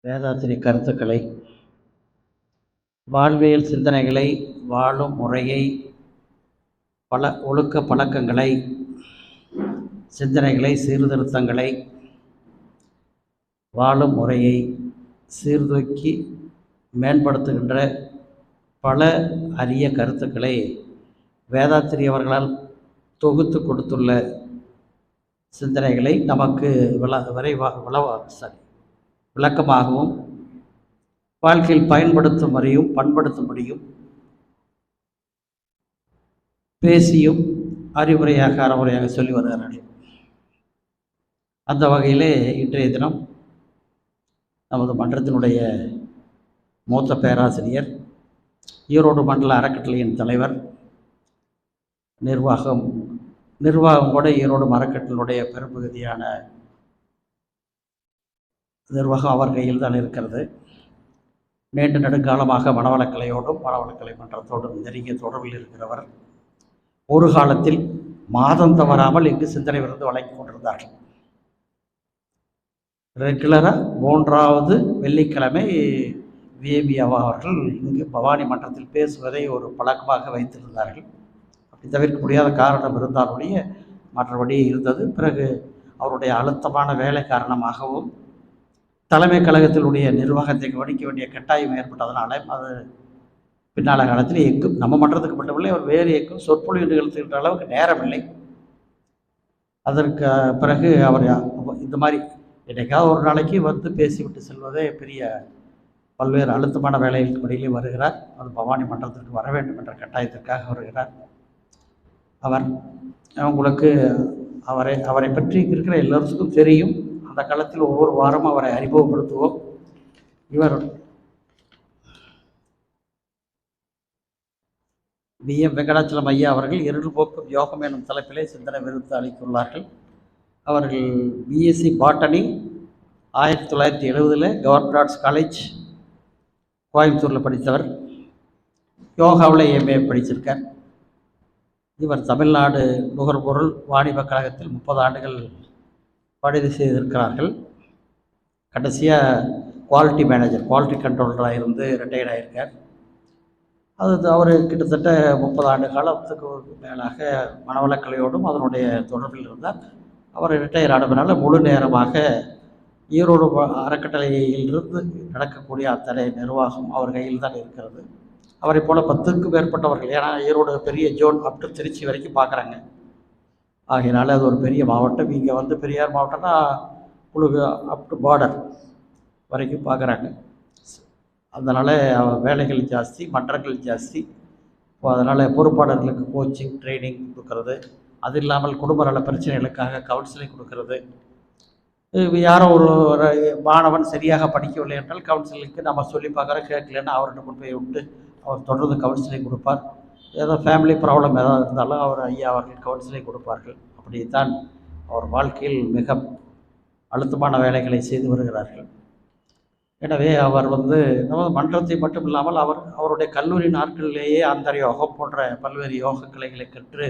வேதாத்திரி கருத்துக்களை, வாழ்வியல் சிந்தனைகளை, வாழும் முறையை, ஒழுக்க பழக்கங்களை, சிந்தனைகளை, சீர்திருத்தங்களை, வாழும் முறையை சீர்தூக்கி மேம்படுத்துகின்ற பல அரிய கருத்துக்களை வேதாத்திரி அவர்களால் தொகுத்து கொடுத்துள்ள சிந்தனைகளை நமக்கு விளக்கமாகவும் வாழ்க்கையில் பயன்படுத்தும்படியும் பண்படுத்தும்படியும் பேசியும் அறவுரையாக சொல்லி வருகிறார்கள். அந்த வகையிலே இன்றைய தினம் நமது மன்றத்தினுடைய மூத்த பேராசிரியர், ஈரோடு மண்டல அறக்கட்டளையின் தலைவர், நிர்வாகம் கூட ஈரோடு அறக்கட்டளையினுடைய பெரும்பகுதியான நிர்வாகம் அவர் கையில் தான் இருக்கிறது. நீண்ட நெடுங்காலமாக மனவளக்கலையோடும் மனவளக்கலை மன்றத்தோடும் நெருங்கிய தொடர்பில் இருக்கிறவர். ஒரு காலத்தில் மாதம் தவறாமல் இங்கு சிந்தனை விருந்து வழங்கி கொண்டிருந்தார்கள். ரெகுலராக 3வது வெள்ளிக்கிழமை விஏபி அவர்கள் இங்கு பவானி மன்றத்தில் பேசுவதை ஒரு பழக்கமாக வைத்திருந்தார்கள். அப்படி தவிர்க்க முடியாத காரணம் இருந்தாலுடைய மற்றபடி இருந்தது. பிறகு அவருடைய அழுத்தமான வேலை காரணமாகவும் தலைமை கழகத்தினுடைய நிர்வாகத்தை கவனிக்க வேண்டிய கட்டாயம் ஏற்பட்டதனால அது பின்னால காலத்தில் எங்கும் நம்ம மன்றத்துக்கு மட்டுமில்லை, அவர் வேறு எங்கும் சொற்பொழிவு நிகழ்த்துகின்ற அளவுக்கு நேரமில்லை. அதற்கு பிறகு அவர் இந்த மாதிரி என்னைக்காவது ஒரு நாளைக்கு வந்து பேசிவிட்டு செல்வதே பெரிய பல்வேறு அழுத்தமான வேலைகளுக்கு இடையிலே வருகிறார். அது பவானி மன்றத்திற்கு வர வேண்டும் என்ற கட்டாயத்திற்காக வருகிறார். உங்களுக்கு அவரை பற்றி இருக்கிற எல்லோருக்கும் தெரியும். அந்த காலத்தில் ஒவ்வொரு வாரமும் அவரை அறிமுகப்படுத்துவோம். இவர் VM வெங்கடாச்சலம் ஐயா அவர்கள் இருள் போக்கும் யோகம் எனும் தலைப்பிலே சிந்தனை விருது அளித்துள்ளார்கள். அவர்கள் BSc botany 1970 government arts college கோயம்புத்தூரில் படித்தவர். யோகாவில் MA படிச்சிருக்கார். இவர் தமிழ்நாடு நுகர்பொருள் வாணிப கழகத்தில் 30 ஆண்டுகள் பணிது செய்திருக்கிறார்கள். கடைசியாக குவாலிட்டி மேனேஜர், குவாலிட்டி கண்ட்ரோலராக இருந்து ரிட்டையர்ட் ஆகியிருக்கார். அவர் கிட்டத்தட்ட 30 ஆண்டு காலத்துக்கு மேலாக மனவளக்கலையோடும் அதனுடைய தொடர்பில் இருந்தார். அவர் ரிட்டையர் ஆனதுனால முழு நேரமாக ஈரோடு அறக்கட்டளையிலிருந்து நடக்கக்கூடிய அத்தனை நிர்வாகம் அவர் கையில் தான் இருக்கிறது. அவரை போல் 10க்கும் மேற்பட்டவர்கள், ஏன்னா ஈரோடு பெரிய ஜோன் அப் டு திருச்சி வரைக்கும் பார்க்குறாங்க. ஆகையினால அது ஒரு பெரிய மாவட்டம். இங்கே வந்து பெரியார் மாவட்டம்னா உங்களுக்கு அப் டு பார்டர் வரைக்கும் பார்க்குறாங்க. அதனால் வேலைகள் ஜாஸ்தி, மன்றங்கள் ஜாஸ்தி. அதனால் பொறுப்பாளர்களுக்கு கோச்சிங் ட்ரைனிங் கொடுக்கறது, அது இல்லாமல் குடும்ப நல பிரச்சனைகளுக்காக கவுன்சிலிங் கொடுக்கறது. யாரோ ஒரு மாணவன் சரியாக படிக்கவில்லை என்றால் கவுன்சிலிங்க்கு நம்ம சொல்லி பார்க்குறோம், கேட்கலன்னா அவர்கிட்ட கொண்டு போய் விட்டு அவர் தொடர்ந்து கவுன்சிலிங் கொடுப்பார். ஏதோ ஃபேமிலி ப்ராப்ளம் ஏதாவது இருந்தாலும் அவர் ஐயா அவர்கள் கவுன்சிலிங் கொடுப்பார்கள். அப்படித்தான் அவர் வாழ்க்கையில் மிக அழுத்தமான வேலைகளை செய்து வருகிறார்கள். எனவே அவர் நமது மன்றத்தை மட்டும் இல்லாமல் அவருடைய கல்லூரி நாட்களிலேயே அந்த யோகம் போன்ற பல்வேறு யோக கலைகளை கற்று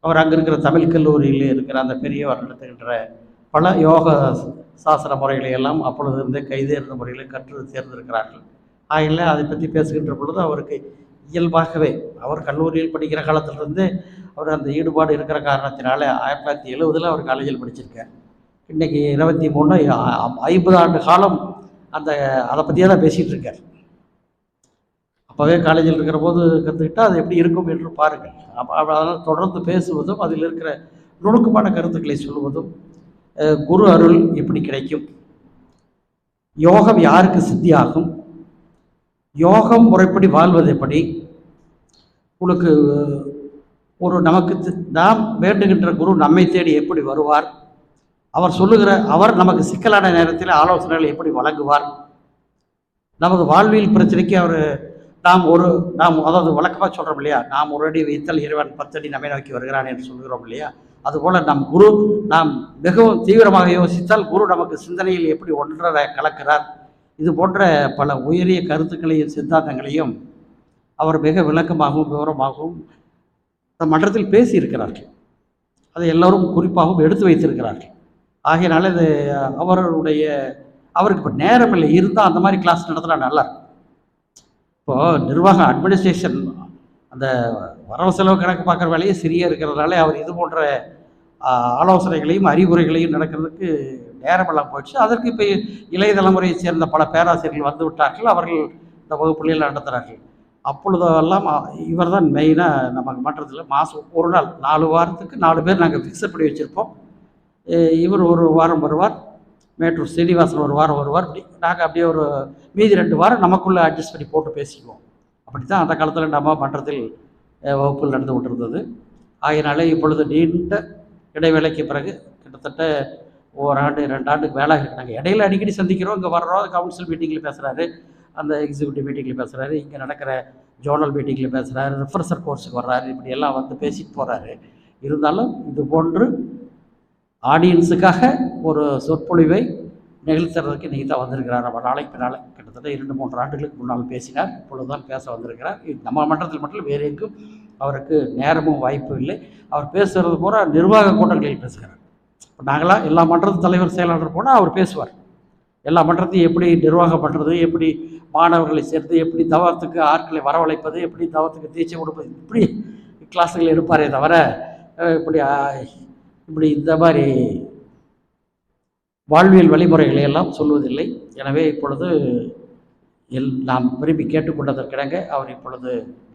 அவர் அங்கே இருக்கிற தமிழ் கல்லூரியில் இருக்கிற அந்த பெரியவர் நடத்துகின்ற பல யோக சாசன முறைகளை எல்லாம் அப்பொழுது இருந்தே கைதேர்ந்த முறையில் கற்று தேர்ந்திருக்கிறார்கள். ஆகில அதை பற்றி பேசுகின்ற பொழுது அவருக்கு இயல்பாகவே அவர் கல்லூரியில் படிக்கிற காலத்திலிருந்து அவர் அந்த ஈடுபாடு இருக்கிற காரணத்தினால 1970 அவர் காலேஜில் படிச்சிருக்கார். இன்றைக்கி 23 50 ஆண்டு காலம் அதை பற்றியே தான் பேசிகிட்டு இருக்கார். அப்போவே காலேஜில் இருக்கிற போது கற்றுக்கிட்டால் அது எப்படி இருக்கும் என்று பாருங்கள். அதனால் தொடர்ந்து பேசுவதும் அதில் இருக்கிற நுணுக்கமான கருத்துக்களை சொல்லுவதும், குரு அருள் எப்படி கிடைக்கும், யோகம் யாருக்கு சித்தியாகும், யோகம் முறைப்படி வாழ்வது எப்படி, உங்களுக்கு நமக்கு நாம் வேண்டுகின்ற குரு நம்மை தேடி எப்படி வருவார், அவர் நமக்கு சிக்கலான நேரத்தில் ஆலோசனைகளை எப்படி வழங்குவார், நமது வாழ்வியல் பிரச்சனைக்கு நாம் அதாவது வழக்கமாக சொல்கிறோம் இல்லையா, நாம் ஒரு அடி வைத்தல் இறைவன் 10 அடி நம்மை நோக்கி வருகிறான் என்று சொல்கிறோம் இல்லையா, அதுபோல் நம் குரு நாம் மிகவும் தீவிரமாக யோசித்தால் குரு நமக்கு சிந்தனையில் எப்படி ஒன்றரை கலக்கிறார். இது போன்ற பல உயரிய கருத்துக்களையும் சித்தாந்தங்களையும் அவர் மிக விளக்கமாகவும் விவரமாகவும் மன்றத்தில் பேசியிருக்கிறார்கள். அதை எல்லோரும் குறிப்பாகவும் எடுத்து வைத்திருக்கிறார்கள். ஆகையினால இது அவருக்கு இப்போ நேரம் இல்லை, இருந்தால் அந்த மாதிரி கிளாஸ் நடத்தினா நல்லா இருக்கும். இப்போது நிர்வாகம் அட்மினிஸ்ட்ரேஷன் அந்த வரவு செலவு கணக்கு பார்க்குற வேலையே சரியாக இருக்கிறதுனால அவர் இது போன்ற ஆலோசனைகளையும் அறிவுரைகளையும் நடக்கிறதுக்கு நேரமெல்லாம் போயிடுச்சு. அதற்கு இப்போ இளைய தலைமுறையை சேர்ந்த பல பேராசிரியர்கள் வந்து விட்டார்கள். அவர்கள் இந்த வகுப்புகளில் நடத்துகிறார்கள். அப்பொழுதெல்லாம் இவர் தான் மெயினாக நமக்கு மன்றத்தில் மாதம் ஒரு நாள் 4 வாரத்துக்கு 4 பேர் நாங்கள் ஃபிக்ஸட் பண்ணி வச்சுருப்போம். இவர் ஒரு வாரம் வருவார், மேட்டூர் சீனிவாசன் ஒரு வாரம் வருவார். இப்படி நாங்கள் அப்படியே ஒரு மீதி 2 வாரம் நமக்குள்ளே அட்ஜஸ்ட் பண்ணி போட்டு பேசிக்குவோம். அப்படி தான் அந்த காலத்தில் நம்ம மன்றத்தில் வகுப்புகள் நடந்து கொண்டிருந்தது. ஆகையினாலே இப்பொழுது நீண்ட இடைவேளைக்கு பிறகு கிட்டத்தட்ட 1 ஆண்டு 2 ஆண்டுக்கு மேலே நாங்கள் இடையில அடிக்கடி சந்திக்கிறோம். இங்கே வர்றோம், கவுன்சில் மீட்டிங்கில் பேசுகிறாரு, அந்த எக்ஸிக்யூட்டிவ் மீட்டிங்கில் பேசுகிறாரு, இங்கே நடக்கிற ஜோனல் மீட்டிங்கில் பேசுகிறாரு, ரிஃப்ரெஷர் கோர்ஸுக்கு வர்றாரு, இப்படி எல்லாம் வந்து பேசிட்டு போகிறாரு. இருந்தாலும் இது போன்று ஆடியன்ஸுக்காக ஒரு சொற்பொழிவை நிகழ்த்துறதுக்கு இன்றைக்கி தான் வந்திருக்கிறார். நம்ம நாளைக்கு பின்னால் கிட்டத்தட்ட 2-3 ஆண்டுகளுக்கு முன்னால் பேசினார். இப்பொழுது தான் பேச வந்திருக்கிறார். நம்ம மன்றத்தில் மட்டும் வேறு எங்கும் அவருக்கு நேரமும் வாய்ப்பும் இல்லை. அவர் பேசுகிறது பூரா நிர்வாக கூட்டங்களில் பேசுகிறார். இப்போ நாங்களாம் எல்லா மன்றத்து தலைவர் செயலாளர் போனால் அவர் பேசுவார். எல்லா மன்றத்தையும் எப்படி நிர்வாகம் பண்ணுறது, எப்படி மாணவர்களை சேர்த்து, எப்படி தவத்துக்கு ஆட்களை வரவழைப்பது, எப்படி தவத்துக்கு தீட்சை கொடுப்பது, இப்படி கிளாஸுகள் எடுப்பாரே தவிர இப்படி இந்த மாதிரி வாழ்வியல் வழிமுறைகளை எல்லாம் சொல்வதில்லை. எனவே இப்பொழுது நாம் விரும்பி கேட்டுக்கொண்டதற்கிடங்க அவர் இப்பொழுது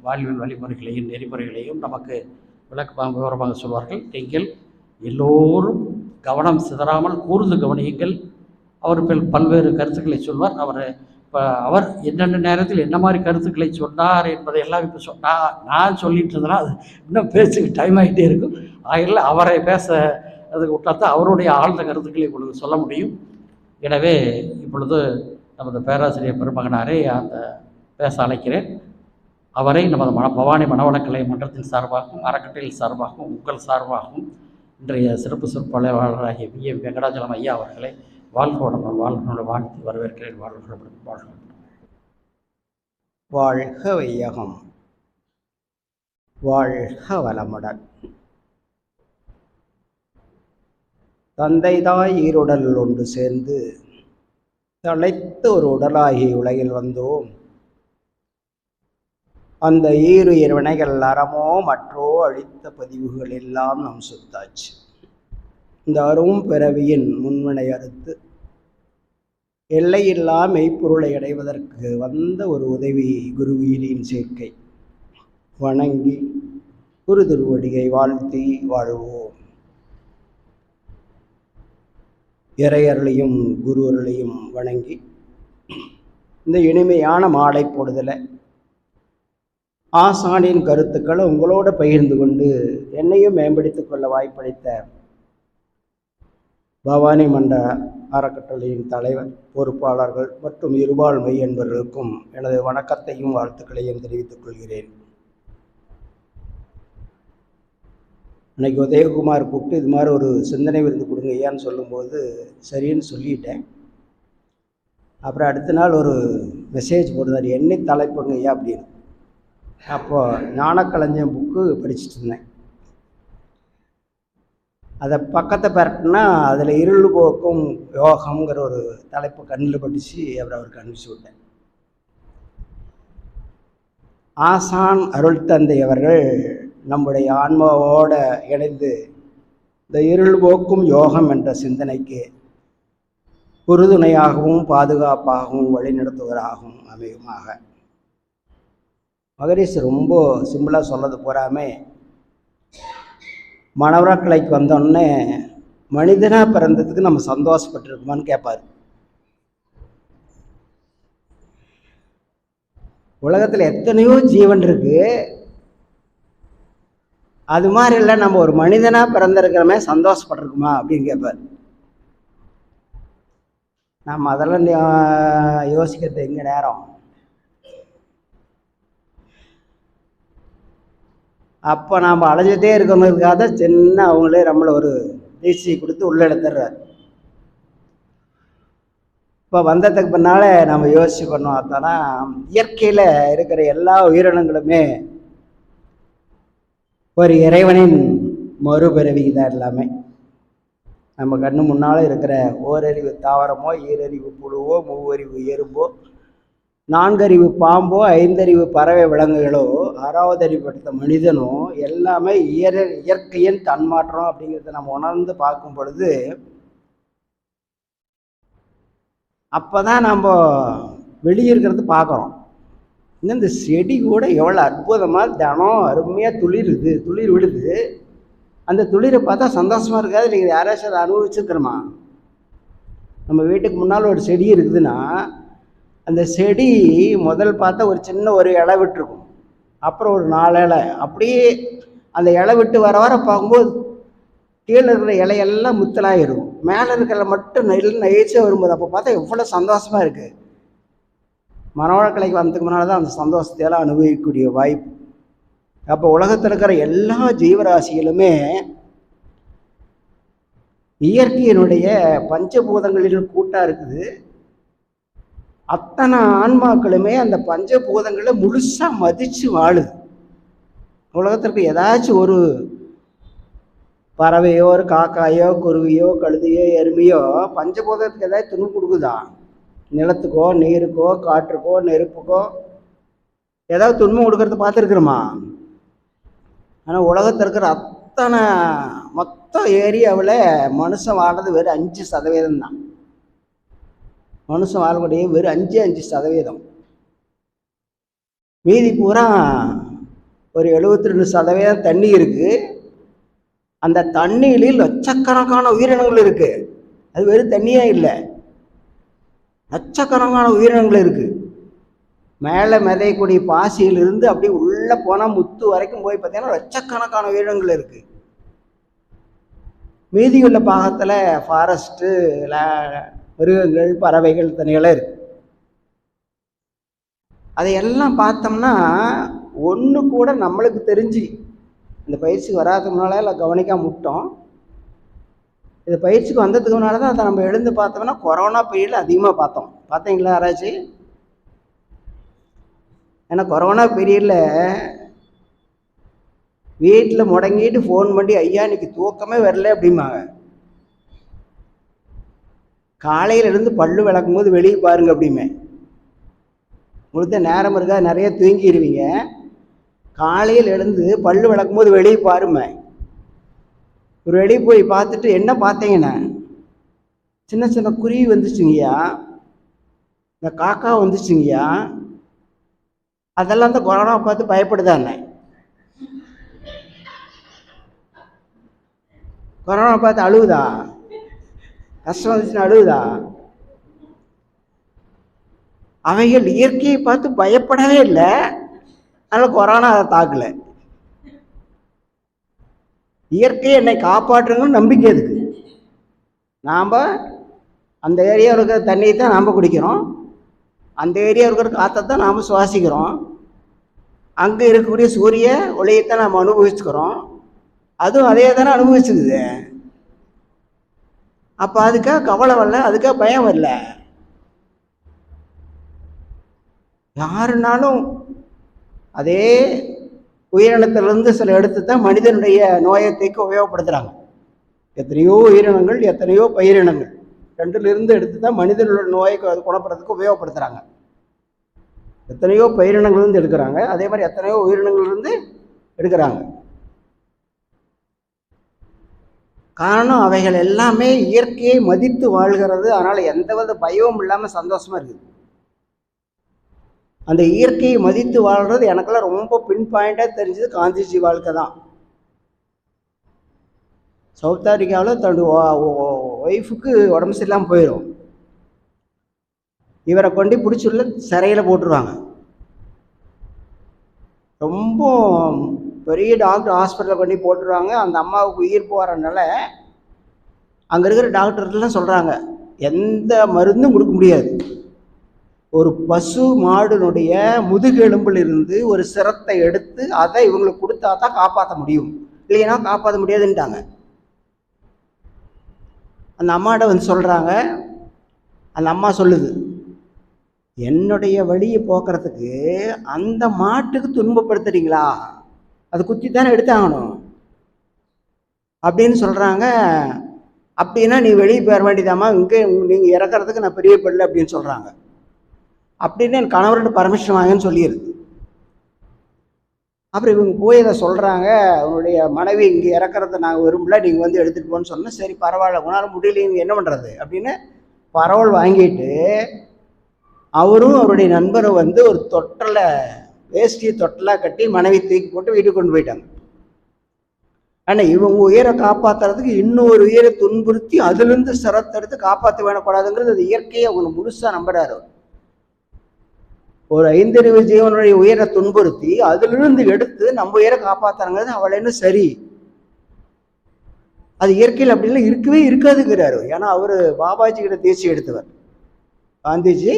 வாழ்வியல் வழிமுறைகளையும் நெறிமுறைகளையும் நமக்கு விவரமாக சொல்வார்கள். நீங்கள் எல்லோரும் கவனம் சிதறாமல் கூர்ந்து கவனியுங்கள். அவர் பல்வேறு கருத்துக்களை சொல்வார். அவர் என்னென்ன நேரத்தில் என்ன மாதிரி கருத்துக்களை சொன்னார் என்பதை எல்லாம் இப்போ நான் சொல்லிட்டு இருந்தேன்னா அது இன்னும் பேச்சுக்கு டைம் ஆகிட்டே இருக்கும். ஆகிய அவரை பேச அதுக்கு விட்டாத்தான் அவருடைய ஆழ்ந்த கருத்துக்களை உங்களுக்கு சொல்ல முடியும். எனவே இப்பொழுது நமது பேராசிரியர் பெருமகனாரை அந்த பேச அழைக்கிறேன். அவரை நமது பவானி மனவளக்கலை மன்றத்தின் சார்பாகவும் அறக்கட்டளையின் சார்பாகவும் உங்கள் சார்பாகவும் இன்றைய சிறப்பு சொற்பொழிவாளராகிய V.M. வெங்கடாச்சலம் ஐயா அவர்களை வாழ்க்கோடமும் வாழ்க்கை வாழ்த்தி வரவேற்கிறேன். வாழ்க வையகம், வாழ்க வளமுடன். தந்தை தாய் ஈருடல் ஒன்று சேர்ந்து தழைத்து ஒரு உடலாகி உலகில் வந்தோம். அந்த ஈருயிர் வினைகள் அறமோ மற்றோ அழித்த பதிவுகள் எல்லாம் நம் சொத்தாச்சு. இந்த அரும் பிறவியின் முன்வினை அறுத்து எல்லையில்லா மெய்ப்பொருளை அடைவதற்கு வந்த ஒரு உதவி குருவீரின் சேர்க்கை. வணங்கி குரு திருவடியை வாழ்த்தி வாழ்வோம். இறையர்களையும் குருவர்களையும் வணங்கி இந்த இனிமையான மாலை பொழுதில் ஆசானின் கருத்துக்களை உங்களோடு பகிர்ந்து கொண்டு என்னையும் மேம்படுத்திக் கொள்ள வாய்ப்பளித்த பவானி மன்ற அறக்கட்டளையின் தலைவர், பொறுப்பாளர்கள் மற்றும் இருபால் மெய் என்பவர்களுக்கும் எனது வணக்கத்தையும் வாழ்த்துக்களையும் தெரிவித்துக் கொள்கிறேன். அன்றைக்கி உதயகுமார் கூப்பிட்டு இது மாதிரி ஒரு சிந்தனை விருந்து கொடுங்க ஐயான்னு சொல்லும்போது சரின்னு சொல்லிட்டேன். அப்புறம் அடுத்த நாள் ஒரு மெசேஜ் போடுறார், என்ன தலைப்புங்க ஐயா அப்படின்னு. அப்போது ஞானக்களஞ்சியம் புக்கு படிச்சுட்டு இருந்தேன். அதை பக்கத்தை பரட்டுனா அதில் இருள் போக்கும் யோகம்ங்கிற ஒரு தலைப்பு கண்ணில் படித்து அப்புறம் அவருக்கு அனுப்பிச்சி விட்டேன். ஆசான் அருள் தந்தை அவர்கள் நம்முடைய ஆன்மாவோடு இணைந்து இந்த இருள் போக்கும் யோகம் என்ற சிந்தனைக்கு உறுதுணையாகவும் பாதுகாப்பாகவும் வழிநடத்துவராகவும் அமையுமாக. மகரிஷி ரொம்ப சிம்பிளாக சொல்லது போகாமல் மனவளக்கலைக்கு வந்தோடனே மனிதனாக பிறந்ததுக்கு நம்ம சந்தோஷப்பட்டிருக்குமான்னு கேட்பார். உலகத்தில் எத்தனையோ ஜீவன் இருக்கு, அது மாதிரி இல்லை நம்ம ஒரு மனிதனாக பிறந்திருக்கிறோமே சந்தோஷப்பட்டிருக்குமா அப்படின்னு கேட்பார். நம்ம அதெல்லாம் யோசிக்கிறது எங்கே நேரம். அப்போ நாம் அலைஞ்சிட்டே இருக்கணுங்கிறதுக்காக தான் சின்ன அவங்களே நம்மளை ஒரு தீட்சை கொடுத்து உள்ளே எடுத்துடுறார். இப்போ வந்ததுக்கு பின்னால் நம்ம யோசிச்சு பண்ணோம். அதானா இயற்கையில் இருக்கிற எல்லா உயிரினங்களுமே ஒரு இறைவனின் மறுபிறவி தான் எல்லாமே. நம்ம கண்ணு முன்னால் இருக்கிற ஓரறிவு தாவரமோ, ஈரறிவு புழுவோ, மூவறிவு எறும்போ, நான்கறிவு பாம்போ, ஐந்தறிவு பறவை விலங்குகளோ, ஆறாவது அறிவுப்பட்ட மனிதனோ எல்லாமே இயற்கையின் தன்மாற்றம் அப்படிங்கிறத நம்ம உணர்ந்து பார்க்கும் பொழுது அப்போ தான் நம்ம வெளியே இருக்கிறது பார்க்குறோம். இன்னும் இந்த செடி கூட எவ்வளோ அற்புதமாக தினம் அருமையாக துளிர் விடுது. அந்த துளிரை பார்த்தா சந்தோஷமாக இருக்காது. நீங்கள் யாராச்சும் அதை அனுபவிச்சுருக்கிறோமா? நம்ம வீட்டுக்கு முன்னால் ஒரு செடி இருக்குதுன்னா அந்த செடி முதல் பார்த்தா ஒரு இலை விட்டுருக்கும், அப்புறம் ஒரு 4 இலை, அப்படியே அந்த இலை விட்டு வர வர பார்க்கும்போது கீழே இருக்கிற இலையெல்லாம் முத்தலாயிரும், மேலே இருக்கிற மட்டும் நெய்ச்சியாக வரும்போது அப்போ பார்த்தா எவ்வளோ சந்தோஷமாக இருக்குது. மனவளக்கலைக்கு வந்ததுக்கு முன்னால் தான் அந்த சந்தோஷத்தையெல்லாம் அனுபவிக்கக்கூடிய வாய்ப்பு. அப்போ உலகத்தில் இருக்கிற எல்லா ஜீவராசிகளுமே இயற்கையினுடைய பஞ்சபூதங்களின் கூட்டாக இருக்குது. அத்தனை ஆன்மாக்களுமே அந்த பஞ்சபூதங்களை முழுசாக மதித்து வாழுது. உலகத்திற்கு ஏதாச்சும் ஒரு பறவையோ, ஒரு காக்காயோ, குருவியோ, கழுதையோ, எருமையோ பஞ்சபூதத்துக்கு ஏதாச்சும் துணி கொடுக்குதா? நிலத்துக்கோ, நீருக்கோ, காற்றுக்கோ, நெருப்புக்கோ ஏதாவது துன்பம் கொடுக்கறத பார்த்துருக்குறோமா? ஆனால் உலகத்தில் இருக்கிற அத்தனை மொத்த ஏரியாவில் மனுஷன் வாழ்றது வெறும் 5% தான். மனுஷன் வாழக்கூடிய வெறும் 5%. மீதி பூரா ஒரு 72% தண்ணி இருக்குது. அந்த தண்ணியில லட்சக்கணக்கான உயிரினங்கள் இருக்குது. அது வெறும் தண்ணியே இல்லை, லட்சக்கணக்கான உயிரினங்கள் இருக்குது. மேலே மிதையக்கூடிய பாசியிலிருந்து அப்படியே உள்ளே போனால் முத்து வரைக்கும் போய் பார்த்தீங்கன்னா லட்சக்கணக்கான உயிரினங்கள் இருக்குது. மீதியுள்ள பாகத்தில் ஃபாரஸ்ட்டு, மிருகங்கள், பறவைகள் தனியெல்லாம் இருக்குது. அதையெல்லாம் பார்த்தோம்னா ஒன்று கூட நம்மளுக்கு தெரிஞ்சு இந்த பயிற்சிக்கு வராதுக்கு முன்னாலே இல்லை கவனிக்காம விட்டோம். இந்த பயிற்சிக்கு வந்ததுக்கு முன்னால் தான் அதை நம்ம எழுந்து பார்த்தோம்னா கொரோனா பீரியடில் அதிகமாக பார்த்தீங்களா யாராச்சு? ஏன்னா கொரோனா பீரியடில் வீட்டில் முடங்கிட்டு ஃபோன் பண்ணி, ஐயா இன்னைக்கு தூக்கமே வரல அப்படிம்பாங்க. காலையில் இருந்து பல்லு விளக்கும் போது வெளியே பாருங்க அப்படிமே. உங்களுக்கு நேரம் இருக்கா, நிறைய தூங்கிடுவீங்க. காலையில் எழுந்து பல்லு விளக்கும் போது வெளியே பாருமே. ஒரு வெளியே போய் பார்த்துட்டு என்ன பார்த்தீங்கன்னா சின்ன சின்ன குருவி வந்துச்சுங்கய்யா, இந்த காக்கா வந்துச்சுங்கய்யா. அதெல்லாம் அந்த கொரோனா பார்த்து பயப்படுதானே? கொரோனா பார்த்து அழுகுதா? கஷ்டம் வந்துச்சுன்னா அழுகுதா? அவைகள் இயற்கையை பார்த்து பயப்படவே இல்லை, அதனால் கொரோனா அதை தாக்கலை. இயற்கையை என்னை காப்பாற்றுங்கன்னு நம்பிக்கை இருக்கு. நாம் அந்த ஏரியாவில் இருக்கிற தண்ணியை தான் நாம் குடிக்கிறோம், அந்த ஏரியாவில் இருக்கிற காற்றை தான் நாம் சுவாசிக்கிறோம், அங்கே இருக்கக்கூடிய சூரிய ஒளியைத்தான் நாம் அனுபவிச்சுக்கிறோம், அதுவும் அதே தானே அனுபவிச்சுக்குது. அப்போ அதுக்காக கவலை வரல, அதுக்காக பயம் வரல. யாருனாலும் அதே உயிரினத்திலிருந்து சில எடுத்து தான் மனிதனுடைய நோயத்தைக்கு உபயோகப்படுத்துகிறாங்க. எத்தனையோ உயிரினங்கள், எத்தனையோ பயிரினங்கள், ரெண்டிலிருந்து எடுத்து தான் மனிதனுடைய நோயை குணப்படுறதுக்கு உபயோகப்படுத்துகிறாங்க. எத்தனையோ பயிரினங்கள்லேருந்து எடுக்கிறாங்க, அதே மாதிரி எத்தனையோ உயிரினங்கள்லேருந்து எடுக்கிறாங்க. காரணம் அவைகள் எல்லாமே இயற்கையை மதித்து வாழ்கிறது. அதனால் எந்தவித பயமும் இல்லாமல் சந்தோஷமாக இருக்குது. அந்த இயற்கையை மதித்து வாழ்கிறது எனக்கெல்லாம் ரொம்ப பின் பாயிண்டாக தெரிஞ்சது காந்திஜி வாழ்க்கை தான். சவுத் ஆப்பிரிக்காவில் தன்னுடைய ஒய்ஃபுக்கு உடம்பு சரியில்லாமல் போயிடும். இவரை கொண்டு பிடிச்சுள்ள சிறையில் போட்டுருவாங்க. ரொம்ப பெரிய டாக்டர் ஹாஸ்பிட்டலில் கொண்டு போட்டுருவாங்க. அந்த அம்மாவுக்கு உயிர் போகிறனால அங்கே இருக்கிற டாக்டர்லாம் சொல்கிறாங்க, எந்த மருந்தும் கொடுக்க முடியாது. ஒரு பசு மாடுனுடைய முதுகெலும்பில் இருந்து ஒரு சிரத்தை எடுத்து அதை இவங்களுக்கு கொடுத்தா தான் காப்பாற்ற முடியும், இல்லைன்னா காப்பாற்ற முடியாதுன்ட்டாங்க. அந்த அம்மாட்ட வந்து சொல்கிறாங்க, அந்த அம்மா சொல்லுது, என்னுடைய வழியை போக்குறதுக்கு அந்த மாட்டுக்கு துன்பப்படுத்துறீங்களா, அது குத்தி தானே எடுத்தாகணும் அப்படின்னு சொல்கிறாங்க. அப்படின்னா நீ வெளியே போயிட வேண்டியதாம்மா, இங்கே நீங்கள் இறக்குறதுக்கு நான் பெரிய பிள்ளை அப்படின்னு சொல்கிறாங்க. அப்படின்னு என் கணவர்கிட்ட பர்மிஷன் வாங்கன்னு சொல்லிடுது. அப்புறம் இவங்க போய் அதை சொல்கிறாங்க, உன்னுடைய மனைவி இங்கே இறக்குறத நாங்கள் விரும்பல, நீங்கள் வந்து எடுத்துகிட்டு போன்னு சொன்னால், சரி பரவாயில்ல, உன்னால் முடியல, நீங்கள் என்ன பண்ணுறது அப்படின்னு பரவல் வாங்கிட்டு அவரும் அவருடைய நண்பரும் வந்து ஒரு தொட்டலை, வேஷ்டியை தொட்டலாக கட்டி மனைவி தூக்கி போட்டு வீட்டுக்கு கொண்டு போயிட்டாங்க. ஆனால் இவங்க உயிரை காப்பாற்றுறதுக்கு இன்னொரு உயிரை துன்புறுத்தி அதுலேருந்து சிரத்தெடுத்து காப்பாற்ற வேணக்கூடாதுங்கிறது அது இயற்கையை அவங்க முழுசாக நம்புறாரு. ஒரு ஐந்தறிவு ஜீவனுடைய உயிரை துன்புறுத்தி அதிலிருந்து எடுத்து நம்ம உயிரை காப்பாற்றுறாங்கிறது அவளேன்னு சரி, அது இயற்கையில் அப்படிலாம் இருக்கவே இருக்காதுங்கிறாரு. ஏன்னா அவர் பாபாஜி கிட்ட தேர்ச்சி எடுத்தவர், காந்திஜி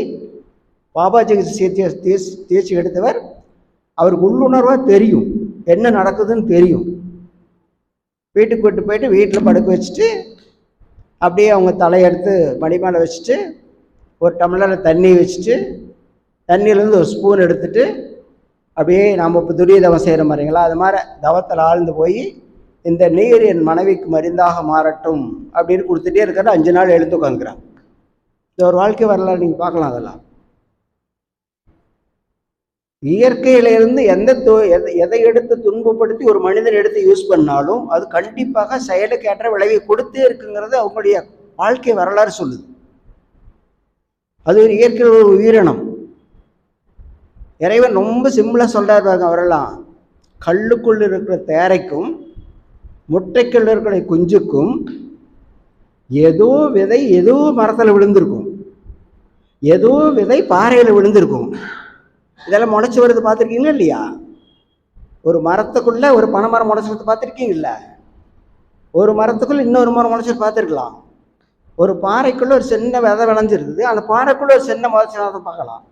பாபாஜிக்கு தேர்ச்சி எடுத்தவர். அவருக்கு உள்ளுணர்வாக தெரியும் என்ன நடக்குதுன்னு தெரியும். வீட்டுக்கு கூட்டு போயிட்டு வீட்டில் படுக்க வச்சுட்டு அப்படியே அவங்க தலையெடுத்து மடி மேலே வச்சுட்டு ஒரு டம்ளரில் தண்ணி வச்சுட்டு தண்ணியிலேருந்து ஒரு ஸ்பூன் எடுத்துட்டு அப்படியே நாம் இப்போ துரிய தவம் செய்கிற மாதிரிங்களா, அது மாதிரி தவத்தில் ஆழ்ந்து போய் இந்த நீர் என் மனைவிக்கு மருந்தாக மாறட்டும் அப்படின்னு கொடுத்துட்டே இருக்காரு. 5 நாள் எழுந்து உட்காந்துக்கிறாங்க. இந்த ஒரு வாழ்க்கை வரலாறு நீங்கள் பார்க்கலாம். அதெல்லாம் இயற்கையிலிருந்து எதை எடுத்து துன்பப்படுத்தி ஒரு மனிதன் எடுத்து யூஸ் பண்ணாலும் அது கண்டிப்பாக செயலுக்கேற்ற விளைவை கொடுத்தே இருக்குங்கிறது அவங்களுடைய வாழ்க்கை வரலாறு சொல்லுது. அது ஒரு இயற்கையில் ஒரு உயிரினம். இறைவன் ரொம்ப சிம்பிளாக சொல்றாரு அவரெல்லாம், கல்லுக்குள் இருக்கிற தேரைக்கும் முட்டைக்குள் இருக்கிற குஞ்சுக்கும் ஏதோ விதை ஏதோ மரத்தில் விழுந்திருக்கும், ஏதோ விதை பாறையில் விழுந்திருக்கும். இதெல்லாம் முளைச்சி வருது பார்த்துருக்கீங்களா இல்லையா? ஒரு மரத்துக்குள்ள ஒரு பனைமரம் முளைச்சிருது பார்த்துருக்கீங்கல்ல? ஒரு மரத்துக்குள்ள இன்னொரு மரம் முளைச்சிட்டு பார்த்துருக்கலாம். ஒரு பாறைக்குள்ள ஒரு சின்ன விதை விளைஞ்சிருக்குது, அந்த பாறைக்குள்ள ஒரு சின்ன முளைச்சி பார்க்கலாம்.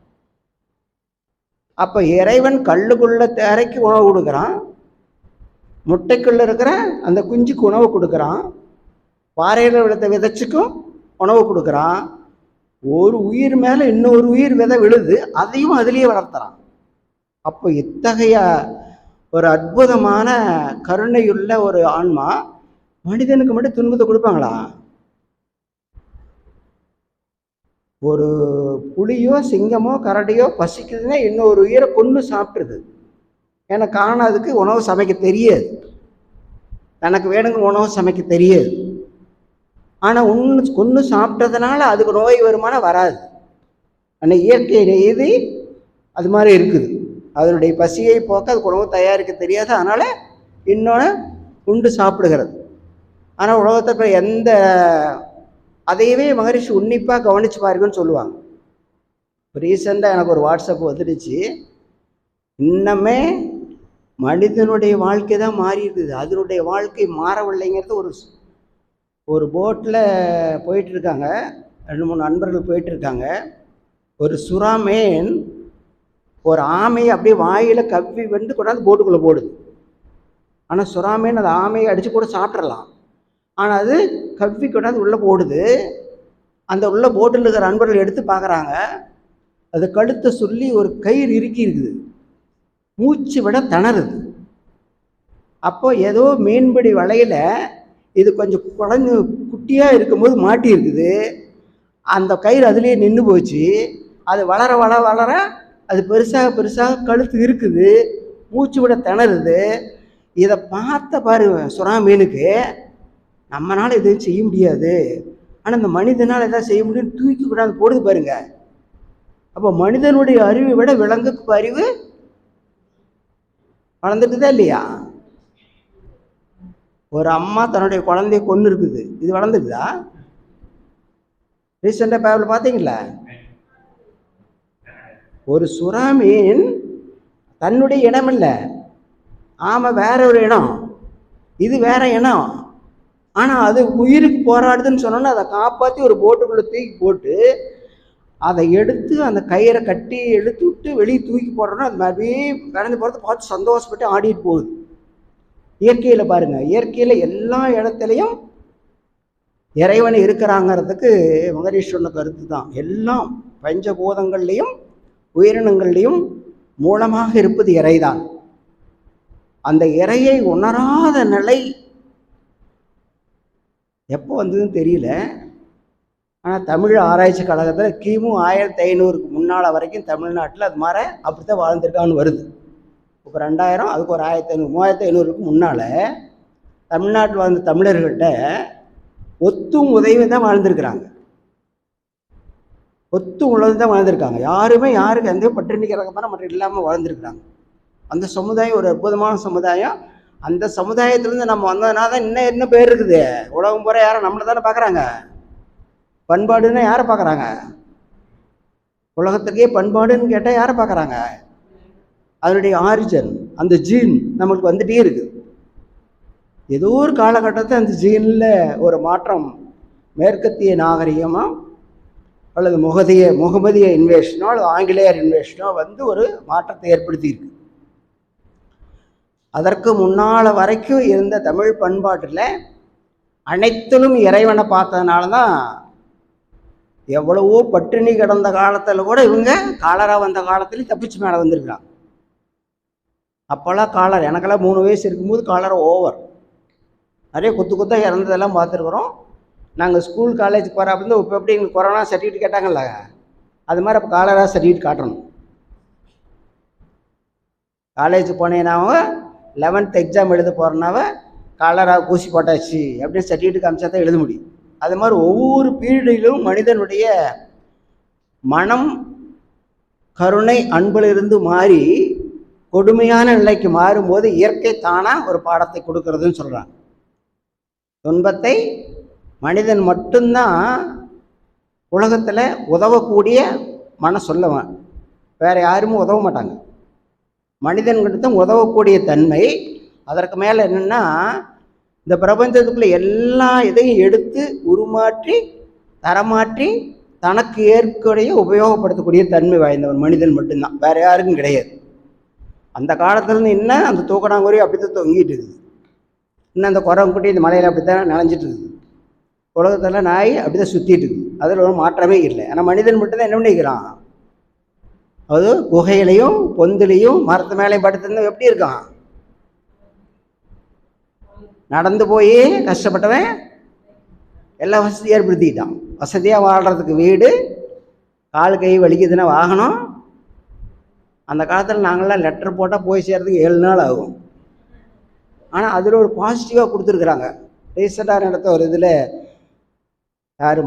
அப்போ இறைவன் கல்லுக்குள்ள தேரைக்கு உணவு கொடுக்குறான், முட்டைக்குள்ள இருக்கிற அந்த குஞ்சுக்கு உணவு கொடுக்குறான், பாறையில் விழுத்த விதைச்சுக்கும் உணவு கொடுக்குறான். ஒரு உயிர் மேலே இன்னொரு உயிர் விதை விழுது, அதையும் அதுலேயே வளர்த்துறான். அப்போ இத்தகைய ஒரு அற்புதமான கருணையுள்ள ஒரு ஆன்மா மனிதனுக்கு மட்டும் துன்பத்தை கொடுப்பாங்களா? ஒரு புலியோ சிங்கமோ கரடியோ பசிக்குதுன்னா இன்னொரு உயிரை கொன்று சாப்பிட்ருது. ஏன்னா காரணம் அதுக்கு உணவு சமைக்க தெரியாது, தனக்கு வேணுங்கிற உணவு சமைக்க தெரியாது. ஆனால் கொன்று சாப்பிட்டதுனால அதுக்கு நோய் வருமானம் வராது. ஆனால் இயற்கை நீதி அது மாதிரி இருக்குது. அதனுடைய பசியை போக்க அதுக்கு உணவு தயாரிக்க தெரியாது, அதனால் இன்னொன்று உண்டு சாப்பிடுகிறது. ஆனால் உலகத்தை இப்போ எந்த அதையவே மகரிஷி உன்னிப்பாக கவனித்து பாருங்கன்னு சொல்லுவாங்க. இப்போ ரீசெண்டாக எனக்கு ஒரு வாட்ஸ்அப் வந்துடுச்சு, இன்னமே மனிதனுடைய வாழ்க்கை தான் மாறி இருக்குது, அதனுடைய வாழ்க்கை மாறவில்லைங்கிறது. ஒரு போட்டில் போயிட்டுருக்காங்க, 2-3 நண்பர்கள் போயிட்டுருக்காங்க. ஒரு சுறாமேன் ஒரு ஆமையை அப்படியே வாயில் கவ்வி வந்து கொண்டாந்து போட்டுக்குள்ளே போடுது. ஆனால் சுறாமேன் அந்த ஆமையை அடித்து கூட சாப்பிட்றலாம், ஆனால் அது கவ்வி கொண்டாந்து உள்ளே போடுது. அந்த உள்ள போட்டில் இருக்கிற நண்பர்கள் எடுத்து பார்க்குறாங்க, அது கழுத்தை சொல்லி ஒரு கயிறு இறுக்கி இருக்குது, மூச்சு விட திணறுது. அப்போ ஏதோ மீன்பிடி வலையில் இது கொஞ்சம் குட்டியாக இருக்கும்போது மாட்டி இருக்குது, அந்த கயிறு அதுலேயே நின்று போச்சு. அது வளர வளர வளர அது பெருசாக பெருசாக கழுத்து இருக்குது, மூச்சு விட திணறுது. இதை பார்த்த பாரு சுறா மீனுக்கு, நம்மளால் எதுவும் செய்ய முடியாது, ஆனால் இந்த மனிதனால் எதாவது செய்ய முடியும்னு தூக்கி விடாது போடுது பாருங்க. அப்போ மனிதனுடைய அறிவை விட விலங்குக்கு அறிவு வளர்ந்துட்டுதா இல்லையா? ஒரு அம்மா தன்னுடைய குழந்தைய கொன்று இருக்குது, இது வளர்ந்துருக்குதா? ரீசெண்டாக பேப்பரில் பார்த்தீங்களா? ஒரு சுறா மீன் தன்னுடைய இனம் இல்லை, ஆமாம் வேற ஒரு இனம், இது வேற இனம். ஆனால் அது உயிருக்கு போராடுதுன்னு சொன்னோன்னா அதை காப்பாற்றி ஒரு போட்டுக்குள்ளே தூக்கி போட்டு அதை எடுத்து அந்த கயிறை கட்டி எடுத்து விட்டு வெளியே தூக்கி போடுறோன்னா அது மறுபடியே கடந்து போகிறத பார்த்து சந்தோஷப்பட்டு ஆடிட்டு போகுது. இயற்கையில் பாருங்கள், இயற்கையில் எல்லா இடத்துலையும் இறைவன் இருக்கிறாங்கிறதுக்கு மகரிஷி சொன்ன கருத்து தான். எல்லாம் பஞ்சபூதங்கள்லையும் உயிரினங்கள்லையும் மூலமாக இருப்பது இறைதான். அந்த இறையை உணராத நிலை எப்போ வந்ததுன்னு தெரியல. ஆனால் தமிழ் ஆராய்ச்சி கழகத்தில் கிமு 1500க்கு முன்னால் வரைக்கும் தமிழ்நாட்டில் அது மாதிரி அப்படித்தான் வாழ்ந்துருக்கான்னு வருது. இப்போ 2000, அதுக்கு ஒரு 1500, 3500க்கு முன்னால் தமிழ்நாட்டில் வாழ்ந்த தமிழர்கள்ட்ட ஒத்தும் உதவி தான் வாழ்ந்துருக்குறாங்க. ஒத்தும் உழவு தான் வாழ்ந்துருக்காங்க. யாருமே யாருக்கு எந்த பட்டினி கிடக்கமான மற்ற இல்லாமல் வாழ்ந்துருக்குறாங்க. அந்த சமுதாயம் ஒரு அற்புதமான சமுதாயம். அந்த சமுதாயத்திலேருந்து நம்ம வந்ததுனால தான் இன்னும் என்ன பேர் இருக்குது. உலகம் பூரா யாரும் நம்மளை தானே பார்க்குறாங்க. பண்பாடுன்னா யாரை பார்க்குறாங்க? உலகத்துக்கே பண்பாடுன்னு கேட்டால் யாரை பார்க்குறாங்க? அதனுடைய ஆரிஜன், அந்த ஜீன் நம்மளுக்கு வந்துகிட்டே இருக்குது. ஏதோ ஒரு காலகட்டத்தில் அந்த ஜீனில் ஒரு மாற்றம், மேற்கத்திய நாகரிகமாக அல்லது முகமதிய இன்வேஷனோ அல்லது ஆங்கிலேயர் இன்வேஷனோ வந்து ஒரு மாற்றத்தை ஏற்படுத்தியிருக்கு. அதற்கு முன்னால் வரைக்கும் இருந்த தமிழ் பண்பாட்டில் அனைத்திலும் இறைவனை பார்த்ததுனால தான் எவ்வளவோ பட்டினி கிடந்த காலத்தில் கூட இவங்க காலரா வந்த காலத்துலேயும் தப்பிச்சு மேலே வந்திருக்கிறாங்க. அப்போல்லாம் காலர், எனக்கெல்லாம் 3 வயசு இருக்கும்போது காலரை ஓவர், நிறைய குத்தாக இறந்ததெல்லாம் பார்த்துருக்குறோம். நாங்கள் ஸ்கூல் காலேஜ் போகிறப்ப இப்போ எப்படி எங்களுக்கு கொரோனா சர்டிஃபிகேட் கேட்டாங்கல்ல, அது மாதிரி அப்போ காலரா சர்டிஃபிகேட் காட்டணும். காலேஜ் போனேன்னாவ 11th எக்ஸாம் எழுத போகிறனாவ காலரா ஊசி போட்டாச்சு அப்படின்னு சர்டிஃபிகேட் காமிச்சா தான் எழுத முடியும். அது மாதிரி ஒவ்வொரு பீரியடிலும் மனிதனுடைய மனம் கருணை அன்பிலிருந்து மாறி கொடுமையான நிலைக்கு மாறும்போது இயற்கை தானாக ஒரு பாடத்தை கொடுக்கறதுன்னு சொல்கிறாங்க. துன்பத்தை மனிதன் மட்டும்தான் உலகத்தில் உதவக்கூடிய சொல்லுவேன், வேறு யாருமே உதவ மாட்டாங்க. மனிதன்கிட்ட தான் உதவக்கூடிய தன்மை. அதற்கு மேலே என்னென்னா, இந்த பிரபஞ்சத்துக்குள்ளே எல்லா இதையும் எடுத்து உருமாற்றி தரமாற்றி தனக்கு ஏற்கடைய உபயோகப்படுத்தக்கூடிய தன்மை வாய்ந்தவன் மனிதன் மட்டும்தான், வேறு யாருக்கும் கிடையாது. அந்த காலத்துலேருந்து இன்னும் அந்த தூக்கணாங்குருவி அப்படி தான் தொங்கிட்டு இருக்குது. இன்னும் அந்த குரங்குட்டி இந்த மலையில் அப்படி தான் நனைஞ்சிட்டு இருக்குது. உலகத்தில் நாய் அப்படி தான் சுற்றிட்டு இருக்குது. அதில் ஒரு மாற்றமே இல்லை. ஆனால் மனிதன் மட்டும்தான் என்ன பண்ணிக்கிறான், அது குகையிலையும் பொந்துலையும் மரத்து மேலேயும் படுத்திருந்தா எப்படி இருக்கான், நடந்து போய் கஷ்டப்பட்டவன் எல்லா வசதியும் ஏற்படுத்திக்கிட்டான். வசதியாக வாழ்கிறதுக்கு வீடு, கால் கை வலிக்குதுன்னா வாகனம். அந்த காலத்தில் நாங்கள்லாம் லெட்டர் போட்டால் போய் சேர்றதுக்கு 7 நாள் ஆகும். ஆனால் அதில் ஒரு பாசிட்டிவாக கொடுத்துருக்குறாங்க. ரீசெண்டாக நடத்த ஒரு இதில் யார்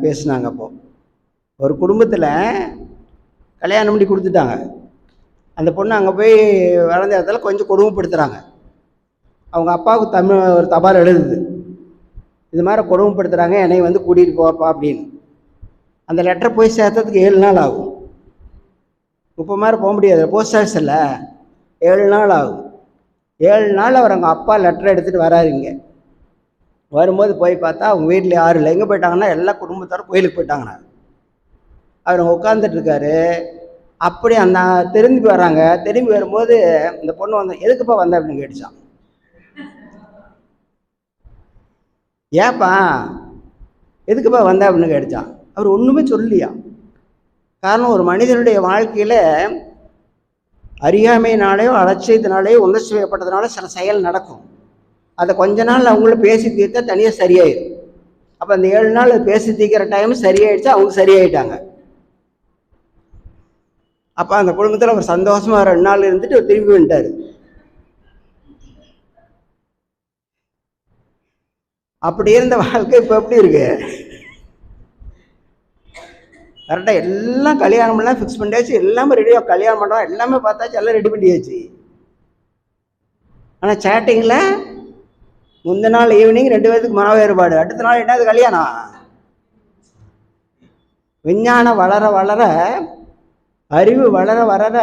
பேசுனாங்க, அப்போது ஒரு குடும்பத்தில் கல்யாணம் பண்ணி கொடுத்துட்டாங்க. அந்த பொண்ணு அங்கே போய் வளர்ந்த இடத்துல கொஞ்சம் கொடுமைப்படுத்துகிறாங்க. அவங்க அப்பாவுக்கு ஒரு தபால் எழுதுது, இது மாதிரி கொடுமைப்படுத்துகிறாங்க, என்னை வந்து கூட்டிகிட்டு போப்பா அப்படின்னு. அந்த லெட்டரை போய் சேர்த்ததுக்கு 7 நாள் ஆகும். இப்போ மாதிரி போக முடியாது, போஸ்ட் ஆஃபீஸ் இல்லை, 7 நாள் ஆகும். 7 நாள் அவர் அவங்க அப்பா லெட்டர் எடுத்துகிட்டு வராருங்க. வரும்போது போய் பார்த்தா அவங்க வீட்டில் யாரும் இல்லை. எங்கே போயிட்டாங்கன்னா எல்லா குடும்பத்தோட கோயிலுக்கு போயிட்டாங்கண்ணா. அவர் உட்காந்துட்ருக்காரு. அப்படி அந்த திரும்பி வராங்க. திரும்பி வரும்போது இந்த பொண்ணு வந்து எதுக்குப்பா வந்த அப்படின்னு கேட்டுச்சான். ஏப்பா எதுக்குப்பா வந்த அப்படின்னு கேட்டுச்சான். அவர் ஒன்றுமே சொல்லலையா. காரணம், ஒரு மனிதனுடைய வாழ்க்கையில் அறியாமையினாலேயோ அலட்சியத்தினாலேயோ உணர்ச்சி வயப்பட்டதுனால சில செயல் நடக்கும். அதை கொஞ்ச நாள் அவங்கள பேசி தீர்த்தா தனியாக சரியாயிடும். அப்போ அந்த 7 நாள் பேசி தீர்க்கிற டைம் சரியாயிடுச்சு, அவங்க சரியாயிட்டாங்க. அப்போ அந்த குடும்பத்தில் அவர் சந்தோஷமாக 2 நாள் இருந்துட்டு திரும்பி வந்துட்டார். அப்படி இருந்த வாழ்க்கை இப்போ எப்படி இருக்கு? கரெக்டாக எல்லாம் கல்யாணம்லாம் ஃபிக்ஸ் பண்ணியாச்சு, எல்லாமே ரெடியாக கல்யாணம் பண்ணுறோம், எல்லாமே பார்த்தாச்சு, எல்லாம் ரெடி பண்ணியாச்சு. ஆனால் சேட்டிங்கில் முந்தின நாள் ஈவினிங் 2 பேருக்கு மன வேறுபாடு, அடுத்த நாள் என்னது கல்யாணம். விஞ்ஞானம் வளர வளர, அறிவு வளர வளர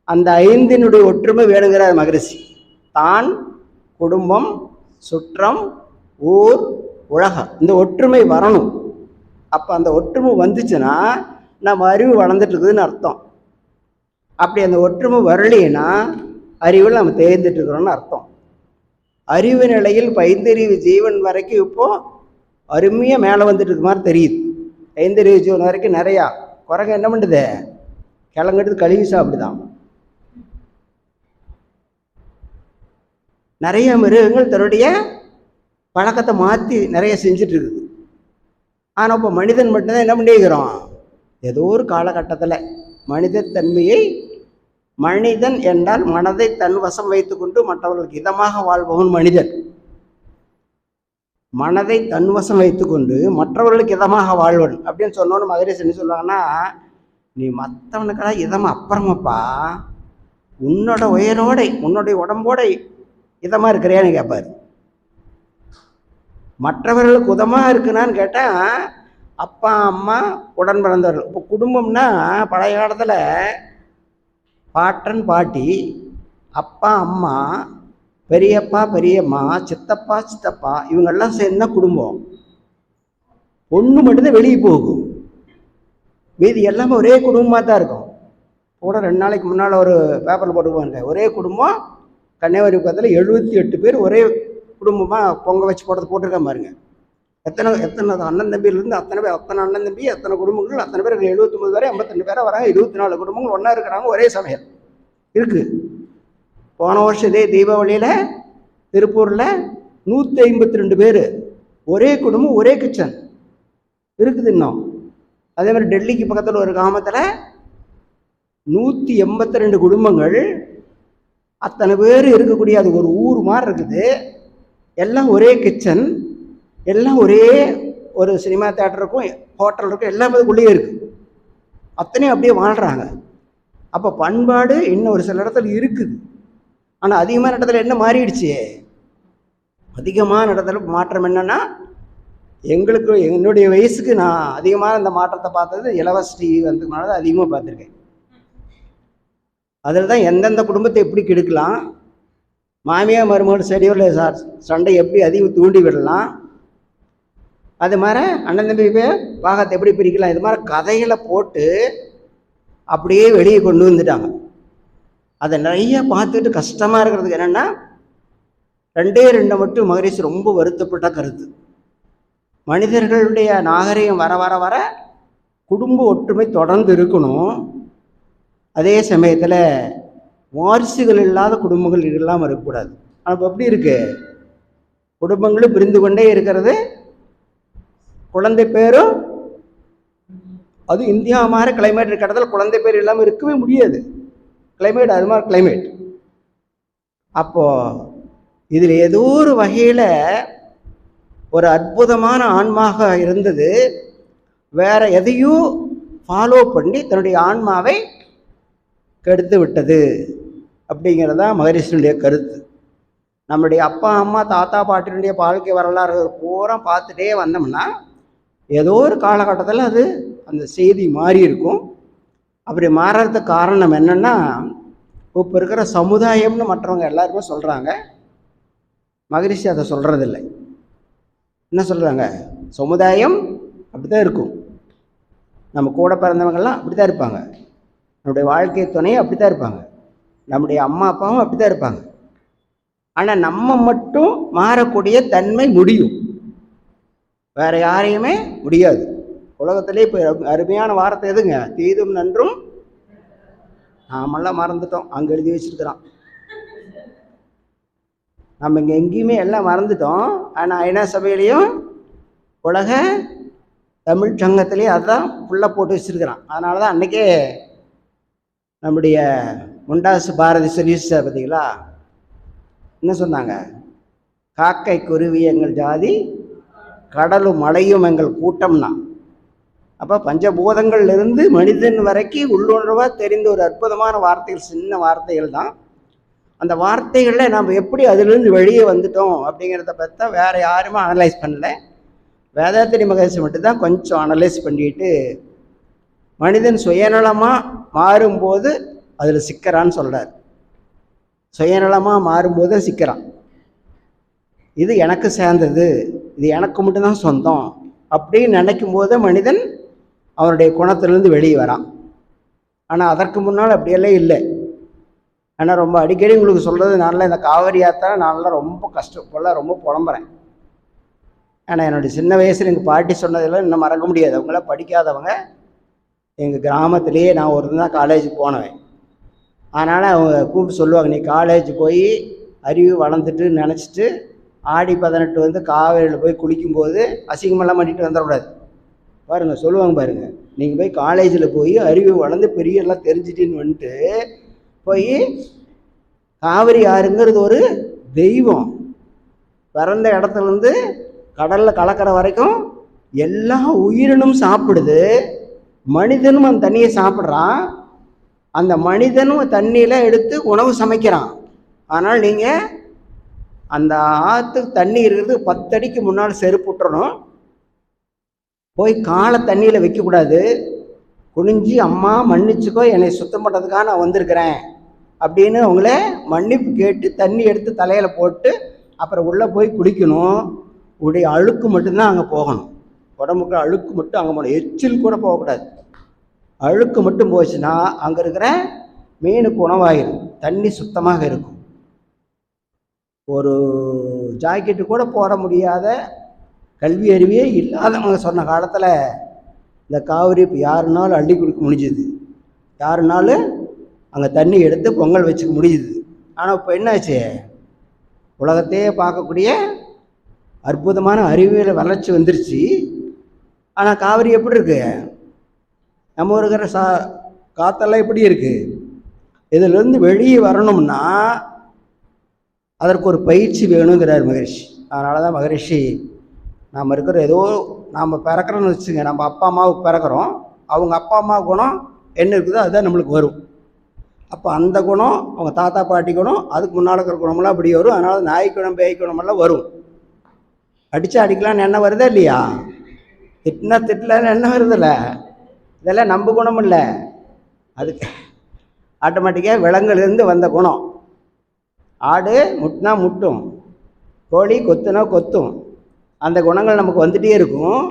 அந்த 5னுடைய ஒற்றுமை வேணுங்கிறார் மகரிஷி. தான், குடும்பம், சுற்றம், ஊர், உலகம், இந்த ஒற்றுமை வரணும். அப்போ அந்த ஒற்றுமை வந்துச்சுன்னா நம்ம அறிவு வளர்ந்துட்டு இருக்குதுன்னு அர்த்தம். அப்படி அந்த ஒற்றுமை வரலைன்னா அறிவில் நம்ம தேர்ந்துட்டு இருக்கிறோன்னு அர்த்தம். அறிவு நிலையில் பைந்தறிவு ஜீவன் வரைக்கும் இப்போது அருமையாக மேலே வந்துட்டு இருக்க மாதிரி தெரியுது. ஐந்தறிவு ஜீவன் வரைக்கும் நிறையா. குரங்கு என்ன பண்ணுது, கிளங்கெடுத்து கழுவி சாப்பிடுதான். நிறைய மிருகங்கள் தன்னுடைய பழக்கத்தை மாற்றி நிறைய செஞ்சுட்டு இருக்குது. ஆனால் இப்போ மனிதன் மட்டும்தான் என்ன பண்ணிக்கிறோம், ஏதோ ஒரு காலகட்டத்தில் மனிதத்தன்மையை, மனிதன் என்றால் மனதை தன் வசம் வைத்துக்கொண்டு மற்றவர்களுக்கு இதமாக வாழ்பவன் மனிதன். மனதை தன்வசம் வைத்துக்கொண்டு மற்றவர்களுக்கு இதமாக வாழ்வன் அப்படின்னு சொன்னோன்னு மகரிஷி என்ன சொல்லுவாங்கன்னா, நீ மற்றவனுக்கெல்லாம் இதமாக அப்புறமாப்பா, உன்னோட உயிரோட உன்னுடைய உடம்போட இதமாக இருக்கிறியான்னு கேட்பார். மற்றவர்களுக்கு உதமாக இருக்குனான்னு கேட்டால் அப்பா அம்மா உடன் பிறந்தவர்கள். இப்போ குடும்பம்னா பழைய காலத்தில் பாட்டன் பாட்டி, அப்பா அம்மா, பெரியப்பா பெரியம்மா, சித்தப்பா சித்தப்பா, இவங்கெல்லாம் சேர்ந்தா குடும்பம். ஒன்று மட்டும்தான் வெளியே போகும், மீதி எல்லாமே ஒரே குடும்பமாக தான் இருக்கும். கூட 2 நாளைக்கு முன்னால் ஒரு பேப்பரில் போட்டுக்குவாங்க, ஒரே குடும்பம் கன்னியாகுமரி பக்கத்தில் 78 பேர் ஒரே குடும்பமாக பொங்க வச்சு போட்டிருக்கேன் பாருங்க. எத்தனை அண்ணன் தம்பியிலேருந்து அத்தனை பேர், அத்தனை அண்ணன் தம்பி, அத்தனை குடும்பங்கள், அத்தனை பேர் 79 பேர், 82 பேராக வராங்க. 24 குடும்பங்கள் ஒன்றா இருக்கிறாங்க, ஒரே சமையல் இருக்குது. போன வருஷம் இதே தீபாவளியில் திருப்பூரில் 152 பேர் ஒரே குடும்பம், ஒரே கிச்சன் இருக்குது இன்னும். அதே மாதிரி டெல்லிக்கு பக்கத்தில் ஒரு கிராமத்தில் 182 குடும்பங்கள், அத்தனை பேர் இருக்கக்கூடிய அது ஒரு ஊர் மாதிரி இருக்குது. எல்லாம் ஒரே கிச்சன், எல்லாம் ஒரே ஒரு சினிமா தியேட்டர் இருக்கும், ஹோட்டல் இருக்கும், எல்லாமே அதுக்குள்ளேயே இருக்குது. அத்தனையும் அப்படியே வாழ்கிறாங்க. அப்போ பண்பாடு இன்னும் ஒரு சில இடத்துல இருக்குது. ஆனால் அதிகமான இடத்துல என்ன மாறிடுச்சு, அதிகமான இடத்துல மாற்றம் என்னென்னா, என்னுடைய வயசுக்கு நான் அதிகமாக இந்த மாற்றத்தை பார்த்தது இலவச டிவி வந்ததுனால தான் அதிகமாக பார்த்துருக்கேன். அதில் தான் எந்தெந்த குடும்பத்தை எப்படி கெடுக்கலாம், மாமியார் மருமகள் செடியோட சண்டை எப்படி அதிகம் தூண்டி விடலாம், அது மாதிரி அண்ணன் தம்பி பாகத்தை எப்படி பிரிக்கலாம், இது மாதிரி கதைகளை போட்டு அப்படியே வெளியே கொண்டு வந்துட்டாங்க. அதை நிறைய பார்த்துட்டு கஷ்டமாக இருக்கிறதுக்கு என்னென்னா, 2 மட்டும் மகரிஷி ரொம்ப வருத்தப்பட்ட கருத்து. மனிதர்களுடைய நாகரிகம் வர வர வர குடும்ப ஒற்றுமை தொடர்ந்து இருக்கணும், அதே சமயத்தில் வாரிசுகள் இல்லாத குடும்பங்கள் இல்லாமல் இருக்கக்கூடாது. ஆனால் இப்போ எப்படி இருக்கு, குடும்பங்களும் பிரிந்து கொண்டே இருக்கிறது, குழந்தை பேரும் அது இந்தியா மாதிரி கிளைமேட் இருக்கிற இடத்துல குழந்தை பேர் இல்லாமல் இருக்கவே முடியாது. கிளைமேட் அது மாதிரி கிளைமேட். அப்போது இதில் ஏதோ ஒரு வகையில் ஒரு அற்புதமான ஆன்மாக இருந்தது, வேற எதையும் ஃபாலோ பண்ணி தன்னுடைய ஆன்மாவை கெடுத்து விட்டது அப்படிங்கிறதா மகரிஷினுடைய கருத்து. நம்முடைய அப்பா அம்மா தாத்தா பாட்டினுடைய வாழ்க்கை வரலாறு பூரா பார்த்துட்டே வந்தோம்னா ஏதோ ஒரு காலகட்டத்தில் அது அந்த செய்தி மாறி இருக்கும். அப்படி மாறுறதுக்கு காரணம் என்னென்னா, இப்போ இருக்கிற சமுதாயம்னு மற்றவங்க எல்லாருமே சொல்கிறாங்க, மகரிஷி அதை சொல்கிறதில்லை. என்ன சொல்கிறாங்க, சமுதாயம் அப்படி தான் இருக்கும், நம்ம கூட பிறந்தவங்கெல்லாம் அப்படி தான் இருப்பாங்க, நம்முடைய வாழ்க்கை துணையும் அப்படி தான் இருப்பாங்க, நம்முடைய அம்மா அப்பாவும் அப்படி தான் இருப்பாங்க. ஆனால் நம்ம மட்டும் மாறக்கூடிய தன்மை முடியும், வேற யாரையுமே முடியாது. உலகத்திலே இப்போ அருமையான வார்த்தை எதுங்க, தீதும் நன்றும். நாமெல்லாம் மறந்துட்டோம், அங்கே எழுதி வச்சிருக்கிறோம். நம்ம இங்கே எங்கேயுமே எல்லாம் மறந்துட்டோம். ஆனால் ஐநா சபையிலையும் உலக தமிழ் சங்கத்திலேயே அதுதான் ஃபுல்லாக போட்டு வச்சுருக்கிறான். அதனால தான் அன்றைக்கே நம்முடைய முண்டாசு பாரதி சொல்லிச்சு பார்த்தீங்களா, என்ன சொன்னாங்க, காக்கை குருவி எங்கள் ஜாதி, கடலும் மலையும் எங்கள் கூட்டம்னா. அப்போ பஞ்சபூதங்கள்லேருந்து மனிதன் வரைக்கும் உள்ளுணர்வாக தெரிந்த ஒரு அற்புதமான வார்த்தைகள், சின்ன வார்த்தைகள் தான். அந்த வார்த்தைகளில் நம்ம எப்படி அதிலிருந்து வெளியே வந்துட்டோம் அப்படிங்கிறத பற்றி தான் வேறு யாருமே அனலைஸ் பண்ணல. வேதாத்திரி மகரிஷி மட்டும்தான் கொஞ்சம் அனலைஸ் பண்ணிட்டு, மனிதன் சுயநலமாக மாறும்போது அதில் சிக்கிறான்னு சொல்கிறார். சுயநலமாக மாறும்போது சிக்கிறான். இது எனக்கு சேர்ந்தது, இது எனக்கு மட்டும்தான் சொந்தம் அப்படின்னு நினைக்கும் போது மனிதன் அவனுடைய குணத்திலிருந்து வெளியே வரான். ஆனால் அதற்கு முன்னால் அப்படியெல்லாம் இல்லை. ஆனால் ரொம்ப அடிக்கடி உங்களுக்கு சொல்கிறது, நான்லாம் இந்த காவிரி யாத்திரை நான்லாம் ரொம்ப கஷ்டப்படல, ரொம்ப புலம்புறேன். ஆனால் என்னுடைய சின்ன வயசில் எங்கள் பாட்டி சொன்னதெல்லாம் இன்னும் மறக்க முடியாது. அவங்களாம் படிக்காதவங்க, எங்கள் கிராமத்திலேயே நான் ஒரு தான் காலேஜுக்கு போனவன். அதனால் அவங்க கூப்பிட்டு சொல்லுவாங்க, நீ காலேஜ் போய் அறிவு வளர்ந்துட்டு நினச்சிட்டு ஆடி 18 வந்து காவேரியில் போய் குளிக்கும்போது அசிங்கமெல்லாம் பண்ணிட்டு வந்துடக்கூடாது. பாருங்கள் சொல்லுவாங்க பாருங்கள், நீங்கள் போய் காலேஜில் போய் அறிவு வளர்ந்து பெரிய எல்லாம் தெரிஞ்சிட்டின்னு வந்துட்டு போய் காவிரி ஆறுங்கிறது ஒரு தெய்வம். பிறந்த இடத்துலேருந்து கடலில் கலக்கிற வரைக்கும் எல்லா உயிரினும் சாப்பிடுது. மனிதனும் அந்த தண்ணியை சாப்பிட்றான். அந்த மனிதனும் தண்ணியில் எடுத்து உணவு சமைக்கிறான். ஆனால் நீங்கள் அந்த ஆற்றுக்கு தண்ணி இருக்கிறது 10 அடிக்கு முன்னால் செருப்பு விட்டுறணும். போய் காலை தண்ணியில் வைக்கக்கூடாது. குனிஞ்சி அம்மா மன்னிச்சுக்கோ, என்னை சுத்தம் பண்ணுறதுக்காக நான் வந்திருக்கிறேன் அப்படின்னு அவங்கள மன்னிப்பு கேட்டு தண்ணி எடுத்து தலையில் போட்டு அப்புறம் உள்ளே போய் குளிக்கணும். உடைய அழுக்கு மட்டும்தான் அங்கே போகணும். உடம்புக்கு அழுக்கு மட்டும் அங்கே போகணும். எச்சில் கூட போகக்கூடாது. அழுக்கு மட்டும் போச்சுன்னா அங்கே இருக்கிற மீனுக்கு உணவாயிடும். தண்ணி சுத்தமாக இருக்கும். ஒரு ஜாக்கெட்டு கூட போட முடியாத கல்வி அறிவே இல்லாதவங்க சொன்ன காலத்தில் இந்த காவிரி இப்போ யாருனாலும் அள்ளி கொடுக்க முடிஞ்சுது. யாருனாலும் அங்கே தண்ணி எடுத்து பொங்கல் வச்சுக்க முடியுது. ஆனால் இப்போ என்னாச்சு, உலகத்தையே பார்க்கக்கூடிய அற்புதமான அறிவியல் வளர்ச்சி வந்துருச்சு. ஆனால் காவிரி எப்படி இருக்கு, நம்ம இருக்கிற காற்றெல்லாம் எப்படி இருக்குது? இதிலிருந்து வெளியே வரணும்னா அதற்கு ஒரு பயிற்சி வேணுங்கிறார் மகரிஷி. அதனால தான் மகரிஷி நாம் இருக்கிற ஏதோ நாம் பிறக்கிறோன்னு வச்சுங்க, நம்ம அப்பா அம்மாவுக்கு பிறக்கிறோம், அவங்க அப்பா அம்மா குணம் என்ன இருக்குதோ அதுதான் நம்மளுக்கு வரும். அப்போ அந்த குணம் அவங்க தாத்தா பாட்டி குணம், அதுக்கு முன்னால் இருக்கிற குணமெல்லாம் அப்படி வரும். அதனால் நாய் குணம் பேய் குணமெல்லாம் வரும். அடித்தா அடிக்கலான்னு என்ன வருதா இல்லையா? திட்டினா திட்டலான்னு என்ன வருதில்ல? இதெல்லாம் நம்ம குணம் இல்லை, அதுக்கு ஆட்டோமேட்டிக்காக விலங்குலேருந்து வந்த குணம். ஆடு முட்டினா முட்டும், கோழி கொத்துனா கொத்தும், அந்த குணங்கள் நமக்கு வந்துகிட்டே இருக்கும்.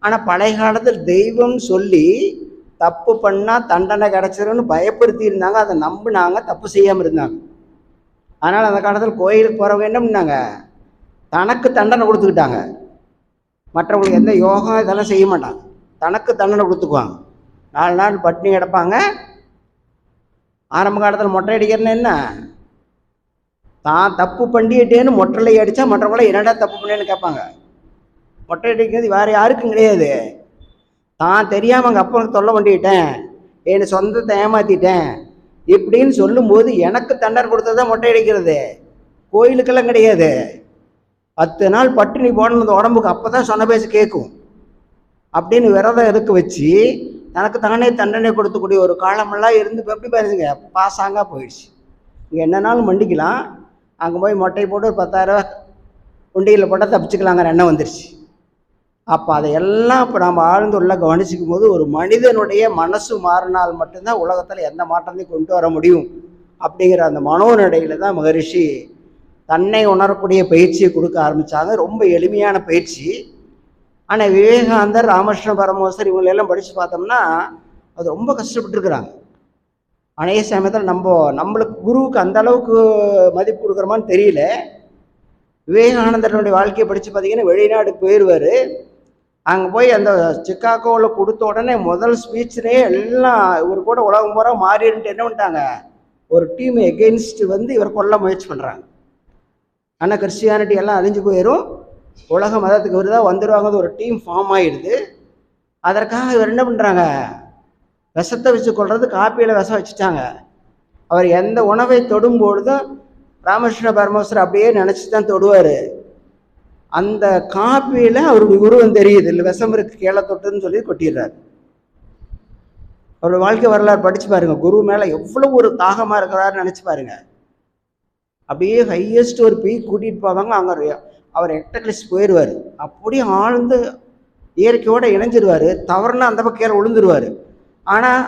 ஆனால் பழைய காலத்தில் தெய்வம்னு சொல்லி தப்பு பண்ணால் தண்டனை கிடச்சிரும்னு பயப்படுத்தி இருந்தாங்க. அதை நம்பினாங்க, தப்பு செய்யாமல் இருந்தாங்க. அதனால் அந்த காலத்தில் கோயிலுக்கு போகிறவங்க என்ன பண்ணாங்க, தனக்கு தண்டனை கொடுத்துக்கிட்டாங்க. மற்றவங்களுக்கு எந்த யோகம் இதெல்லாம் செய்ய மாட்டாங்க, தனக்கு தண்டனை கொடுத்துக்குவாங்க. 4 நாள் பட்டினி கிடப்பாங்க. ஆரம்ப காலத்தில் மொட்டை அடிக்கிறதுன்னு என்ன, தான் தப்பு பண்ணிட்டேன்னு மொட்டலை அடித்தா மற்றவங்கள என்னடா தப்பு பண்ணேன்னு கேட்பாங்க. மொட்டை அடிக்கிறது வேறு யாருக்கும் கிடையாது. தான் தெரியாமல் அங்கே அப்பனுக்கு தொல்லை பண்ணிட்டேன், என்னை சொந்தத்தை ஏமாற்றிட்டேன் இப்படின்னு சொல்லும்போது எனக்கு தண்டனை கொடுத்ததான் மொட்டை அடிக்கிறது. கோயிலுக்கெல்லாம் கிடையாது. 10 நாள் பட்டினி போடணும் உடம்புக்கு, அப்போ தான் சொன்ன பேச கேட்கும் அப்படின்னு விரதம் இருக்க வச்சு தனக்கு தானே தண்டனை கொடுத்துக்கூடிய ஒரு காலமெல்லாம் இருந்து இப்போ எப்படி பாருங்க பாசாங்காக போயிடுச்சு. இங்கே என்னன்னாலும் மண்டிக்கலாம், அங்கே போய் மொட்டை போட்டு ஒரு 10,000 உண்டியில் போட்டால் தப்பிச்சுக்கலாங்கிற எண்ணம் வந்துருச்சு. அப்போ அதையெல்லாம் இப்போ நம்ம ஆழ்ந்துள்ள கவனிச்சிக்கும் போது ஒரு மனிதனுடைய மனசு மாறினால் மட்டும்தான் உலகத்தில் எந்த மாற்றத்தையும் கொண்டு வர முடியும் அப்படிங்கிற அந்த மனோநடையில் தான் மகரிஷி தன்னை உணரக்கூடிய பயிற்சியை கொடுக்க ஆரம்பித்தாங்க. ரொம்ப எளிமையான பயிற்சி. ஆனால் விவேகானந்தர், ராமகிருஷ்ண பரமஹம்சர் இவங்களெல்லாம் படித்து பார்த்தோம்னா அது ரொம்ப கஷ்டப்பட்டுருக்குறாங்க. அநேக சமயத்தில் நம்மளுக்கு குருவுக்கு அந்த அளவுக்கு மதிப்பு கொடுக்குறோமான்னு தெரியல. விவேகானந்தருடைய வாழ்க்கையை படித்து பார்த்தீங்கன்னா வெளிநாடு போயிடுவார். அங்கே போய் அந்த சிக்காகோவில் கொடுத்த உடனே முதல் ஸ்பீச்சிலே எல்லாம் இவர் கூட உலகம் பூரா மாறிட்டு என்ன பண்ணிட்டாங்க, ஒரு டீம் எகெயின்ஸ்ட் வந்து இவர் கொல்ல முயற்சி பண்ணுறாங்க. ஆனால் கிறிஸ்டியானிட்டி எல்லாம் அழிஞ்சு போயிடும், உலக மதத்துக்கு இவர் தான் வந்துடுவாங்க, ஒரு டீம் ஃபார்ம் ஆகிடுது. அதற்காக இவர் என்ன பண்ணுறாங்க, விஷத்தை வச்சு கொள்வது, காப்பியில் விஷம் வச்சுட்டாங்க. அவர் எந்த உணவை தொடும்பொழுதும் ராமகிருஷ்ண பரமஹம்சர் அப்படியே நினச்சி தான் தொடுவார். அந்த காப்பியில் அவருடைய உருவம் தெரியுது, இல்லை விஷம் இருக்கு கீழே தொட்டுன்னு சொல்லி கொட்டிடுறாரு. அவருடைய வாழ்க்கை வரலாறு படித்து பாருங்க, குரு மேலே எவ்வளோ ஒரு தாகமாக இருக்கிறாருன்னு நினச்சி பாருங்க. அப்படியே ஹையஸ்ட் ஒரு பீக் கூட்டிகிட்டு போவாங்க, அங்கே அவர் எக்டக்லிஸ் போயிடுவார். அப்படியே ஆழ்ந்து இயற்கையோடு இணைஞ்சிருவார். தவறுனா அந்த பக்கம் கீழே விழுந்துருவார். ஆனால்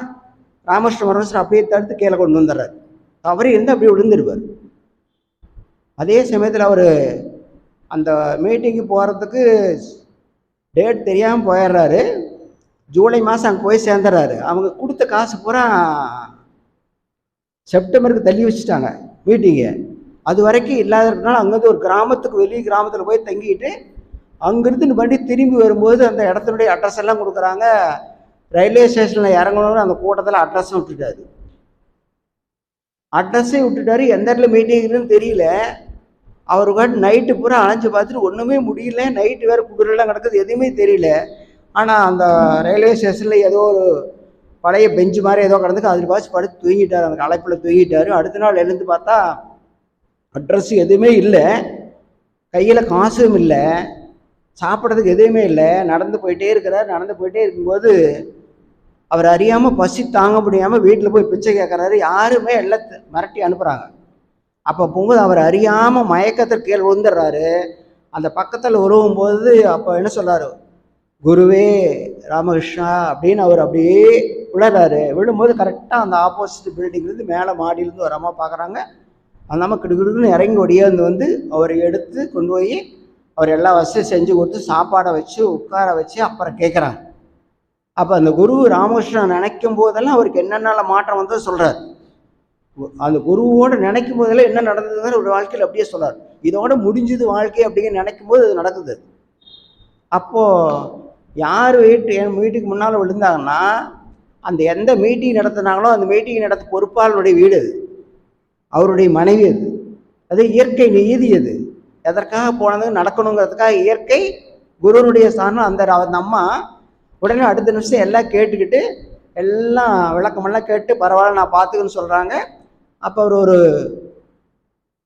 ராமகிருஷ்ண பரமஹம்சர் அப்படியே தடுத்து கீழே கொண்டு வந்துடுறாரு. தவறு இருந்து அப்படியே விழுந்துருவார். அதே சமயத்தில் அவர் அந்த மீட்டிங்கு போகிறதுக்கு டேட் தெரியாமல் போயிடுறாரு. ஜூலை மாதம் அங்கே போய் சேர்ந்துடுறாரு. அவங்க கொடுத்த காசு பூரா செப்டம்பருக்கு தள்ளி வச்சுட்டாங்க மீட்டிங்கு. அது வரைக்கும் இல்லாத இருக்கனால அங்கேருந்து ஒரு கிராமத்துக்கு வெளியே கிராமத்தில் போய் தங்கிட்டு அங்கேருந்து வண்டி திரும்பி வரும்போது அந்த இடத்தினுடைய அட்ரஸ் எல்லாம் கொடுக்குறாங்க. ரயில்வே ஸ்டேஷனில் இறங்கணும்னு அந்த கூட்டத்தில் அட்ரஸும் விட்டுட்டாரு. அட்ரஸையும் விட்டுட்டாரு. எந்த இடத்துல மீட்டிங்னு தெரியல. அவருக்கு நைட்டு பூரா அலைஞ்சு பார்த்துட்டு ஒன்றுமே முடியல, நைட்டு வேறு குதிரெல்லாம் கிடக்குது, எதுவுமே தெரியல. ஆனால் அந்த ரயில்வே ஸ்டேஷனில் ஏதோ ஒரு பழைய பெஞ்சு மாதிரி ஏதோ கிடந்துக்கு, அதில் பாய்ச்சி படுத்து தூங்கிட்டார், அந்த களைப்பில் தூங்கிட்டார். அடுத்த நாள் எழுந்து பார்த்தா அட்ரஸ் எதுவுமே இல்லை, கையில் காசும் இல்லை, சாப்பிட்றதுக்கு எதுவுமே இல்லை. நடந்து போயிட்டே இருக்கிறார். நடந்து போயிட்டே இருக்கும்போது அவர் அறியாமல் பசி தாங்க முடியாமல் வீட்டில் போய் பிச்சை கேட்குறாரு. யாருமே எல்லாம் மிரட்டி அனுப்புகிறாங்க. அப்போ போகும்போது அவர் அறியாமல் மயக்கத்தில் கீழே விழுந்துடுறாரு. அந்த பக்கத்தில் உருவும்போது அப்போ என்ன சொல்கிறாரு, குருவே ராமகிருஷ்ணா அப்படின்னு அவர் அப்படியே விழுறாரு. விழும்போது கரெக்டாக அந்த ஆப்போசிட் பில்டிங்லேருந்து மேலே மாடியிலேருந்து ஒரு அம்மா பார்க்குறாங்க. அந்த அம்மா கிடுகிடுன்னு இறங்கி ஒடியாந்து வந்து அவரை எடுத்து கொண்டு போய் அவர் எல்லா வசதியும் செஞ்சு கொடுத்து சாப்பாடை வச்சு உட்கார வச்சு அப்புறம் கேட்குறாங்க. அப்போ அந்த குரு ராமகிருஷ்ணன் நினைக்கும் போதெல்லாம் அவருக்கு என்னென்ன மாற்றம் வந்தது சொல்கிறார். அந்த குருவோடு நினைக்கும் போதெல்லாம் என்ன நடந்ததுன்னு ஒரு வாழ்க்கையில் அப்படியே சொல்கிறார். இதோட முடிஞ்சது வாழ்க்கை அப்படிங்கிற நினைக்கும் போது அது நடக்குது. அப்போது யார் என் வீட்டுக்கு முன்னால் விழுந்தாங்கன்னா, அந்த எந்த மீட்டிங் நடத்துனாங்களோ அந்த மீட்டிங் நடத்த பொறுப்பாளருடைய வீடு அது, அவருடைய மனைவி அது. அது இயற்கை நீதி. அது எதற்காக போனது நடக்கணுங்கிறதுக்காக இயற்கை குருனுடைய ஸ்தானம். அந்த அம்மா உடனே அடுத்த நிமிஷம் எல்லாம் கேட்டுக்கிட்டு எல்லாம் விளக்கமெல்லாம் கேட்டு பரவாயில்ல நான் பார்த்துக்குன்னு சொல்கிறாங்க. அப்போ அவர் ஒரு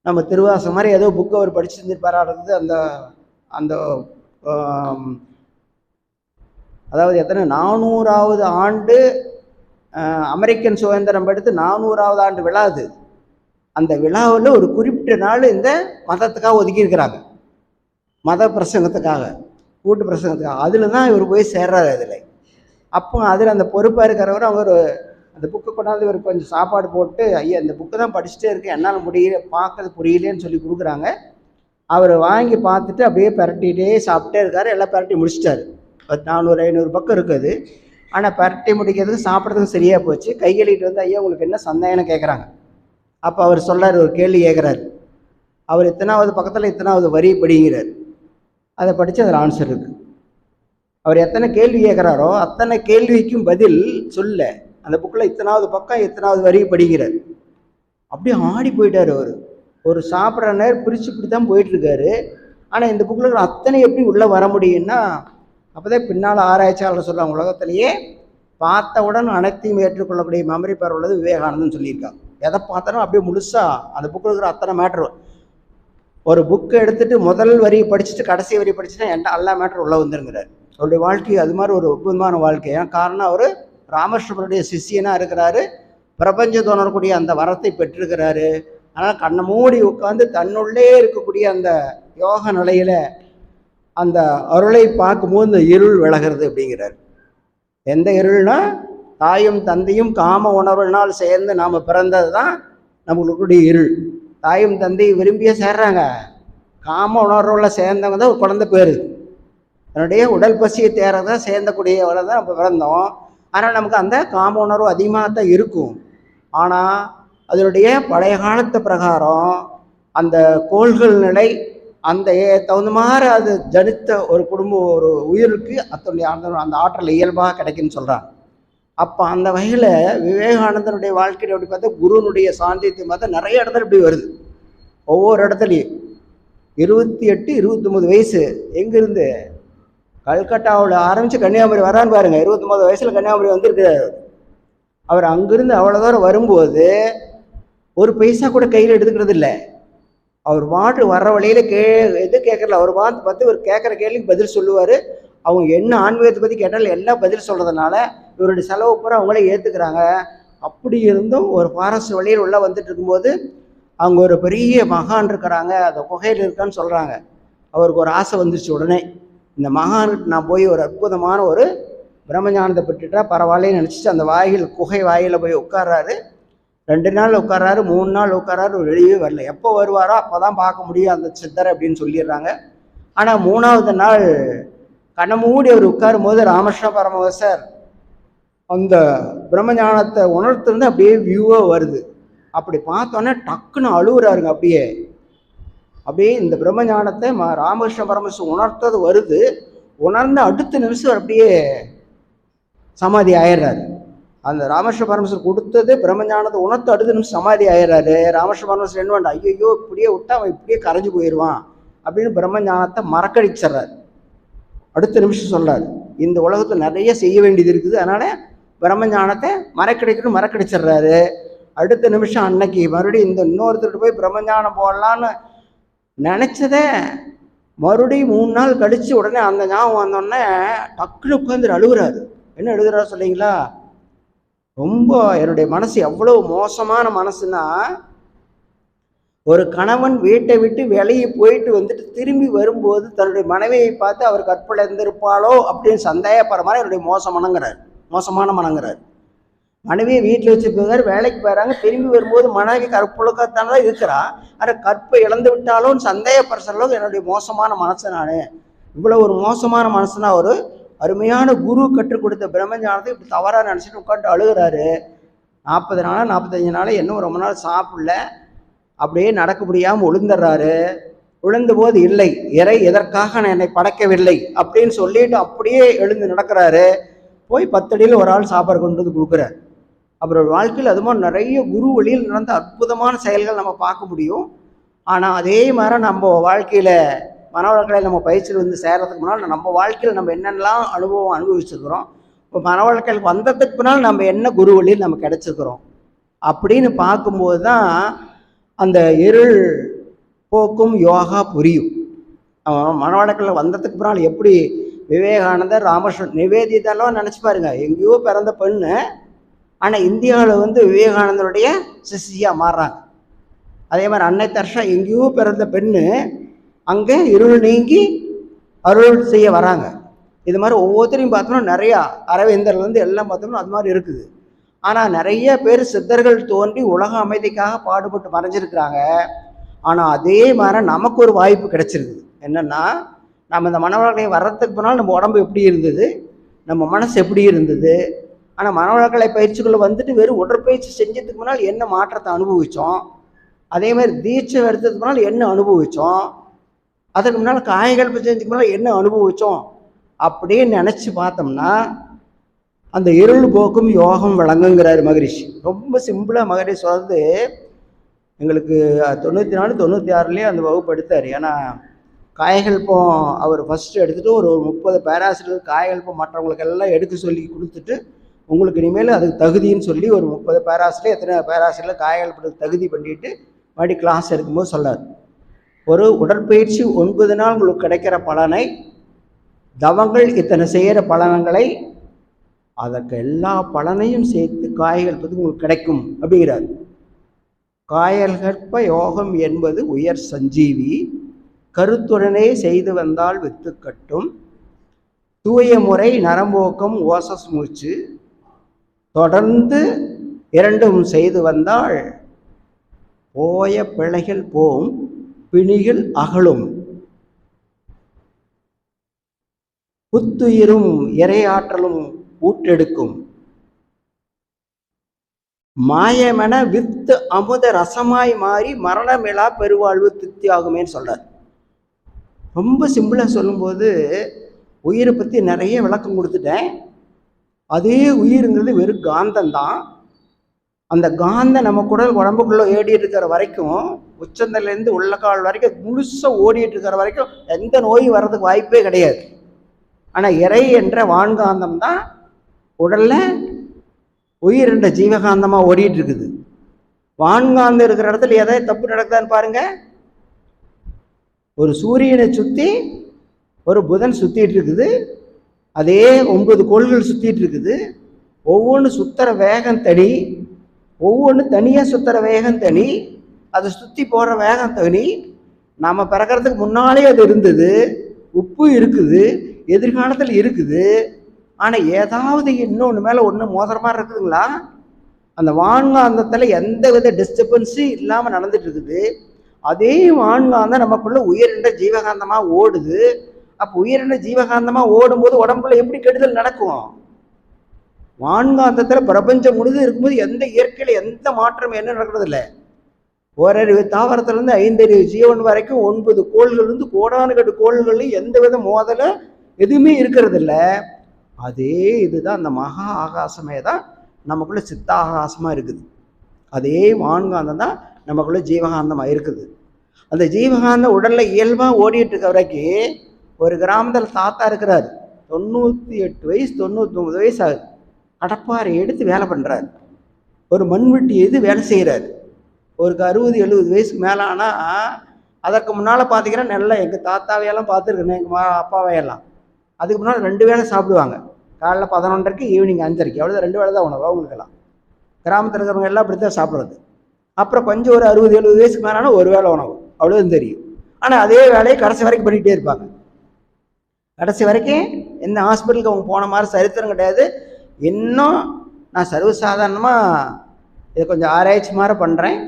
நம்ம திருவாசம் மாதிரி ஏதோ புக்கு அவர் படிச்சு இருந்துருப்பாராடுறது. அந்த அந்த அதாவது எத்தனை 400வது ஆண்டு அமெரிக்கன் சுதந்திரம் எடுத்து 400வது ஆண்டு விழா அது. அந்த விழாவில் ஒரு குறிப்பிட்ட நாள் இந்த மதத்துக்காக ஒதுக்கியிருக்கிறாங்க, மத பிரசங்கத்துக்காக, கூட்டு பிரசங்கத்துக்காக. அதில் தான் இவர் போய் சேர்றாரு. அதில் அப்போ அதில் அந்த பொறுப்பாக இருக்கிறவர் அவங்க ஒரு அந்த புக்கை கொண்டாந்து இவர் கொஞ்சம் சாப்பாடு போட்டு, ஐயா இந்த புக்கு தான் படிச்சுட்டே இருக்கேன், என்னால் முடியல, பார்க்கறது புரியலேன்னு சொல்லி கொடுக்குறாங்க. அவர் வாங்கி பார்த்துட்டு அப்படியே பரட்டிகிட்டே சாப்பிட்டே இருக்கார். எல்லாம் பரட்டி முடிச்சிட்டாரு. 400-500 பக்கம் இருக்குது. ஆனால் பரட்டி முடிக்கிறதுக்கு சாப்பிட்றதுக்கு சரியாக போச்சு. கைகழிட்டு வந்து ஐயா உங்களுக்கு என்ன சந்தேகம்னு கேட்குறாங்க. அப்போ அவர் சொல்கிறார், ஒரு கேள்வி கேட்குறாரு. அவர் இத்தனாவது பக்கத்தில் இத்தனாவது வரி படிங்கிறார். அதை படித்து அதில் ஆன்சர் இருக்குது. அவர் எத்தனை கேள்வி கேட்குறாரோ அத்தனை கேள்விக்கும் பதில் சொல்ல அந்த புக்கில் இத்தனாவது பக்கம் இத்தனாவது வரி படிக்கிறார். அப்படியே ஆடி போயிட்டார் அவர். ஒரு சாப்பிட்ற நேரம் பிரித்து இப்படி தான் போயிட்டுருக்காரு. ஆனால் இந்த புக்கில் இருக்கிற அத்தனை எப்படி உள்ளே வர முடியும்னா, அப்போ தான் பின்னால் ஆராய்ச்சியாளர் சொல்கிறாங்க, உலகத்திலேயே பார்த்தவுடன் அனைத்தையும் ஏற்றுக்கொள்ளக்கூடிய மெமரி பவர் உள்ளது விவேகானந்தன் சொல்லியிருக்காங்க. எதை பார்த்தாலும் அப்படியே முழுசாக அந்த புக்கில் இருக்கிற அத்தனை மேட்ரு. ஒரு புக்கை எடுத்துகிட்டு முதல் வரி படிச்சுட்டு கடைசி வரி படிச்சுட்டா எல்லா மேட்ரு உள்ளே வந்துருங்கிறார். அவருடைய வாழ்க்கை அது மாதிரி ஒரு அற்புதமான வாழ்க்கை. ஏன்னா காரணம் அவர் ராமகிருஷ்ணனுடைய சிஷியனாக இருக்கிறாரு, பிரபஞ்சம் தோணக்கூடிய அந்த வரத்தை பெற்றிருக்கிறாரு. ஆனால் கண்ணை மூடி உட்காந்து தன்னுள்ளே இருக்கக்கூடிய அந்த யோக நிலையில் அந்த அருளை பார்க்கும்போது இந்த இருள் விலகிறது அப்படிங்கிறார். எந்த இருள்னா, தாயும் தந்தையும் காம உணர்வினால் சேர்ந்து நாம் பிறந்தது தான் நம்மளுடைய இருள். தாயும் தந்தையும் விரும்பியே சேர்றாங்க. காம உணர்வுல சேர்ந்தவங்க தான் ஒரு குழந்தை பேர். தன்னுடைய உடல் பசியை தேரதான் சேர்ந்தக்கூடியவரை தான் நம்ம பிறந்தோம். ஆனால் நமக்கு அந்த காம உணர்வு அதிகமாக தான் இருக்கும். ஆனால் அதனுடைய பழைய காலத்து பிரகாரம் அந்த கோள்கள் நிலை அந்த தகுந்த மாதிரி அது ஜனித்த ஒரு குடும்பம் ஒரு உயிருக்கு அத்தனுடைய அந்த ஆற்றல் இயல்பாக கிடைக்குன்னு சொல்கிறாங்க. அப்போ அந்த வகையில் விவேகானந்தனுடைய வாழ்க்கையில் எப்படி பார்த்தா குருனுடைய சாந்தியத்தை பார்த்தா நிறைய இடத்துல இப்படி வருது. ஒவ்வொரு இடத்துலையும் 28, 29 வயசு எங்கேருந்து கல்கட்டாவில் ஆரம்பித்து கன்னியாகுமரி வரான்னு பாருங்கள். 29 வயசில் கன்னியாகுமரி வந்திருக்கிறார். அவர் அங்கிருந்து அவ்வளோ தூரம் வரும்போது ஒரு பைசா கூட கையில் எடுத்துக்கிறது இல்லை. அவர் பாட்டு வர்ற வழியில் எது கேட்கல, அவர் பார்த்து இவர் கேட்குற கேள்விக்கு பதில் சொல்லுவார். அவங்க என்ன ஆன்மீகத்தை பற்றி கேட்டாலும் எல்லாம் பதில் சொல்கிறதுனால இவருடைய செலவு பூரா அவங்களே ஏற்றுக்கிறாங்க. அப்படி இருந்தும் ஒரு ஃபாரஸ்ட் வழியில் உள்ளே வந்துட்டு இருக்கும்போது அவங்க ஒரு பெரிய மகான் இருக்கிறாங்க, அந்த குகையில் இருக்கான்னு சொல்கிறாங்க. அவருக்கு ஒரு ஆசை வந்துருச்சு. உடனே இந்த மகானுக்கு நான் போய் ஒரு அற்புதமான ஒரு பிரம்மஞானத்தை பெற்றுட்டா பரவாயில்லன்னு நினச்சிட்டு அந்த குகை வாயில் போய் உட்கார்றாரு. 2 நாள் உட்கார்றாரு, 3 நாள் உட்கார்றாரு, வெளியே வரல. எப்போ வருவாரோ அப்போ தான் பார்க்க முடியும் அந்த சித்தரை அப்படின்னு சொல்லிடுறாங்க. ஆனால் 3வது நாள் கண்ணை மூடி அவர் உட்காரும் போது ராமகிருஷ்ண பரமஹம்சர் அந்த பிரம்மஞானத்தை உணர்த்துருந்து அப்படியே வியூவாக வருது. அப்படி பார்த்தோன்னே டக்குன்னு அழுகுறாருங்க. அப்படியே இந்த பிரம்மஞானத்தை ராமகிருஷ்ண பரமஹம்சர் உணர்த்தது வருது. உணர்ந்த அடுத்த நிமிஷம் அப்படியே சமாதி ஆயிடுறாரு. அந்த ராமகிருஷ்ண பரமஹம்சர் கொடுத்தது பிரம்மஞானத்தை உணர்த்து அடுத்த நிமிஷம் சமாதி ஆயிடுறாரு. ராமகிருஷ்ண பரமஹம்சர் என்ன பண்ண, ஐயோ இப்படியே விட்டா அவன் இப்படியே கரைஞ்சு போயிடுவான் அப்படின்னு பிரம்மஞானத்தை மறக்கடிச்சிட்றாரு. அடுத்த நிமிஷம் சொல்றாரு, இந்த உலகத்தில் நிறைய செய்ய வேண்டியது இருக்குது, அதனால பிரம்மஞானத்தை மறக்கடிச்சிடுறாரு. அடுத்த நிமிஷம் அன்னைக்கு மறுபடியும் இந்த இன்னொருத்தருக்கு போய் பிரம்மஞானம் போடலான்னு நினச்சதை மறுபடியும் 3 நாள் கழித்து உடனே அந்த ஞாபகம் வந்தோடனே டக்குன்னு உட்காந்து அழுகுறாரு. என்ன எழுதுறாரு சொல்லிங்களா? ரொம்ப என்னுடைய மனசு எவ்வளோ மோசமான மனசுன்னா, ஒரு கணவன் வீட்டை விட்டு வெளியே போயிட்டு வந்துட்டு திரும்பி வரும்போது தன்னுடைய மனைவியை பார்த்து அவர் கற்பனை இருந்திருப்பாளோ அப்படின்னு சந்தேகப்படுற மாதிரி என்னுடைய மோசமான மனங்கிறார். மனைவியை வீட்டில் வச்சுருப்பாரு, வேலைக்கு போயிடறாங்க, திரும்பி வரும்போது மனைவி கற்புழுக்கத்தான தான் இருக்கிறா, ஆனால் கற்பை இழந்து விட்டாலும் சந்தேகப்படுற அளவுக்கு என்னுடைய மோசமான மனசு நான். இவ்வளோ ஒரு மோசமான மனசுனா ஒரு அருமையான குரு கற்றுக் கொடுத்த பிரம்மஞானத்தை இப்படி தவறாக நினச்சிட்டு உட்காந்து அழுகிறாரு. 40 நாளா 45 நாளா இன்னும் ரொம்ப நாள் சாப்பிடல, அப்படியே நடக்க முடியாமல் விழுந்துடுறாரு. விழுந்த போது இல்லை, இறை எதற்காக நான் என்னை படைக்கவில்லை அப்படின்னு சொல்லிட்டு அப்படியே எழுந்து நடக்கிறாரு. போய் 10 அடியில் ஒரு ஆள் சாப்பாடு கொண்டு வந்து கொடுக்குறாரு. அப்புறம் வாழ்க்கையில் அது மாதிரி நிறைய குரு வழியில் நடந்த அற்புதமான செயல்கள் நம்ம பார்க்க முடியும். ஆனால் அதே மாதிரி நம்ம வாழ்க்கையில் மனவளக்கலை நம்ம பயிற்சியில் வந்து சேர்றதுக்கு முன்னால் நம்ம வாழ்க்கையில் நம்ம என்னென்னலாம் அனுபவிச்சிருக்கிறோம், இப்போ மனவளக்கலைக்கு வந்ததுக்கு பின்னால் நம்ம என்ன குரு வழியில் நம்ம கிடைச்சிருக்கிறோம் அப்படின்னு பார்க்கும்போது தான் அந்த இருள் போக்கும் யோகா புரியும். மனவளக்கலை வந்ததுக்கு பின்னால் எப்படி விவேகானந்தர், ராமகிருஷ்ணன், நிவேதிதாலாம் நினச்சி பாருங்க, எங்கேயோ பிறந்த பெண்ணு, ஆனால் இந்தியாவில் வந்து விவேகானந்தருடைய சிஷ்யா மாறுறாங்க. அதே மாதிரி அன்னை தர்ஷா எங்கேயோ பிறந்த பெண்ணு அங்கே இருள் நீங்கி அருள் செய்ய வராங்க. இது மாதிரி ஒவ்வொருத்தரையும் பார்த்தோம்னா நிறையா அரவிந்தர்லேருந்து எல்லாம் பார்த்தோம்னா அது மாதிரி இருக்குது. ஆனால் நிறைய பேர் சித்தர்கள் தோன்றி உலக அமைதிக்காக பாடுபட்டு மறைஞ்சிருக்கிறாங்க. ஆனால் அதே மாதிரி நமக்கு ஒரு வாய்ப்பு கிடைச்சிருக்குது. என்னென்னா, நம்ம இந்த மனவளக்கலை வர்றதுக்கு போனால் நம்ம உடம்பு எப்படி இருந்தது, நம்ம மனசு எப்படி இருந்தது, ஆனால் மனவளக்கலை பயிற்சிக்குள்ளே வந்துட்டு வெறும் உடற்பயிற்சி செஞ்சதுக்கு முன்னால் என்ன மாற்றத்தை அனுபவித்தோம், அதே மாதிரி தீட்சை எடுத்ததுக்கு முன்னால் என்ன அனுபவித்தோம், அதுக்கு முன்னால் காயகல்பம் செஞ்சதுக்கு முன்னால் என்ன அனுபவித்தோம் அப்படின்னு நினச்சி பார்த்தோம்னா அந்த இருள் போக்கும் யோகம் விளங்குங்கிறார் மகரிஷி. ரொம்ப சிம்பிளாக மகரிஷி சொல்றது, எங்களுக்கு 94 96 அந்த வகுப்பு எடுத்தார். ஏன்னா காயகல்பம் அவர் ஃபஸ்ட்டு எடுத்துகிட்டு ஒரு 30 பேராசிரியர் காயகல்பம் மற்றவங்களுக்கு எல்லாம் எடுக்க சொல்லி கொடுத்துட்டு, உங்களுக்கு இனிமேல் அதுக்கு தகுதின்னு சொல்லி ஒரு 30 பேராசிரியர் எத்தனை பேராசிரியர் காயகல்பத்துக்கு தகுதி பண்ணிட்டு மறுபடி கிளாஸ் எடுக்கும்போது சொல்லார், ஒரு உடற்பயிற்சி 9 நாள் உங்களுக்கு கிடைக்கிற பலனை, தவங்கள் இத்தனை செய்கிற பலன்களை, அதற்கு எல்லா பலனையும் சேர்த்து காயகல்பத்துக்கு உங்களுக்கு கிடைக்கும் அப்படிங்கிறார். காயல்கற்ப யோகம் என்பது உயர் சஞ்சீவி, கருத்துடனே செய்து வந்தால் வித்து கட்டும், தூய முறை நரம்போக்கம் ஓசஸ் மூச்சு, தொடர்ந்து இரண்டும் செய்து வந்தால் போய பிழைகள் போம், பிணிகள் அகலும், புத்துயிரும் இறையாற்றலும் ஊட்டெடுக்கும், மாயமென வித்து அமுத ரசமாய் மாறி மரணமிலா பெருவாழ்வு திருப்தியாகுமேன்னு சொல்றார். ரொம்ப சிம்பிளாக சொல்லும்போது உயிரை பற்றி நிறைய விளக்கம் கொடுத்துட்டேன். அதே உயிருங்கிறது வெறும் காந்தம்தான். அந்த காந்தம் நம்ம குடல் உடம்புக்குள்ளே ஓடிட்டு இருக்கிற வரைக்கும், உச்சந்தலேருந்து உள்ளக்கால் வரைக்கும் முழுசாக ஓடிட்டு இருக்கிற வரைக்கும் எந்த நோயும் வர்றதுக்கு வாய்ப்பே கிடையாது. ஆனால் இறை என்ற வான்காந்தம் தான் உடலில் உயிர் என்ற ஜீவகாந்தமாக ஓடிட்டு இருக்குது. வான்காந்தம் இருக்கிற இடத்துல எதாவது தப்பு நடக்குதான்னு பாருங்க. ஒரு சூரியனை சுற்றி ஒரு புதன் சுற்றிட்டு இருக்குது, அதே 9 கோள்கள் சுற்றிட்டு இருக்குது. ஒவ்வொன்று சுற்றுற வேகம் தனி, ஒவ்வொன்று தனியாக சுற்றுற வேகம் தனி, அதை சுற்றி போகிற வேகம் தனி. நம்ம பிறக்கிறதுக்கு முன்னாலே அது இருந்தது, உப்பு இருக்குது, எதிர்காலத்தில் இருக்குது. ஆனால் ஏதாவது இன்னொன்று மேலே ஒன்று மோதிர மாதிரி இருக்குதுங்களா? அந்த வான்காந்தத்தில் எந்த வித டிஸ்டர்பன்ஸும் இல்லாமல் நடந்துட்டு இருக்குது. அதே வான்காந்தம் நமக்குள்ள உயிரின்ற ஜீவகாந்தமாக ஓடுது. அப்போ உயிரின்ற ஜீவகாந்தமாக ஓடும்போது உடம்புல எப்படி கெடுதல் நடக்கும்? வான்காந்தத்தில் பிரபஞ்சம் முழுது இருக்கும்போது எந்த இயற்கையில் எந்த மாற்றம் என்ன நடக்கிறது இல்லை. ஓரறிவு தாவரத்துலேருந்து 5 அறிவு ஜீவன் வரைக்கும் 9 கோள்கள்லேருந்து கோடானுகட்டு கோள்கள்லையும் எந்த வித மோதலும் எதுவுமே இருக்கிறது இல்லை. அதே இதுதான் அந்த மகா ஆகாசமே தான் நமக்குள்ளே சித்தாகாசமாக இருக்குது. அதே வான்காந்தம் தான் நமக்குள்ளே ஜீவகாந்தமாக இருக்குது. அந்த ஜீவகாந்தம் உடலில் இயல்பாக ஓடிட்டு இருக்க வரைக்கும் ஒரு கிராமத்தில் தாத்தா இருக்கிறார், 98 வயசு 99 வயசு ஆகுது. கடப்பாறை எடுத்து வேலை பண்ணுறாரு, ஒரு மண்வெட்டி எது வேலை செய்கிறார். ஒரு 60-70 வயசுக்கு மேலே ஆனால், அதற்கு முன்னால் பார்த்தீங்கன்னா நல்லா எங்கள் தாத்தாவையெல்லாம் பார்த்துருக்கேன், எங்கள் அப்பாவையெல்லாம். அதுக்கு முன்னால் 2 வேளை சாப்பிடுவாங்க, காலைல 11:30க்கு ஈவினிங் 5:30, அவ்வளோதான் 2 வேளை தான் உணவு அவங்களுக்கெல்லாம். கிராமத்தில் இருக்கிறவங்க எல்லாம் அப்படி தான் சாப்பிட்றது. அப்புறம் கொஞ்சம் ஒரு 60-70 வயசுக்கு மேலே ஒரு வேளை உணவு, அவ்வளோதான் தெரியும். ஆனால் அதே வேலையை கடைசி வரைக்கும் பண்ணிகிட்டே இருப்பாங்க. கடைசி வரைக்கும் எந்த ஹாஸ்பிட்டலுக்கு அவங்க போன மாதிரி சரித்திரம் கிடையாது. இன்னும் நான் சர்வசாதாரணமாக இதை கொஞ்சம் ஆராய்ச்சி மாதிரி பண்ணுறேன்.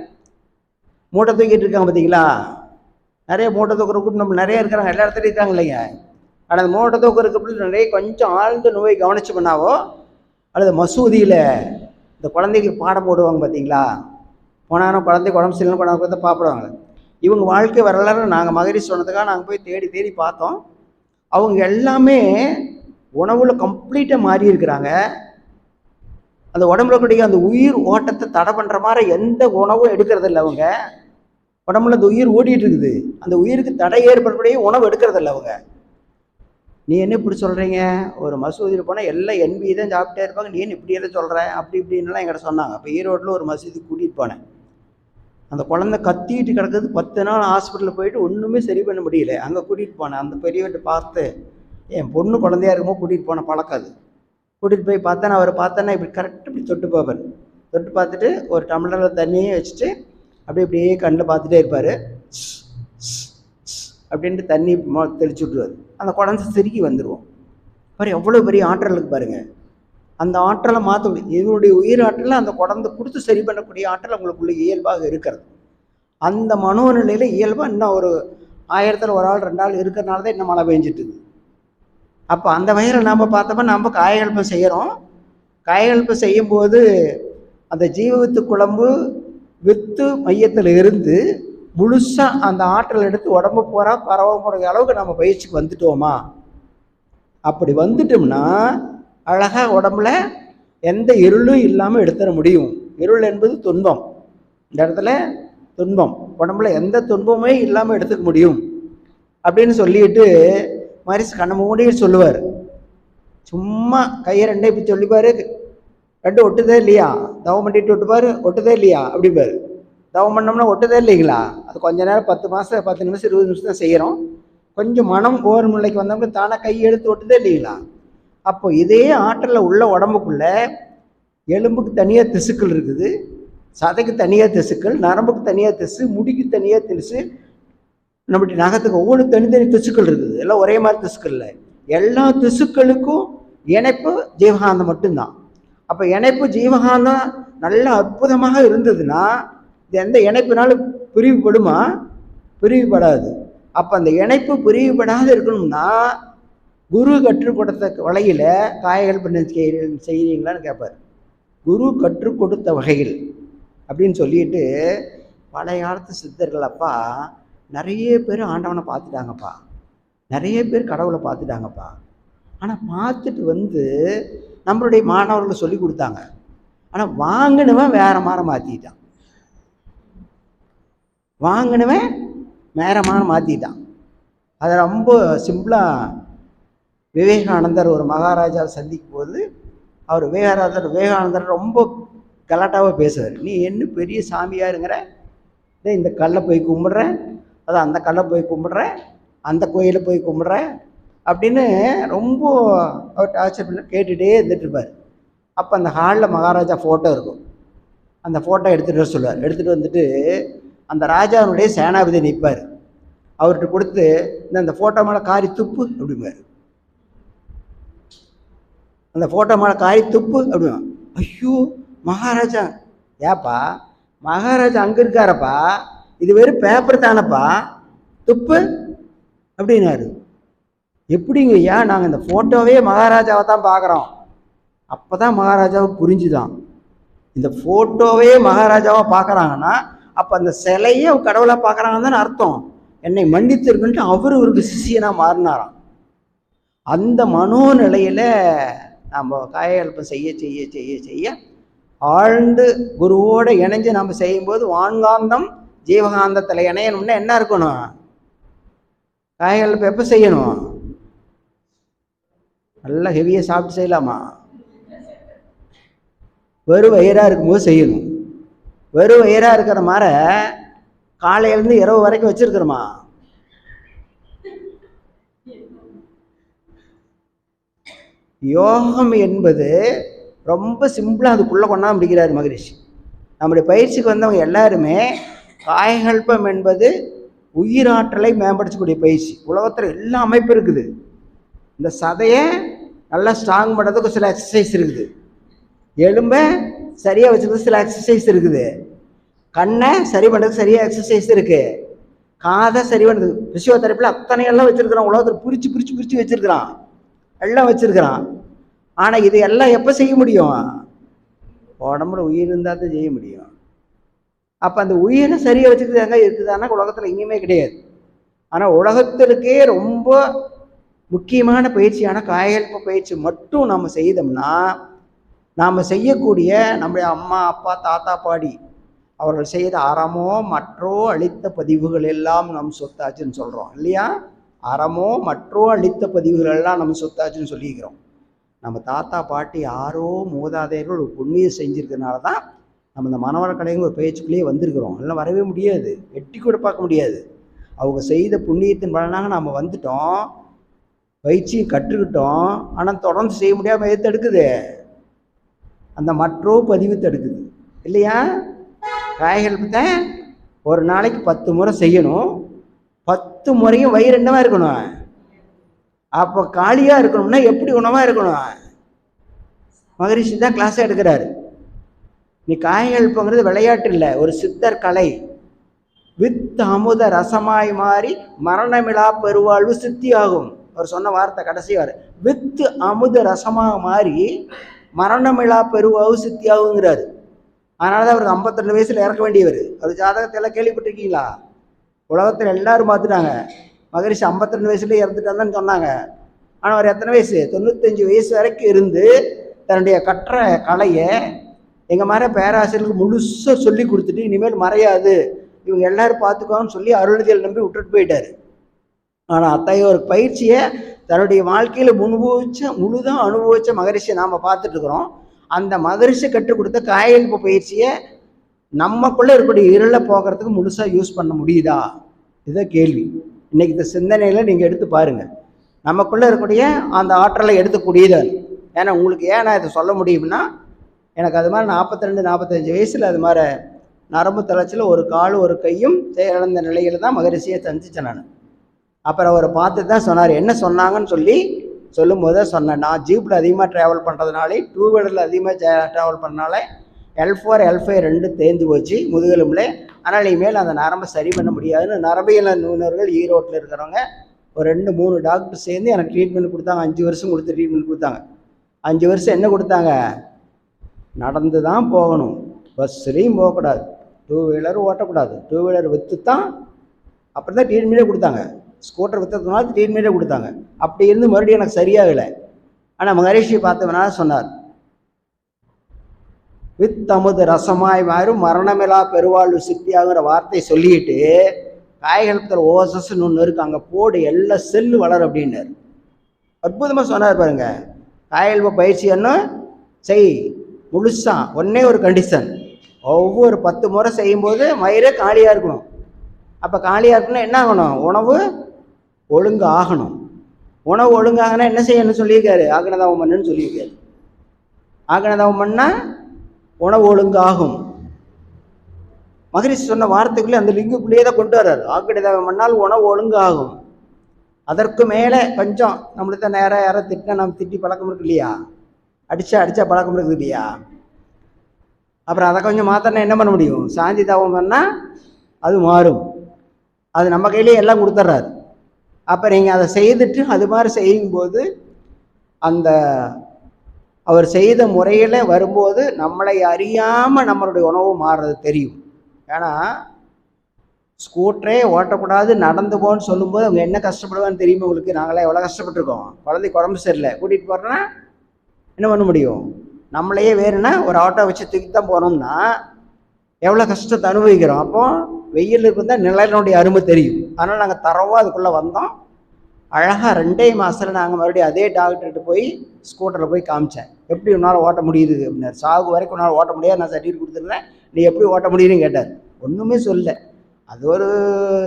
மூட்டை தூக்கிட்டு இருக்காங்க பார்த்தீங்களா, நிறைய மூட்டை தூக்குற கூட்டம் நம்ம நிறைய இருக்கிறாங்க, எல்லா இடத்துலையும் இருக்காங்க இல்லைங்க. ஆனால் அந்த மூட்டை தூக்குறதுக்கு நிறைய கொஞ்சம் ஆழ்ந்த நோய் கவனிச்சு பண்ணாவோ, அல்லது மசூதியில் இந்த குழந்தைகளுக்கு பாடம் போடுவாங்க பார்த்தீங்களா, போனாலும் குழந்தைக்கு உடம்பு சரியில்லை கொண்டாந்து தான் பாப்பிடுவாங்க. இவங்க வாழ்க்கை வரலாறு நாங்கள் மகரிஷி சொன்னதுக்காக நாங்கள் போய் தேடி தேடி பார்த்தோம். அவங்க எல்லாமே உணவுல கம்ப்ளீட்டாக மாறி இருக்கிறாங்க. அந்த உடம்புல கூடிய அந்த உயிர் ஓட்டத்தை தடை பண்ணுற மாதிரி எந்த உணவும் எடுக்கிறதில்ல அவங்க. உடம்புல அந்த உயிர் ஓடிட்டு இருக்குது, அந்த உயிருக்கு தடை ஏற்படக்கூடிய உணவு எடுக்கிறதில்ல அவங்க. நீ என்ன இப்படி சொல்கிறீங்க, ஒரு மசூதியில் போனால் எல்லாம் NB தான் சாப்பிட்டே இருப்பாங்க, நீ என்ன இப்படி எல்லாம் சொல்கிறேன் அப்படி இப்படின்லாம் என்கிட்ட சொன்னாங்க. அப்போ ஈரோட்டில் ஒரு மசூதி கூட்டிகிட்டு போனேன். அந்த குழந்தை கத்திட்டு கிடக்குது, 10 நாள் ஹாஸ்பிட்டலில் போயிட்டு ஒன்றுமே சரி பண்ண முடியல. அங்கே கூட்டிகிட்டு போனேன். அந்த பெரியவர்கிட்ட பார்த்து, என் பொண்ணு குழந்தையா இருக்கும்போது கூட்டிகிட்டு போன பழக்கம் அது. கூட்டிகிட்டு போய் பார்த்தேன், அவரை பார்த்தேன்னா இப்படி கரெக்டாக இப்படி தொட்டு பார்ப்பேன். தொட்டு பார்த்துட்டு ஒரு டம்ளரில் தண்ணியே வச்சுட்டு அப்படியே கண்ணில் பார்த்துட்டே இருப்பார். அப்படின்ட்டு தண்ணி தெளிச்சு விட்டுருவார். அந்த குழந்தை சிரிக்கி வந்துடுவோம். பாரு எவ்வளோ பெரிய ஆற்றல் இருக்குது பாருங்கள். அந்த ஆற்றலை மாற்ற முடியும். இவருடைய உயிர் ஆற்றலை அந்த குழந்தை கொடுத்து சரி பண்ணக்கூடிய ஆற்றல் உங்களுக்குள்ள இயல்பாக இருக்கிறது. அந்த மனோநிலையில் இயல்பாக இன்னும் ஒரு 1000ல் ஒரு ஆள் 2 ஆள் இருக்கிறனால தான் இன்னும் மழை பெஞ்சிட்டுது. அப்போ அந்த வகையில் நாம் பார்த்தோம்னா நம்ம காயகல்பம் செய்கிறோம். காயகல்பம் செய்யும்போது அந்த ஜீவவித்து குழம்பு வித்து மையத்தில் இருந்து முழுசாக அந்த ஆற்றல் எடுத்து உடம்பு பூரா பரவக்கூடிய அளவுக்கு நம்ம பயிற்சிக்கு வந்துட்டோமா? அப்படி வந்துட்டோம்னா அழகாக உடம்புல எந்த இருளும் இல்லாமல் எடுத்துட முடியும். இருள் என்பது துன்பம், இந்த இடத்துல துன்பம், உடம்புல எந்த துன்பமே இல்லாமல் எடுத்துக்க முடியும் அப்படின்னு சொல்லிட்டு மரிஸ் கண்ண மூடியே சொல்லுவார். சும்மா கையை 2 இப்படி சொல்லிப்பார், 2 ஒட்டுதே இல்லையா, தவம் பண்ணிட்டு ஒட்டுப்பார், ஒட்டுதே இல்லையா அப்படிப்பார். தவம் பண்ணோம்னா ஒட்டுதே இல்லைங்களா, அது கொஞ்ச நேரம் 10 மாதம் 10 நிமிஷம் 20 நிமிஷம் தான் செய்கிறோம். கொஞ்சம் மனம் ஓர் நிலைக்கு வந்தோம்னா தானே கை எடுத்து ஒட்டுதே இல்லைங்களா. அப்போ இதே ஆற்றலில் உள்ள உடம்புக்குள்ள எலும்புக்கு தனியாக திசுக்கள் இருக்குது, சதைக்கு தனியாக திசுக்கள், நரம்புக்கு தனியாக திசு, முடிக்கு தனியாக திசு, நம்மளுடைய நகத்துக்கு ஒவ்வொரு தனித்தனி திசுக்கள் இருக்குது. எல்லாம் ஒரே மாதிரி திசுக்கள் இல்லை. எல்லா திசுக்களுக்கும் இணைப்பு ஜீவகாந்தம் மட்டும்தான். அப்போ இணைப்பு ஜீவகாந்தம் நல்ல அற்புதமாக இருந்ததுன்னா எந்த இணைப்புனாலும் பிரிவுபடுமா? பிரிவுபடாது. அப்போ அந்த இணைப்பு பிரிவுபடாது இருக்கணும்னா குரு கற்றுக் கொடுத்த வகையில் காயகல்பனை செய்கிறீங்களான்னு கேட்பார். குரு கற்றுக் கொடுத்த வகையில் அப்படின்னு சொல்லிட்டு பழைய காலத்து சித்தர்கள் அப்பா நிறைய பேர் ஆண்டவனை பார்த்துட்டாங்கப்பா, நிறைய பேர் கடவுளை பார்த்துட்டாங்கப்பா. ஆனால் பார்த்துட்டு வந்து நம்மளுடைய மாணவர்கள் சொல்லி கொடுத்தாங்க. ஆனால் வாங்கினவன் வேற மாதிரி மாற்றிட்டான், வாங்கினவன் வேற மாதிரி மாற்றிட்டான். அதை ரொம்ப சிம்பிளாக விவேகானந்தர் ஒரு மகாராஜாவை சந்திக்கும் போது அவர் விவேகானந்தர் ரொம்ப கலாட்டாவாக பேசுவார். நீ என்ன பெரிய சாமியாருங்கிற, இந்த கல்லை போய் கும்பிட்றேன், அதான் அந்த கல்லை போய் கும்பிட்றேன், அந்த கோயிலை போய் கும்பிட்றேன் அப்படின்னு ரொம்ப அவர் டார்ச்சர் பண்ணி கேட்டுகிட்டே இருந்துட்டுருப்பார். அப்போ அந்த ஹாலில் மகாராஜா ஃபோட்டோ இருக்கும், அந்த ஃபோட்டோ எடுத்துகிட்டு வர சொல்லுவார். எடுத்துகிட்டு வந்துட்டு அந்த ராஜாவுடைய சேனாபதி நிற்பார். அவர்கிட்ட கொடுத்து இந்த ஃபோட்டோ மேலே காரி துப்பு அப்படிம்பார். அந்த ஃபோட்டோ மேலே காரி துப்பு அப்படின்னா, ஐயோ மகாராஜா, ஏப்பா மகாராஜா அங்கே இருக்காரப்பா, இது வெறும் பேப்பர் தானப்பா, துப்பு அப்படின்னாரு. எப்படிங்க ஐயா, நாங்கள் இந்த ஃபோட்டோவே மகாராஜாவை தான் பார்க்குறோம். அப்போ தான் மகாராஜாவுக்கு புரிஞ்சுதான், இந்த ஃபோட்டோவே மகாராஜாவை பார்க்குறாங்கன்னா அப்போ அந்த சிலையே கடவுளாக பார்க்குறாங்கன்னு தானே அர்த்தம். என்னை மன்னித்திருக்குன்ட்டு அவருக்கு சிஷியனாக மாறினாராம். அந்த மனோநிலையில் நம்ம காயகல்பம் செய்ய செய்ய செய்ய செய்ய ஆழ்ந்து குருவோடு இணைஞ்சு நம்ம செய்யும்போது வான்காந்தம் ஜீவகாந்தத்தில் இணையணும்னா என்ன இருக்கணும்? காய்கள் எப்போ செய்யணும்? நல்லா ஹெவியாக சாப்பிட்டு செய்யலாமா? வெறும் வயிறாக இருக்கும்போது செய்யணும். வெறும் வயிறாக இருக்கிற மாதிரி காலையிலேருந்து இரவு வரைக்கும் வச்சிருக்கிறோமா? யோகம் என்பது ரொம்ப சிம்பிளாக அதுக்குள்ளே கொண்டாந்து முடிக்கிறார் மகரிஷி. நம்முடைய பயிற்சிக்கு வந்தவங்க எல்லாருமே காயகல்பம் என்பது உயிராற்றலை மேம்படுத்தக்கூடிய பயிற்சி. உலகத்தில் எல்லா அமைப்பு இருக்குது. இந்த சதையை நல்லா ஸ்ட்ராங் பண்ணுறதுக்கு சில எக்ஸசைஸ் இருக்குது. எலும்பை சரியாக வச்சுக்கிறதுக்கு சில எக்ஸசைஸ் இருக்குது. கண்ணை சரி பண்ணுறதுக்கு சரியாக எக்ஸசைஸ் இருக்குது. காதை சரி பண்ணுறது பிசியோதெரப்பியில் அத்தனையெல்லாம் வச்சுருக்கிறான். உலகத்தில் பிரித்து பிரித்து பிரித்து வச்சுருக்கிறான், எல்லாம் வச்சுருக்கிறான். ஆனால் இது எல்லாம் எப்போ செய்ய முடியும்? உடம்புல உயிர் இருந்தால் தான் செய்ய முடியும். அப்போ அந்த உயிரை சரியாக வச்சுக்கிறது எங்கே இருக்குதானா உலகத்தில் எங்கேயுமே கிடையாது. ஆனால் உலகத்திற்கே ரொம்ப முக்கியமான பயிற்சியான காயகல்ப பயிற்சி மட்டும் நம்ம செய்தோம்னா, நாம் செய்யக்கூடிய நம்முடைய அம்மா அப்பா தாத்தா பாடி அவர்கள் செய்த அறமோ மற்றோ அளித்த பதிவுகள் எல்லாம் நம் சொத்தாச்சுன்னு சொல்கிறோம் இல்லையா? அறமோ மற்றோ அளித்த பதிவுகள் எல்லாம் நம்ம சொத்தாச்சுன்னு சொல்லிக்கிறோம். நம்ம தாத்தா பாட்டி யாரோ மூதாதையர்கள் ஒரு புண்ணியம் செஞ்சுருக்கிறதுனால தான் நம்ம இந்த மனவளக்கலைங்கிற ஒரு பயிற்சிக்குள்ளேயே வந்திருக்கிறோம். எல்லாம் வரவே முடியாது, எட்டி கூட பார்க்க முடியாது. அவங்க செய்த புண்ணியத்தின் பலனாக நம்ம வந்துட்டோம், பயிற்சியும் கற்றுக்கிட்டோம். ஆனால் தொடர்ந்து செய்ய முடியாமல் எது தடுக்குது? அந்த மற்றோ பதிவு தடுக்குது இல்லையா? காய்கல்பத்தை ஒரு நாளைக்கு 10 முறை செய்யணும். 10 முறையும் வயிறு என்னவா இருக்கணும்? அப்போ காலியாக இருக்கணும்னா எப்படி உணவாக இருக்கணும்? மகரிஷி தான் கிளாஸாக எடுக்கிறாரு. நீ காய்கல்பங்கிறது விளையாட்டு இல்லை, ஒரு சித்தர் கலை. வித் அமுத ரசமாய் மாறி மரணமிழா பெருவாழ்வு சித்தி ஆகும். அவர் சொன்ன வார்த்தை கடைசி வார வித்து அமுத ரசமாக மாறி மரணமிழா பெருவாழ்வு சித்தி ஆகுங்கிறாரு. அதனால தான் அவருக்கு 52 வயசில் இறக்க வேண்டியவர். அவர் ஜாதகத்தெல்லாம் கேள்விப்பட்டிருக்கீங்களா? உலகத்தில் எல்லாரும் பார்த்துட்டாங்க. மகரிஷி 52 வயசுலேயே இறந்துட்டான்னு சொன்னாங்க. ஆனால் அவர் எத்தனை வயசு? 95 வயசு வரைக்கும் இருந்து தன்னுடைய கற்ற கலையை எங்கள் மாதிரி பேராசிரியர்களுக்கு முழுசாக சொல்லி கொடுத்துட்டு இனிமேல் மறையாது, இவங்க எல்லாரும் பார்த்துக்கோன்னு சொல்லி அருள்தியல் நம்பி விட்டுட்டு போயிட்டார். ஆனால் அத்தகைய ஒரு பயிற்சியை தன்னுடைய வாழ்க்கையில் முழுதாக அனுபவித்த மகரிஷியை நாம் பார்த்துட்ருக்குறோம். அந்த மகரிஷி கற்றுக் கொடுத்த காயகல்ப பயிற்சியை நமக்குள்ளே இருக்கக்கூடிய இருளை போகிறதுக்கு முழுசாக யூஸ் பண்ண முடியுதா? இதுதான் கேள்வி. இன்றைக்கி இந்த சிந்தனையில் நீங்கள் எடுத்து பாருங்கள், நமக்குள்ளே இருக்கக்கூடிய அந்த ஆற்றலை எடுத்துக்கூடியது. ஏன்னா உங்களுக்கு ஏன் நான் இதை சொல்ல முடியும்னா, எனக்கு அது மாதிரி 42-45 வயசில் அது மாதிரி நரம்பு தளர்ச்சியில் ஒரு கால் ஒரு கையும் செயலிழந்த நிலையில் தான் மகரிஷியை சந்தித்தேன் நான். அப்புறம் அவரை பார்த்து தான் சொன்னார். என்ன சொன்னாங்கன்னு சொல்லும்போது தான் சொன்னேன், நான் ஜீப்பில் அதிகமாக ட்ராவல் பண்ணுறதுனாலே, 2 வீலரில் அதிகமாக ட்ராவல் பண்ணனால L4 L5 2 தேர்ந்து போச்சு முதுகெலும்பில். ஆனால் இனிமேல் அந்த நரம்பை சரி பண்ண முடியாதுன்னு நரம்பியல் நிபுணர்கள் ஈரோட்டில் இருக்கிறவங்க ஒரு 2-3 டாக்டர் சேர்ந்து எனக்கு ட்ரீட்மெண்ட் கொடுத்தாங்க. 5 வருஷம் கொடுத்து ட்ரீட்மெண்ட் கொடுத்தாங்க. 5 வருஷம் என்ன கொடுத்தாங்க? நடந்து தான் போகணும், பஸ்ஸுலேயும் போகக்கூடாது, 2 வீலரும் ஓட்டக்கூடாது, 2 வீலர் விற்று தான் அப்படி தான் ட்ரீட்மெண்ட்டே கொடுத்தாங்க. ஸ்கூட்டர் விற்றதுனால ட்ரீட்மெண்ட்டே கொடுத்தாங்க. அப்படி இருந்து மறுபடியும் எனக்கு சரியாகலை. ஆனால் மகரிஷி பார்த்தவனால சொன்னார், வித் அமுத ரசமாய் மாறும் மரணமிலா பெருவாழ்வு சித்தியாகிற வார்த்தையை சொல்லிட்டு காய்கல்பத்தில் ஓசஸ்ன்னு ஒன்று இருக்குது, அங்கே போடு எல்லா செல்லு வளரும் அப்படின்னாரு. அற்புதமாக சொன்னார் பாருங்க. காய்கல்ப பயிற்சி என்ன செய் முழுசாக ஒன்றே ஒரு கண்டிஷன், ஒவ்வொரு 10 முறை செய்யும்போது வயிறே காலியாக இருக்கணும். அப்போ காலியாக இருக்கணும்னா என்ன ஆகணும்? உணவு ஒழுங்கு ஆகணும். உணவு ஒழுங்காகனா என்ன செய்யணும்னு சொல்லியிருக்காரு? ஆக்னதாவம் பண்ணுன்னு சொல்லியிருக்காரு. ஆக்னதாவம் பண்ணால் உணவு ஒழுங்காகும். மகரிஷி சொன்ன வார்த்தைக்குள்ளே அந்த லிங்குக்குள்ளேயே தான் கொண்டு வர்றாரு. ஆக்னதாவம் பண்ணால் உணவு ஒழுங்காகும். அதற்கு மேலே கொஞ்சம் நம்மளுக்கு தான் நேராக யாரை திட்டினா நம்ம திட்டி பழக்கம் இருக்கு இல்லையா? அடித்தா பழக்கம் இருக்குது இல்லையா? அப்புறம் அதை கொஞ்சம் மாற்றினா என்ன பண்ண முடியும்? சாந்தி தாவம் பண்ணால் அது மாறும். அது நம்ம கையிலேயே எல்லாம் கொடுத்துட்றாரு. அப்போ நீங்கள் அதை செய்துட்டு அது மாதிரி செய்யும்போது அந்த அவர் செய்த முறையில் வரும்போது நம்மளை அறியாமல் நம்மளுடைய உணவு மாறுறது தெரியும். ஏன்னா ஸ்கூட்டரே ஓட்டக்கூடாது நடந்து போன்னு சொல்லும்போது அவங்க என்ன கஷ்டப்படுவான்னு தெரியுமா உங்களுக்கு? நாங்களாம் எவ்வளோ கஷ்டப்பட்டுருக்கோம். குழந்தைக்கு உடம்பு சரியில்லை கூட்டிகிட்டு போகிறோன்னா என்ன பண்ண முடியும்? நம்மளையே வேறுனா ஒரு ஆட்டோ வச்சு தூக்கி தான் போனோம்னா எவ்வளோ கஷ்டத்தை அனுபவிக்கிறோம். அப்போது வெயிலுக்கு இருந்தால் நிழலினுடைய அருமை தெரியும். அதனால் நாங்கள் தரவாக அதுக்குள்ளே வந்தோம். அழகாக 2 மாதத்தில் நாங்கள் மறுபடியும் அதே டாக்டர்கிட்ட போய் ஸ்கூட்டரில் போய் காமிச்சேன். எப்படி உன்னால் ஓட்ட முடியுது அப்படின்னாரு. சாகு வரைக்கும் உன்னால் ஓட்ட முடியாது, நான் சர்டிஃபிகேட் கொடுத்துருந்தேன், நீ எப்படி ஓட்ட முடியுதுன்னு கேட்டார். ஒன்றுமே சொல்ல. அது ஒரு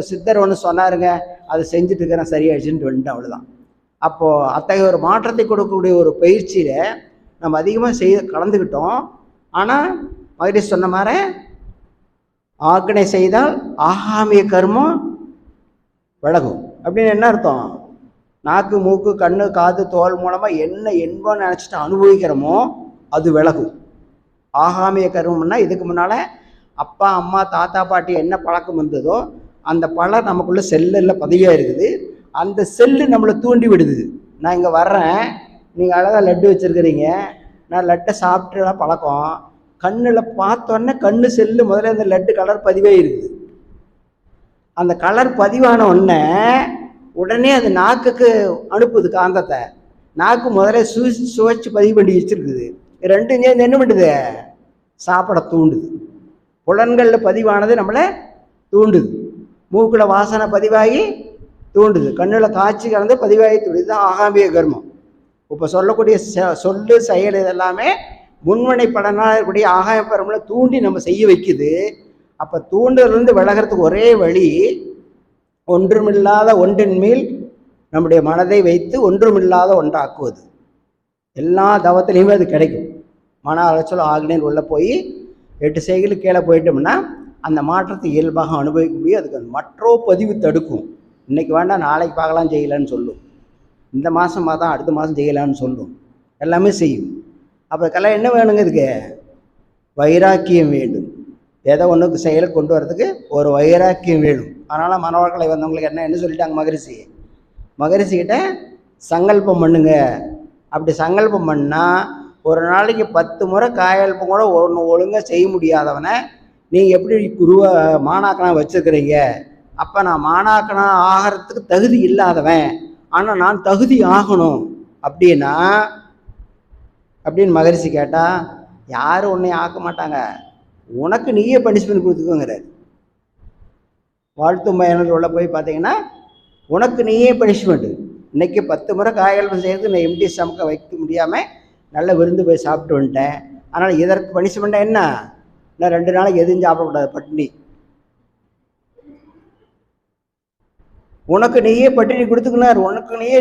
சித்தர் ஒன்று சொன்னாருங்க, அதை செஞ்சுட்டு இருக்கிறேன், சரியாயிடுச்சுன்னு வந்துட்டேன், அவ்வளோதான். அப்போது அத்தகைய ஒரு மாற்றத்தை கொடுக்கக்கூடிய ஒரு பயிற்சியில் நம்ம அதிகமாக கலந்துக்கிட்டோம். ஆனால் மகரிஷி சொன்ன மாதிரி ஆக்னை செய்தால் ஆகாமிய கர்மம் விலகும். அப்படின்னு என்ன அர்த்தம்? நாக்கு, மூக்கு, கண்ணு, காது, தோல் மூலமாக என்ன என்போன்னு நினச்சிட்டு அனுபவிக்கிறோமோ அது விலகும். ஆகாமிய கர்மம்னா இதுக்கு முன்னால் அப்பா, அம்மா, தாத்தா, பாட்டி என்ன பழக்கம் இருந்ததோ அந்த பழம் நமக்குள்ளே செல்லில் பதிவாக இருக்குது. அந்த செல்லு நம்மளை தூண்டி விடுது. நான் இங்கே வர்றேன், நீங்கள் அழகாக லட்டு வச்சுருக்கிறீங்க, நான் லட்டை சாப்பிட்டுலாம் பழக்கம். கண்ணில் பார்த்தோன்னே கண்ணு செல்லு முதல்ல அந்த லட்டு கலர் பதிவே இருக்குது. அந்த கலர் பதிவான உடனே அது நாக்குக்கு அனுப்புது காந்தத்தை. நாக்கு முதல்ல சுவைச்சு பதிவு பண்ணி வச்சுருக்குது. ரெண்டும் சேர்ந்து என்ன பண்ணுது? சாப்பிட தூண்டுது. புலன்களில் பதிவானது நம்மளை தூண்டுது. மூக்கில் வாசனை பதிவாகி தூண்டுது. கண்ணில் காட்சி கலந்து பதிவாகி தூண்டுது. இதுதான் ஆகாமிய கர்மம். இப்போ சொல்லக்கூடிய சொல்லு, செயல் இதெல்லாமே முன்வினை பலனாக இருக்கக்கூடிய ஆகாய பரம்பரை தூண்டி நம்ம செய்ய வைக்குது. அப்போ தூண்டுலேருந்து விலகிறதுக்கு ஒரே வழி, ஒன்றுமில்லாத ஒன்றின் மேல் நம்முடைய மனதை வைத்து ஒன்றுமில்லாத ஒன்றாக்குவது. எல்லா தவத்திலையுமே அது கிடைக்கும். மன அலைச்சல் ஆக்னேன் உள்ளே போய் 8 செய்களுக்கு கீழே போயிட்டோம்னா அந்த மாற்றத்தை இயல்பாக அனுபவிக்க முடியும். அதுக்கு அந்த மற்றோ பதிவு தடுக்கும். இன்றைக்கி வேண்டாம், நாளைக்கு பார்க்கலாம், செய்யலான்னு சொல்லும். இந்த மாதமாக தான் அடுத்த மாதம் செய்யலான்னு சொல்லும். எல்லாமே செய்யும். அப்போ கலை என்ன வேணுங்க? இதுக்கு வைராக்கியம் வேண்டும். எதை ஒன்றுக்கு செயலை கொண்டு வரதுக்கு ஒரு வைராக்கியம் வேணும். அதனால் மனவர்களை வந்தவங்களுக்கு என்ன சொல்லிட்டாங்க மகரிஷிக்கிட்ட சங்கல்பம் பண்ணுங்க. அப்படி சங்கல்பம் பண்ணால் ஒரு நாளைக்கு 10 முறை காயல்பம் கூட ஒன்று ஒழுங்காக செய்ய முடியாதவனை நீங்கள் எப்படி மாணாக்கனாக வச்சுருக்கிறீங்க? அப்போ நான் மாணாக்கனாக ஆகிறதுக்கு தகுதி இல்லாதவன், ஆனால் நான் தகுதி ஆகணும் அப்படின்னு மகரிஷி கேட்டால் யாரும் உன்னை ஆக்க மாட்டாங்க, உனக்கு நீயே பனிஷ்மெண்ட் கொடுத்துக்கோங்கிறார். வாழ்த்து பயனர் உள்ள போய் பார்த்தீங்கன்னா உனக்கு நீயே பனிஷ்மெண்ட்டு. இன்றைக்கி 10 முறை காயல்பம் செய்யறது நான் எம்டி ஸ்டமக்கை வைக்க முடியாமல் நல்ல விருந்து போய் சாப்பிட்டு வந்துட்டேன். அதனால் இதற்கு பனிஷ்மெண்ட்டாக என்ன? நான் 2 நாளைக்கு எதுவும் சாப்பிடக்கூடாது, பட்டினி. உனக்கு நீயே பட்டினி கொடுத்துக்கினார், உனக்கு நீயே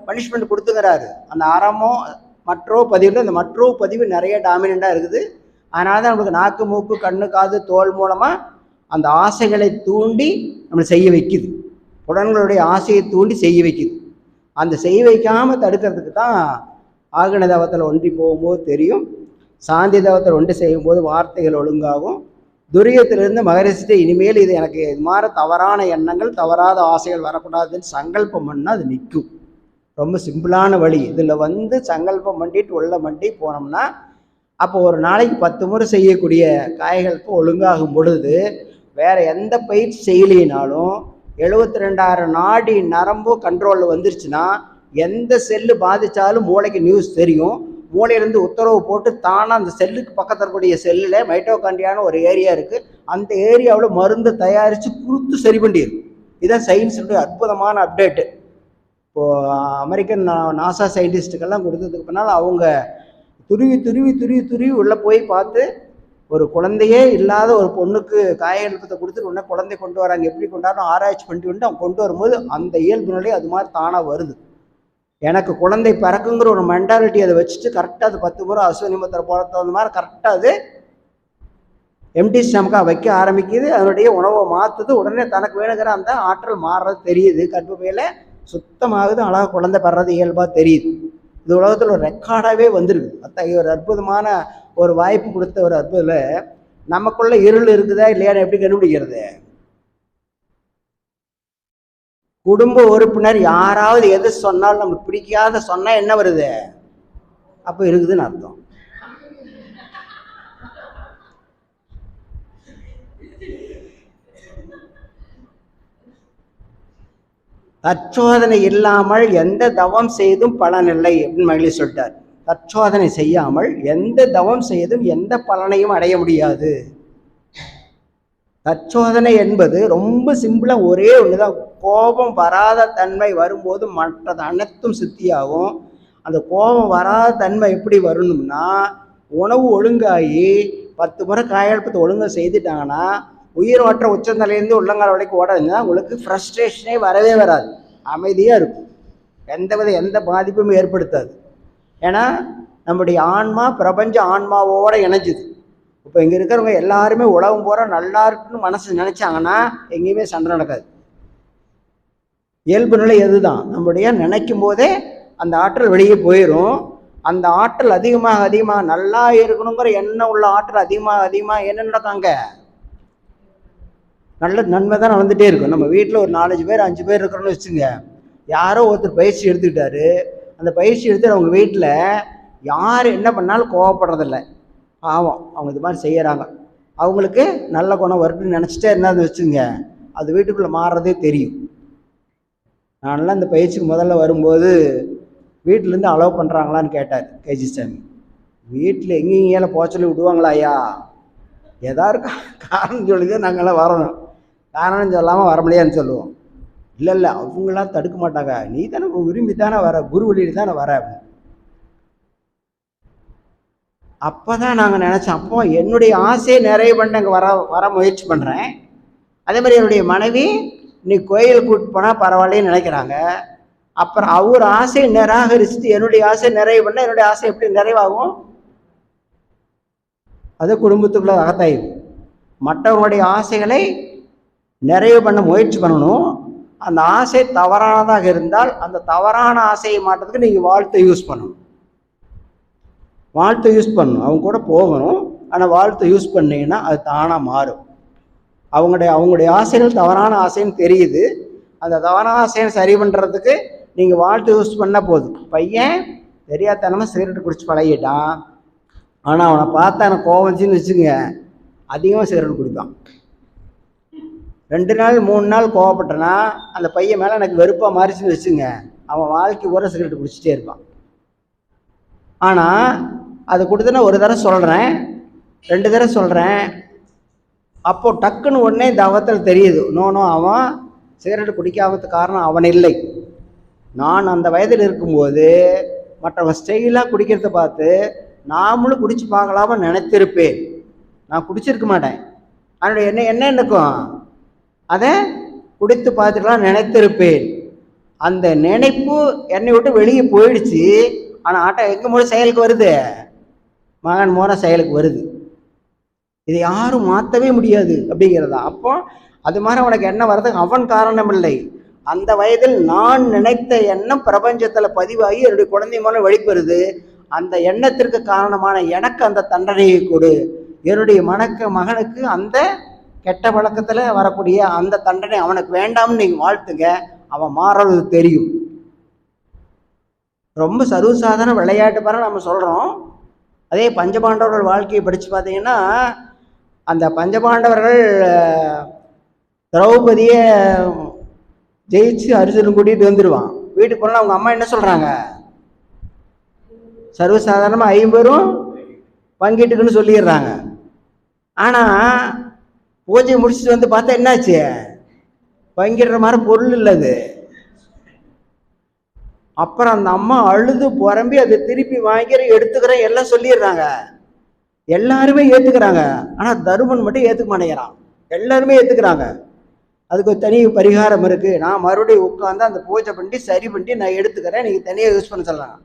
பனிஷ்மெண்ட் கொடுத்துக்கிறாரு. அந்த ஆறாமோ மற்றோ பதிவில் அந்த மற்றோ பதிவு நிறைய டாமினண்ட்டாக இருக்குது. அதனால தான் நம்மளுக்கு நாக்கு, மூக்கு, கண்ணு, காது, தோல் மூலமாக அந்த ஆசைகளை தூண்டி நம்மளை செய்ய வைக்குது. புலன்களுடைய ஆசையை தூண்டி செய்ய வைக்குது. அந்த செய்ய வைக்காமல் தடுக்கிறதுக்கு தான் ஆகன தவத்தில் ஒன்றி போகும்போது தெரியும். சாந்தி தவத்தில் ஒன்று செய்யும்போது வார்த்தைகள் ஒழுங்காகும். துரியத்திலிருந்து மகரிஷிட்டு இனிமேல் இது எனக்கு இது மாதிரி தவறான எண்ணங்கள், தவறாத ஆசைகள் வரக்கூடாதுன்னு சங்கல்பம் பண்ணால் அது நிற்கும். ரொம்ப சிம்பிளான வழி. இதில் சங்கல்பம் பண்ணிட்டு உள்ள மண்டி போனோம்னா அப்போ ஒரு நாளைக்கு 10 முறை செய்யக்கூடிய காய்களுக்கு ஒழுங்காகும் பொழுது வேறு எந்த பயிற்சி செய்யலினாலும் 72,000 நாடி நரம்பு கண்ட்ரோலில் வந்துருச்சுன்னா எந்த செல்லு பாதித்தாலும் மூளைக்கு நியூஸ் தெரியும். மூளையிலேருந்து உத்தரவு போட்டு தானாக அந்த செல்லுக்கு பக்கத்தில் இருக்கக்கூடிய செல்லில் மைட்டோகாண்ட்ரியான ஒரு ஏரியா இருக்குது. அந்த ஏரியாவில் மருந்து தயாரித்து கொடுத்து சரி பண்ணிடும். இதுதான் சயின்ஸுடைய அற்புதமான அப்டேட்டு. இப்போது அமெரிக்கன் நாசா சயின்டிஸ்ட்டுக்கெல்லாம் கொடுத்ததுக்கு பின்னால் அவங்க துருவி உள்ளே போய் பார்த்து ஒரு குழந்தையே இல்லாத ஒரு பொண்ணுக்கு காயெழுப்பத்தை கொடுத்துட்டு உடனே குழந்தை கொண்டு வராங்க. எப்படி கொண்டாடும் ஆராய்ச்சி பண்ணிட்டு அவங்க கொண்டு வரும்போது அந்த இயல்புநிலை அது மாதிரி தானாக வருது. எனக்கு குழந்தை பிறக்குங்கிற ஒரு மென்டாலிட்டி அதை வச்சுட்டு கரெக்டாக அது 10 முறை அஸ்வினி முத்திரை போடுறது அந்த மாதிரி கரெக்டாக அது எம்டி ஸ்டமக்காக வைக்க ஆரம்பிக்குது. அதனுடைய உணவை மாற்றுது. உடனே தனக்கு வேணுங்கிற அந்த ஆற்றல் மாறுறது தெரியுது. கர்ப்பப்பையில் சுத்தமாகுது. அழகாக குழந்தை பெறது இயல்பாக தெரியுது. இது உலகத்தில் ஒரு ரெக்கார்டாகவே வந்துருக்கு. அத்தகைய ஒரு அற்புதமான ஒரு வாய்ப்பு கொடுத்த ஒரு அற்புதத்தில் நமக்குள்ள இருள் இருக்குதா இல்லையான்னு எப்படி கண்டுபிடிக்கிறது? குடும்ப உறுப்பினர் யாராவது எது சொன்னாலும் நமக்கு பிடிக்காத சொன்னால் என்ன வருது? அப்போ இருக்குதுன்னு அர்த்தம். தற்சோதனை இல்லாமல் எந்த தவம் செய்தும் பலனில்லை அப்படின்னு மகிழ்ச்சி சொல்லிட்டார். தற்சோதனை செய்யாமல் எந்த தவம் செய்தும் எந்த பலனையும் அடைய முடியாது. தற்சோதனை என்பது ரொம்ப சிம்பிளாக ஒரே ஒன்று தான். கோபம் வராத தன்மை வரும்போது மற்றது அனைத்தும் சித்தியாகும். அந்த கோபம் வராத தன்மை எப்படி வரணும்னா, உணவு ஒழுங்காகி 10 முறை காயெழுப்பத்தை ஒழுங்காக செய்துட்டாங்கன்னா உயிரோற்ற உச்சந்தலையிலேருந்து உள்ளங்கால் வரைக்கும் ஓடுறதுன்னா உங்களுக்கு ஃப்ரஸ்ட்ரேஷனே வரவே வராது. அமைதியாக இருக்கும். எந்த பாதிப்பும் ஏற்படுத்தாது. ஏன்னா நம்முடைய ஆன்மா பிரபஞ்ச ஆன்மாவோடு இணைஞ்சுது. இப்போ இங்கே இருக்கிறவங்க எல்லாருமே உலகம் போகிற நல்லா இருக்குன்னு மனசு நினச்சாங்கன்னா எங்கேயுமே சண்டை நடக்காது. இயல்பு நிலை எதுதான், நம்முடைய நினைக்கும் போதே அந்த ஆற்றல் வெளியே போயிடும். அந்த ஆற்றல் அதிகமாக நல்லா இருக்கணுங்கிற எண்ணம் உள்ள ஆற்றல் அதிகமாக என்ன நடக்காங்க, நல்ல நன்மை தான் நடந்துகிட்டே இருக்கும். நம்ம வீட்டில் ஒரு 4-5 பேர் 5 பேர் இருக்கிறோன்னு வச்சுங்க. யாரோ ஒருத்தர் பயிற்சி எடுத்துக்கிட்டாரு. அந்த பயிற்சி எடுத்து அவங்க வீட்டில் யார் என்ன பண்ணாலும் கோவப்படுறதில்ல. பாவம் அவங்க இது மாதிரி செய்கிறாங்க, அவங்களுக்கு நல்ல குணம் வருதுன்னு நினச்சிட்டே என்னது வச்சுங்க, அது வீட்டுக்குள்ளே மாறுறதே தெரியும். நான்லாம் இந்த பயிற்சிக்கு முதல்ல வரும்போது வீட்டிலேருந்து அலோவ் பண்ணுறாங்களான்னு கேட்டார் கேஜி சாமி. வீட்டில் எங்கேயால போக சொல்லி விடுவாங்களா ஐயா? ஏதாவது காரணம் சொல்லி தான் நாங்கள்லாம் வரணும். காரணம் சொல்லாமல் வர முடியாதுன்னு சொல்லுவோம். இல்லை அவங்களாம் தடுக்க மாட்டாங்க, நீ தானே விரும்பி தானே வர, குரு வழியில் தானே வர. அப்போ தான் நாங்கள் நினச்சோம், அப்போ என்னுடைய ஆசையை நிறைய பண்ண அங்கே வர முயற்சி பண்ணுறேன். அதே மாதிரி என்னுடைய மனைவி நீ கோயிலுக்கு கூப்பிட்டு போனால் பரவாயில்லன்னு நினைக்கிறாங்க. அப்புறம் அவர் ஆசையை நிராகரிச்சுட்டு என்னுடைய ஆசையை நிறைவு பண்ண என்னுடைய ஆசை எப்படி நிறைவாகும்? அது குடும்பத்துக்குள்ள அகத்தாயும். மற்றவங்களுடைய ஆசைகளை நிறைவு பண்ண முயற்சி பண்ணணும். அந்த ஆசை தவறானதாக இருந்தால் அந்த தவறான ஆசையை மாற்றத்துக்கு நீங்கள் வாழ்த்தை யூஸ் பண்ணணும். வாழ்த்தை யூஸ் பண்ணணும், அவங்க கூட போகணும். ஆனால் வாழ்த்தை யூஸ் பண்ணிங்கன்னா அது தானாக மாறும். அவங்களுடைய ஆசைகள் தவறான ஆசைன்னு தெரியுது. அந்த தவறான ஆசையை சரி பண்ணுறதுக்கு நீங்கள் வாழ்த்து யூஸ் பண்ணால் போதும். பையன் தெரியாதனமாக சிகரெட்டு குடிச்சு பழகிட்டான். ஆனால் அவனை பார்த்தா எனக்கு கோவம்ச்சின்னு வச்சுங்க, அதிகமாக சிகரெட் குடிப்பான். 2 நாள் 3 நாள் கோவப்பட்டனா அந்த பையன் மேலே எனக்கு வெறுப்பாக மாறிச்சுன்னு வச்சுங்க, அவன் வாழ்க்கை கூட சிகரெட்டு குடிச்சிட்டே இருப்பான். ஆனால் அது கொடுத்தனா ஒரு தடவை சொல்கிறேன், 2 தடவை சொல்கிறேன், அப்போது டக்குன்னு உடனே இந்த அவத்தில் தெரியுது, நோ அவன் சிகரெட்டு குடிக்காததுக்கு காரணம் அவன் இல்லை. நான் அந்த வயதில் இருக்கும்போது மற்றவன் ஸ்டைலாக குடிக்கிறத பார்த்து நாமளும் குடிச்சு பார்க்கலாம நினைத்திருப்பேன். நான் குடிச்சிருக்க மாட்டேன், அதனுடைய என்ன இருக்கும், அதை குடித்து பார்த்துக்கலாம் நினைத்திருப்பேன். அந்த நினைப்பு என்னை விட்டு வெளியே போயிடுச்சு. ஆனால் ஆட்டம் எங்கே மூலம் செயலுக்கு வருது, மகன் மூலம் செயலுக்கு வருது. இதை யாரும் மாற்றவே முடியாது அப்படிங்கிறதா. அப்போ அது மாதிரி அவனுக்கு என்ன வர்றதுக்கு அவன் காரணம் இல்லை. அந்த வயதில் நான் நினைத்த எண்ணம் பிரபஞ்சத்தில் பதிவாகி என்னுடைய குழந்தை மூலம் வெளிப்படுது. அந்த எண்ணத்திற்கு காரணமான எனக்கு அந்த தண்டனையை கொடு. என்னுடைய மகனுக்கு அந்த கெட்ட பழக்கத்தில் வரக்கூடிய அந்த தண்டனை அவனுக்கு வேண்டாம்னு நீங்கள் வாழ்த்துங்க, அவன் மாறுறது தெரியும். ரொம்ப சர்வசாதாரண விளையாட்டு பாரு நம்ம சொல்கிறோம். அதே பஞ்சபாண்டவர்கள் வாழ்க்கையை படித்து பார்த்தீங்கன்னா, அந்த பஞ்சபாண்டவர்கள் திரௌபதியை ஜெயிச்சு அர்ஜுனன் கூட்டிகிட்டு வந்துடுவான். வீட்டுக்கு போனால் அவங்க அம்மா என்ன சொல்கிறாங்க, சர்வசாதாரணமாக 5 பேரும் பங்கிட்டுக்குன்னு சொல்லிடுறாங்க. ஆனால் பூஜை முடிச்சுட்டு வந்து பார்த்தா என்னாச்சு, பங்கிடுற மாதிரி பொருள் இல்லது. அப்புறம் அந்த அம்மா அழுது புறம்பி அதை திருப்பி வாங்கி எடுத்துக்கிறேன் எல்லாம் சொல்லிடுறாங்க. எல்லாருமே ஏற்றுக்கிறாங்க. ஆனால் தருமன் மட்டும் ஏற்றுக்க மாட்டேங்கிறான். எல்லாருமே ஏற்றுக்கிறாங்க. அதுக்கு ஒரு தனி பரிகாரம் இருக்குது, நான் மறுபடியும் உட்காந்து அந்த பூஜை பண்ணி சரி பண்ணி நான் எடுத்துக்கிறேன், நீங்கள் தனியாக யூஸ் பண்ண சொல்கிறாங்க.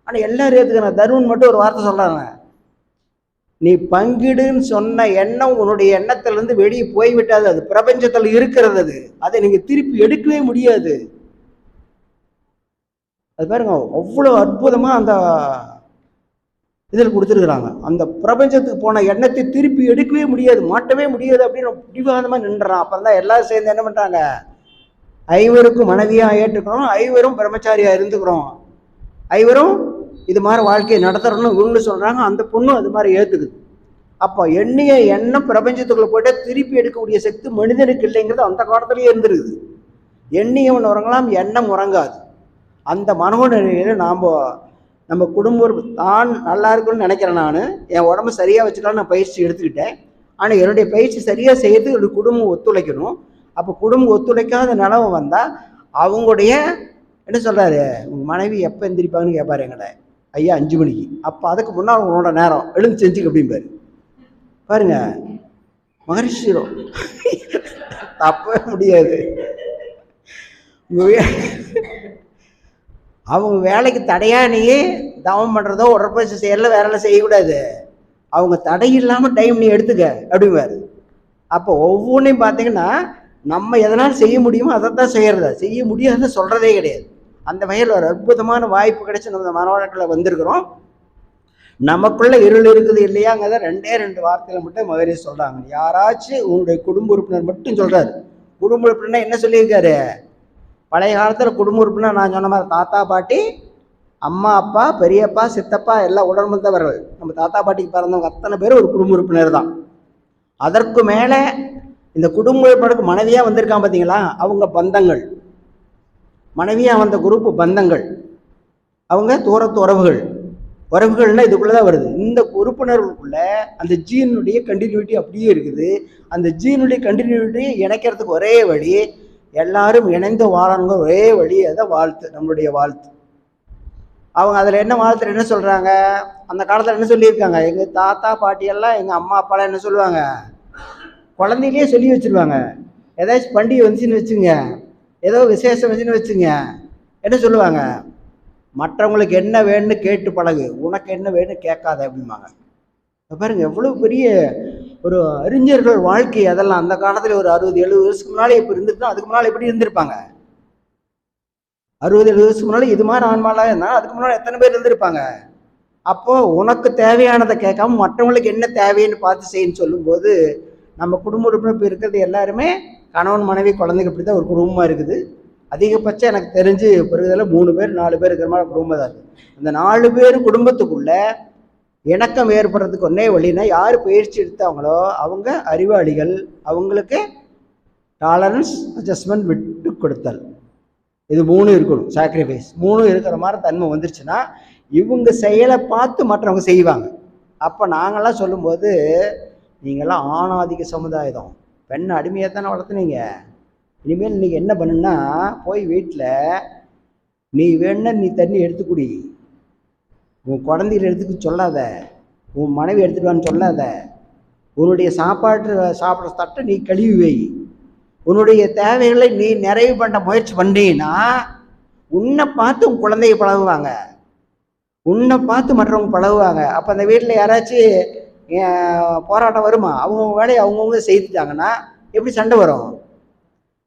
ஆனால் எல்லாரும் ஏற்றுக்கிறாங்க. தருமன் மட்டும் ஒரு வார்த்தை சொல்கிறாங்க, நீ பங்கிடுன்னு சொன்ன எண்ணம் உன்னுடைய எண்ணத்திலேருந்து வெளியே போய்விட்டாது, அது பிரபஞ்சத்தில் இருக்கிறது, அதை நீங்கள் திருப்பி எடுக்கவே முடியாது. அது பாருங்க, அவ்வளோ அற்புதமாக அந்த இதில் கொடுத்துருக்குறாங்க. அந்த பிரபஞ்சத்துக்கு போன எண்ணத்தை திருப்பி எடுக்கவே முடியாது, மாட்டவே முடியாது அப்படின்னு பிடிவாதமாக நின்றான். அப்புறம் தான் எல்லாரும் சேர்ந்து என்ன பண்ணுறாங்க, 5 மனைவியாக ஏற்றுக்கிறோம், 5 பிரம்மச்சாரியாக இருந்துக்கிறோம், 5 இது மாதிரி வாழ்க்கையை நடத்துறோம்னு இவங்க சொல்கிறாங்க. அந்த பொண்ணும் அது மாதிரி ஏற்றுக்குது. அப்போ எண்ணிய எண்ணம் பிரபஞ்சத்துக்குள்ளே போய்ட்டால் திருப்பி எடுக்கக்கூடிய சக்தி மனிதனுக்கு இல்லைங்கிறது அந்த காலத்துலேயே இருந்துருக்குது. எண்ணியவன் உறங்கலாம், எண்ணம் உறங்காது. அந்த மனோநிலையில் நாம் நம்ம குடும்ப உறுப்பு தான் நல்லா இருக்குன்னு நினைக்கிறேன். நான் என் உடம்பு சரியாக வச்சுக்கலாம் நான் பயிற்சி எடுத்துக்கிட்டேன். ஆனால் என்னுடைய பயிற்சி சரியாக செய்யறதுக்கு என்னுடைய குடும்பம் ஒத்துழைக்கணும். அப்போ குடும்பம் ஒத்துழைக்காத நிலவு வந்தால் அவங்களுடைய என்ன சொல்கிறாரு, உங்கள் மனைவி எப்போ எந்திரிப்பாங்கன்னு கேட்பாரு எங்கள்ட. ஐயா 5 மணிக்கு. அப்போ அதுக்கு முன்னால் உங்களோட நேரம் எழுந்து செஞ்சுக்க அப்படிம்பாரு. பாருங்க மகரிஷிரும் தப்பவே முடியாது. அவங்க வேலைக்கு தடையாக நீ தவம் பண்ணுறதோ உடற்பயிற்சி செய்யறதுல வேற செய்யக்கூடாது. அவங்க தடை இல்லாமல் டைம் நீ எடுத்துக்க அப்படிம்பாரு. அப்போ ஒவ்வொன்றையும் பார்த்தீங்கன்னா நம்ம எதனால் செய்ய முடியுமோ அதைத்தான் செய்யறதா, செய்ய முடியாதுன்னு சொல்கிறதே கிடையாது. அந்த வகையில் ஒரு அற்புதமான வாய்ப்பு கிடைச்சி நம்ம மன வழக்கில் வந்திருக்கிறோம். நமக்குள்ள இருள் இருக்குது இல்லையாங்கிறத 2 வார்த்தையில் மட்டும் மகரிஷி சொல்கிறாங்க. யாராச்சும் உங்களுடைய குடும்ப உறுப்பினர் மட்டும் சொல்கிறாரு. குடும்ப உறுப்பினர் என்ன சொல்லியிருக்காரு, பழைய காலத்தில் குடும்ப உறுப்பினர் நான் சொன்ன மாதிரி தாத்தா பாட்டி அம்மா அப்பா பெரியப்பா சித்தப்பா எல்லாம் உடன்பிறந்தவர்கள். நம்ம தாத்தா பாட்டிக்கு பிறந்தவங்க அத்தனை பேர் ஒரு குடும்ப உறுப்பினர் தான். அதற்கு மேலே இந்த குடும்ப உறுப்பினருக்கு மனைவியாக வந்திருக்கான் பார்த்தீங்களா, அவங்க பந்தங்கள். மனைவியாக வந்த குரூப்பு பந்தங்கள், அவங்க தூரத்து உறவுகள். உறவுகள்னால் இதுக்குள்ளே தான் வருது. இந்த உறுப்பினர்களுக்குள்ள அந்த ஜீனுடைய கண்டினியூட்டி அப்படியே இருக்குது. அந்த ஜீனுடைய கண்டினியூட்டி இணைக்கிறதுக்கு ஒரே வழி, எல்லாரும் இணைந்து வாழணுங்க. ஒரே வழி அதை வாழ்த்து, நம்மளுடைய வாழ்த்து. அவங்க அதில் என்ன வாழ்த்து என்ன சொல்கிறாங்க, அந்த காலத்தில் என்ன சொல்லியிருக்காங்க, எங்கள் தாத்தா பாட்டியெல்லாம் எங்கள் அம்மா அப்பாலாம் என்ன சொல்லுவாங்க, குழந்தையிலேயே சொல்லி வச்சுருவாங்க. ஏதாச்சும் பண்டிகை வந்துச்சுன்னு வச்சுங்க, ஏதோ விசேஷம் வந்துச்சுன்னு வச்சுங்க, என்ன சொல்லுவாங்க, மற்றவங்களுக்கு என்ன வேணும்னு கேட்டு பழகு, உனக்கு என்ன வேணும்னு கேட்காத அப்படிம்பாங்க. பாருங்க எவ்வளோ பெரிய ஒரு அறிஞர்கள் வாழ்க்கை அதெல்லாம். அந்த காலத்தில் ஒரு 60-70 வருஷத்துக்கு முன்னாலே இப்போ இருந்துருக்கோம். அதுக்கு முன்னால் எப்படி இருந்திருப்பாங்க, 60-70 வருஷத்துக்கு முன்னாலே இது மாதிரி ஆன்மாலாம் இருந்தால் அதுக்கு முன்னால் எத்தனை பேர் இருந்திருப்பாங்க. அப்போது உனக்கு தேவையானதை கேட்காம மற்றவங்களுக்கு என்ன தேவைன்னு பார்த்து செய்யன்னு சொல்லும்போது, நம்ம குடும்ப உறுப்பினர் இப்போ இருக்கிறது எல்லாருமே கணவன் மனைவி குழந்தைங்க இப்படி தான் ஒரு குடும்பமாக இருக்குது. அதிகபட்சம் எனக்கு தெரிஞ்சு பிறகுதில் 3 பேர் 4 பேர் இருக்கிற மாதிரி குடும்பம் தான் இருக்குது. அந்த 4 பேர் குடும்பத்துக்குள்ள இணக்கம் ஏற்படுறதுக்கு ஒன்றே வழின்னா, யார் பயிற்சி எடுத்தாங்களோ அவங்க அறிவாளிகள், அவங்களுக்கு டாலரன்ஸ் அட்ஜஸ்ட்மெண்ட் விட்டு கொடுத்தல், இது 3 இருக்கணும். சாக்ரிஃபைஸ் 3 இருக்கிற மாதிரி தன்மை வந்துருச்சுன்னா இவங்க செயலை பார்த்து மற்றவங்க செய்வாங்க. அப்போ நாங்கள்லாம் சொல்லும்போது, நீங்கள்லாம் ஆணாதிக்க சமுதாயம், பெண்ணை அடிமையாக தானே வளர்த்துனீங்க, இனிமேல் நீங்கள் என்ன பண்ணுன்னா போய் வீட்டில் நீ வேணுன்னா நீ தண்ணி எடுத்துக்குடி, உன் குழந்தைகளை எடுத்துக்க சொல்லாத, உன் மனைவி எடுத்துக்குவான்னு சொல்லாத, உன்னுடைய சாப்பிட்ற தட்டை நீ கழுவி வை, உன்னுடைய தேவைகளை நீ நிறைவு பண்ண முயற்சி பண்ணீங்கன்னா உன்னை பார்த்து உன் குழந்தைய பழகுவாங்க, உன்னை பார்த்து மற்றவங்க பழகுவாங்க. அப்போ அந்த வீட்டில் யாராச்சும் போராட்டம் வருமா, அவங்கவுங்க வேலையை அவங்கவுங்க செய்துட்டாங்கன்னா எப்படி சண்டை வரும்?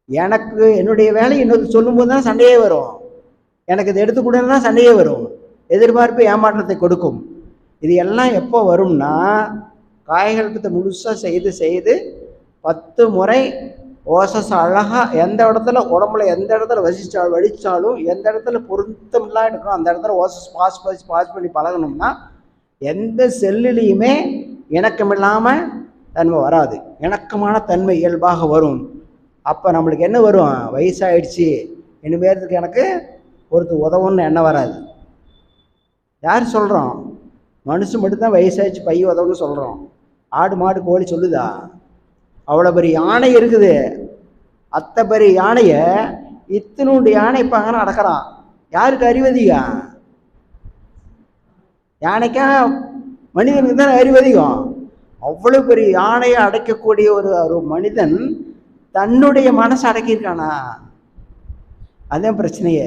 எனக்கு என்னுடைய வேலையை இன்னொரு சொல்லும்போது தான் சண்டையே வரும். எனக்கு இதை எடுத்துக்கூடன்னு தான் சண்டையே வரும். எதிர்பார்ப்பு ஏமாற்றத்தை கொடுக்கும். இது எல்லாம் எப்போ வரும்னா, காயகல்பத்தை முழுசாக செய்து 10 முறை ஓசஸ் அழகாக எந்த இடத்துல உடம்புல எந்த இடத்துல வலிச்சாலும் எந்த இடத்துல பொருத்தமெல்லாம் எடுக்கணும் அந்த இடத்துல ஓசஸ் பாஸ் பண்ணி பழகணும்னா எந்த செல்லுலேயுமே இணக்கம் இல்லாமல் தன்மை வராது. இணக்கமான தன்மை இயல்பாக வரும். அப்போ நம்மளுக்கு என்ன வரும், வயசாகிடுச்சு இனிமேறதுக்கு எனக்கு ஒருத்தர் உதவுன்னு எண்ணம் வராது. யார் சொல்கிறோம், மனுஷன் மட்டும்தான் வயசாகிடுச்சு பைய உதவுன்னு சொல்கிறோம். ஆடு மாடு கோழி சொல்லுதா? அவ்வளோ பெரிய யானை இருக்குது, அத்தை பெரிய யானையை இத்தினூண்டு யானை இப்போ அங்கே நடக்கிறான். யாருக்கு அறிவதிகா? யானைக்கா மனிதனுக்கு தான் அறிவதிகம். அவ்வளோ பெரிய யானையை அடைக்கக்கூடிய ஒரு மனிதன் தன்னுடைய மனசை அடக்கியிருக்கானா? அதுதான் பிரச்சனையே.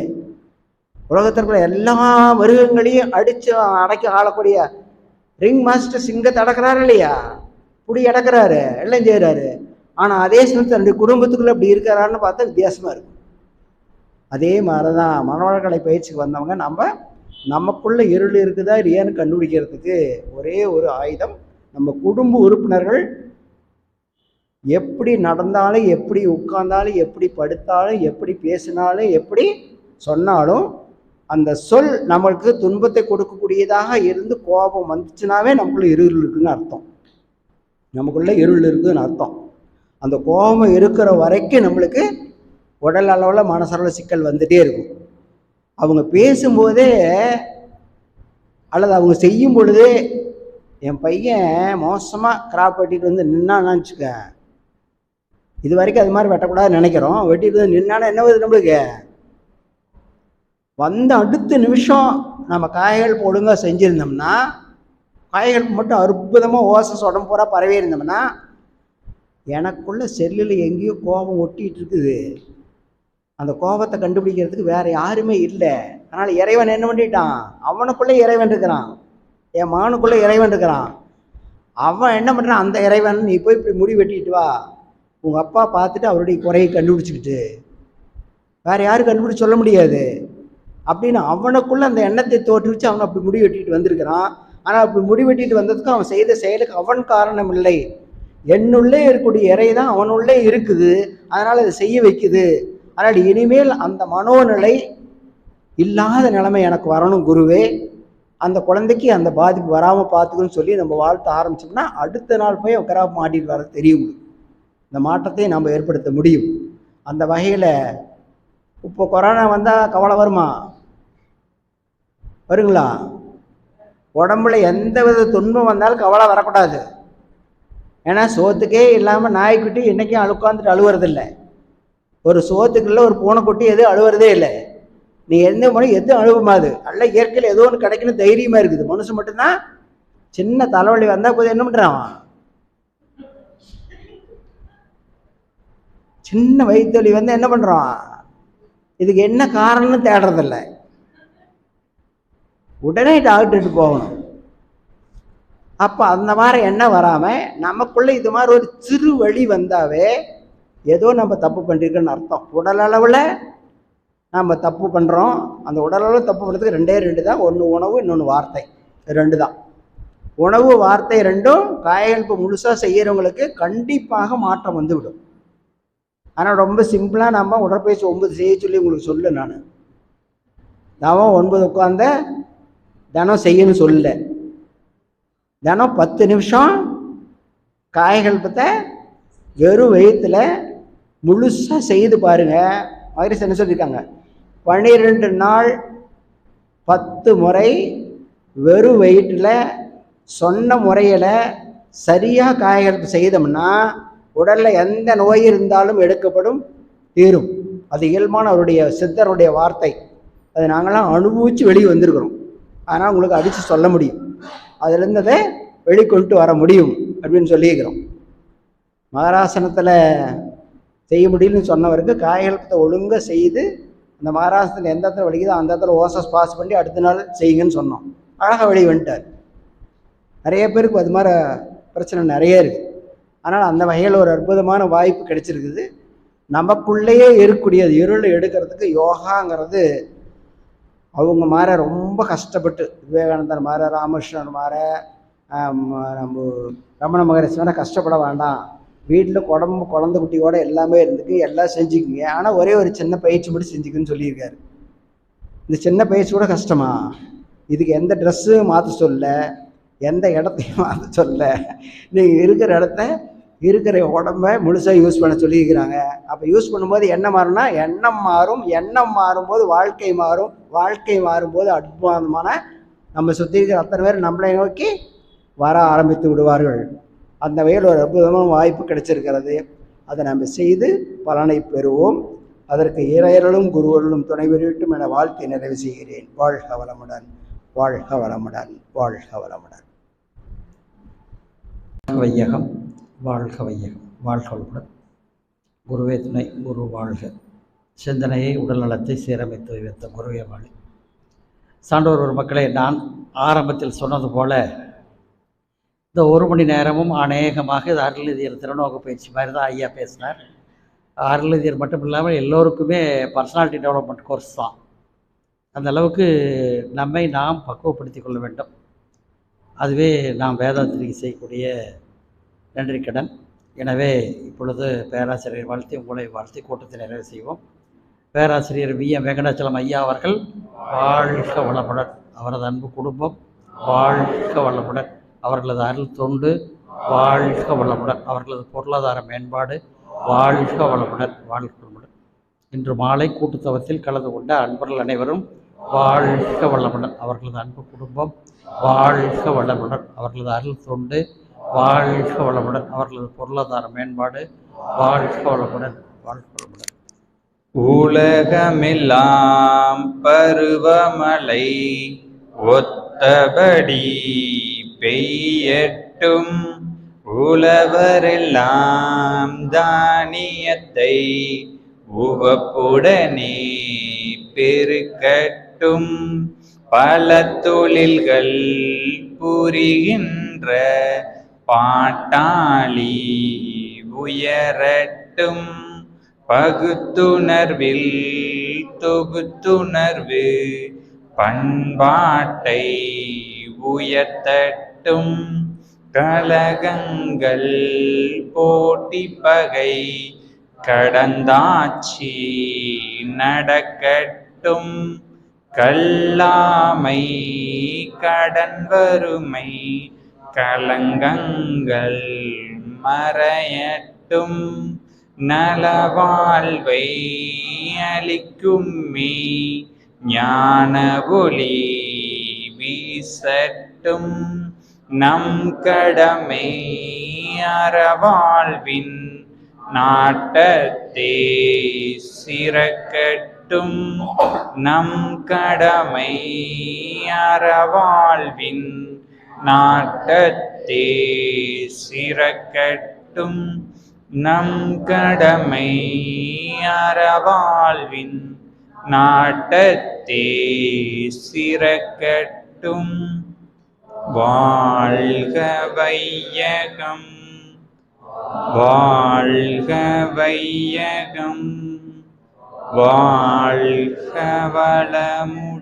உலகத்திற்குள்ள எல்லா மிருகங்களையும் அடக்கி ஆளக்கூடிய ரிங் மாஸ்டர் சிங்கத்தை அடக்கிறாரு இல்லையா, புடி அடக்கிறாரு, எல்லாம் செய்கிறாரு. ஆனால் அதே சமயத்தில் தன்னுடைய குடும்பத்துக்குள்ளே அப்படி இருக்கிறாருன்னு பார்த்தா வித்தியாசமாக இருக்கும். அதே மாதிரி தான் மனவளக்கலை பயிற்சிக்கு வந்தவங்க நமக்குள்ள இருள் இருக்குதா இல்லையான்னு கண்டுபிடிக்கிறதுக்கு ஒரே ஒரு ஆயுதம், நம்ம குடும்ப உறுப்பினர்கள் எப்படி நடந்தாலும் எப்படி உட்கார்ந்தாலும் எப்படி படுத்தாலும் எப்படி பேசினாலும் எப்படி சொன்னாலும் அந்த சொல் நம்மளுக்கு துன்பத்தை கொடுக்கக்கூடியதாக இருந்து கோபம் வந்துச்சுனாவே நமக்குள்ள இருள் இருக்குதுன்னு அர்த்தம். நமக்குள்ள இருள் இருக்குதுன்னு அர்த்தம். அந்த கோபம் இருக்கிற வரைக்கும் நம்மளுக்கு உடல் அளவில் மனசளவில் சிக்கல் வந்துகிட்டே இருக்கும். அவங்க பேசும்போதே அல்லது அவங்க செய்யும் பொழுதே என் பையன் மோசமாக கிராப் வெட்டிட்டு வந்து நின்னான்னு வச்சுக்க, இது வரைக்கும் அது மாதிரி வெட்டக்கூடாதுன்னு நினைக்கிறோம், வெட்டிட்டு வந்து நின்னானா என்ன வருது நம்மளுக்கு? வந்த அடுத்த நிமிஷம் நம்ம காய்கள் ஒழுங்காக செஞ்சுருந்தோம்னா, காய்களுக்கு மட்டும் அற்புதமாக ஓசஸ் உடம்பு பூரா பரவி இருந்தோம்னா, எனக்குள்ள செல்லில் எங்கேயோ கோபம் ஒட்டிகிட்டு இருக்குது, அந்த கோபத்தை கண்டுபிடிக்கிறதுக்கு வேறு யாருமே இல்லை. அதனால் இறைவன் என்ன பண்ணிட்டான்? அவனுக்குள்ளே இறைவன் இருக்கிறான், என் மகனுக்குள்ளே இறைவன் இருக்கிறான். அவன் என்ன பண்ணுறான்? அந்த இறைவன் நீ போய் இப்படி முடி வெட்டிட்டு வா, உங்கள் அப்பா பார்த்துட்டு அவருடைய குறையை கண்டுபிடிச்சிக்கிட்டு, வேறு யாரும் கண்டுபிடிச்சி சொல்ல முடியாது அப்படின்னு அவனுக்குள்ளே அந்த எண்ணத்தை தோற்றுவிச்சு அவன் அப்படி முடி வெட்டிட்டு வந்திருக்கிறான். ஆனால் அப்படி முடி வெட்டிட்டு வந்ததுக்கும் அவன் செய்த செயலுக்கு அவன் காரணம் இல்லை, என்னுள்ளே இருக்கக்கூடிய இறை தான் அவனுள்ளே இருக்குது, அதனால் அதை செய்ய வைக்குது. அதனால் இனிமேல் அந்த மனோநிலை இல்லாத நிலைமை எனக்கு வரணும் குருவே, அந்த குழந்தைக்கு அந்த பாதிப்பு வராமல் பார்த்துக்குன்னு சொல்லி நம்ம வாழ்த்த ஆரம்பிச்சோம்னா அடுத்த நாள் போய் கிராப் மாட்டிட்டு வர தெரியும். இந்த மாற்றத்தை நம்ம ஏற்படுத்த முடியும். அந்த வகையில் இப்போ கொரோனா வந்தால் கவலை வருமா? வருங்களா? உடம்புல எந்த வித துன்பம் வந்தாலும் கவலை வரக்கூடாது. ஏன்னா சோத்துக்கே இல்லாமல் நாய்க்குட்டி இன்றைக்கும் அழுக்காந்துட்டு அழுவுறதில்லை, ஒரு சோத்துக்குள்ள ஒரு பூனைக்குட்டி எதுவும் அழுவுறதே இல்லை. நீ எந்த மொழி எதுவும் அழுவுமாது, அல்ல இயற்கையில் ஏதோ ஒன்று கிடைக்கணும் தைரியமாக இருக்குது. மனுஷன் மட்டும்தான் சின்ன தலைவலி வந்தால் போது என்ன பண்ணுறான்? சின்ன வயிற்றுவலி வந்து என்ன பண்ணுறான்? இதுக்கு என்ன காரணம்னு தேடுறதில்ல, உடனே டாக்டர்கிட்ட போகணும். அப்போ அந்த மாதிரி எண்ணம் வராமல் நமக்குள்ளே இது மாதிரி ஒரு சிறு வழி வந்தாவே ஏதோ நம்ம தப்பு பண்ணிருக்கோன்னு அர்த்தம். உடல் அளவில் நம்ம தப்பு பண்ணுறோம். அந்த உடல் அளவில் தப்பு பண்ணுறதுக்கு ரெண்டு தான், ஒன்று உணவு, இன்னொன்று வார்த்தை, ரெண்டு தான். உணவு வார்த்தை ரெண்டும் காய்கள் இப்போ முழுசாக செய்கிறவங்களுக்கு கண்டிப்பாக மாற்றம் வந்து விடும். ஆனால் ரொம்ப சிம்பிளாக நம்ம உடற்பயிற்சி 9 செய்ய சொல்லி உங்களுக்கு சொல்ல, நான் தவம் 9 உட்காந்த தினம் செய்யணும்னு சொல்லலை, தினம் 10 நிமிஷம் காய்கள் பற்ற வெறும் வயிற்றில் முழுசாக செய்து பாருங்கள். மகரிஷி என்ன சொல்லியிருக்காங்க? 12 நாள் 10 முறை வெறும் வயிற்றில் சொன்ன முறையில் சரியாக காய்கள் செய்தோம்னா உடலில் எந்த நோய் இருந்தாலும் எடுக்கப்படும், தீரும். அது இயல்பான அவருடைய சித்தருடைய வார்த்தை. அதை நாங்களாம் அனுபவித்து வெளியே வந்திருக்கிறோம். அதனால் உங்களுக்கு அடித்து சொல்ல முடியும், அதிலிருந்து அதை வெளிக்கொண்டு வர முடியும் அப்படின்னு சொல்லியிருக்கிறோம். மகராசனத்தில் செய்ய முடியும்னு சொன்னவருக்கு காய்கல்பத்தை ஒழுங்காக செய்து அந்த மகராசனத்தில் எந்த இடத்துல வலிக்குதோ அந்த இடத்துல ஓசஸ் பாஸ் பண்ணி அடுத்த நாள் செய்யுங்கன்னு சொன்னோம். அழகாக வெளியே வந்துட்டார். நிறைய பேருக்கு அது மாதிரி பிரச்சனை நிறைய இருக்குது. ஆனால் அந்த வகையில் ஒரு அற்புதமான வாய்ப்பு கிடைச்சிருக்குது. நமக்குள்ளேயே இருக்கக்கூடிய இருளை எடுக்கிறதுக்கு யோகாங்கிறது அவங்க மாற ரொம்ப கஷ்டப்பட்டு, விவேகானந்தர் மாற, ராமகிருஷ்ணன் மாற, நம்ம ரமண மகரிஷி மாற கஷ்டப்பட வேண்டாம், வீட்டில் குழந்தை குட்டியோட எல்லாமே இருந்துக்கு எல்லாம் செஞ்சுக்குங்க, ஆனால் ஒரே ஒரு சின்ன பயிற்சி மட்டும் செஞ்சுக்குன்னு சொல்லியிருக்காரு. இந்த சின்ன பயிற்சி கூட கஷ்டமா? இதுக்கு எந்த ட்ரெஸ்ஸும் மாற்ற சொல்ல, எந்த இடத்தையும் மாற்ற சொல்ல, நீங்கள் இருக்கிற இடத்த இருக்கிற உடம்பை முழுசாக யூஸ் பண்ண சொல்லியிருக்கிறாங்க. அப்போ யூஸ் பண்ணும்போது என்ன மாறும்னா எண்ணம் மாறும், எண்ணம் மாறும்போது வாழ்க்கை மாறும், வாழ்க்கை மாறும்போது அற்புதமான நம்ம சுற்றி இருக்கிற அத்தனை பேர் நம்மளை நோக்கி வர ஆரம்பித்து விடுவார்கள். அந்த வகையில் ஒரு அற்புதமான வாய்ப்பு கிடைச்சிருக்கிறது. அதை நம்ம செய்து பலனை பெறுவோம். அதற்கு இறையர்களும் குருவர்களும் துணை பெறட்டும் என வாழ்த்தை நிறைவு செய்கிறேன். வாழ்க வளமுடன், வாழ்க வளமுடன், வாழ்க வளமுடன். வையகம் வாழ்க, வையகம் வாழ்க வளமுடன். குருவே துணை, குரு வாழ்க. சிந்தனையை உடல் நலத்தை சீரமைத்து வைத்த குருவே வாழி. சான்றோர் ஒரு மக்களே, நான் ஆரம்பத்தில் சொன்னது போல இந்த 1 மணி நேரமும் அநேகமாக இது அருள்நிதியர் திருநோக்கு பயிற்சி மாதிரி தான் ஐயா பேசினார். அருள்நிதியர் மட்டும் இல்லாமல் எல்லோருக்குமே பர்சனாலிட்டி டெவலப்மெண்ட் கோர்ஸ் தான். அந்த அளவுக்கு நம்மை நாம் பக்குவப்படுத்தி கொள்ள வேண்டும். அதுவே நாம் வேதாத்திரிக்கு செய்யக்கூடிய நன்றி கடன். எனவே இப்பொழுது பேராசிரியர் வாழ்த்தி உங்களை வாழ்த்தி கூட்டத்தை நிறைவு செய்வோம். பேராசிரியர் வி.எம். வெங்கடாச்சலம் ஐயா அவர்கள் வாழ்க வளமுடன், அவரது அன்பு குடும்பம் வாழ்க வளமுடன், அவர்களது அருள் தொண்டு வாழ்க வளமுடன், அவர்களது பொருளாதார மேம்பாடு வாழ்க வளமுடன், வாழ்க வளமுடன். இன்று மாலை கூட்டுத்தவத்தில் கலந்து கொண்ட அன்பர்கள் அனைவரும் வாழ்க வளமுடன். அவர்களது அன்பு குடும்பம் வாழ்க வளமுடன். அவர்களது அருள் தொண்டு வாழ்க வளமுடன். அவர்களது பொருளாதார மேம்பாடு வாழ்க வளமுடன். வாழ்க வளமுடன். உலகமெல்லாம் பருவமழை ஒத்தபடி பெய்யட்டும். உழவரெல்லாம் தானியத்தை உவப்புடனே பெருக்கட்டும். பல தொழில்கள் புரிகின்ற பாட்டாளி உயரட்டும். பகுத்துணர்வில் தொகுத்துணர்வு பண்பாட்டை உயர்த்தட்டும். கலகங்கள் போட்டி பகை கடந்தாட்சி நடக்கட்டும். கல்லாமை கடன் வறுமை கலங்கங்கள் மறையட்டும். நலவாழ்வை அளிக்கும் ஞான ஒளி வீசட்டும். நம் கடமை அறவாழ்வின் நாட்டத்தே சிறக்கட்டும். நம் கடமை அறவாழ்வின் நாட்டத்தே சிறக்கட்டும். நம் கடமை அறவாழ்வின் நாட்டத்தே சிறக்கட்டும். வாழ்க வையகம், வாழ்க வையகம், வாழ்க வளமுடன்.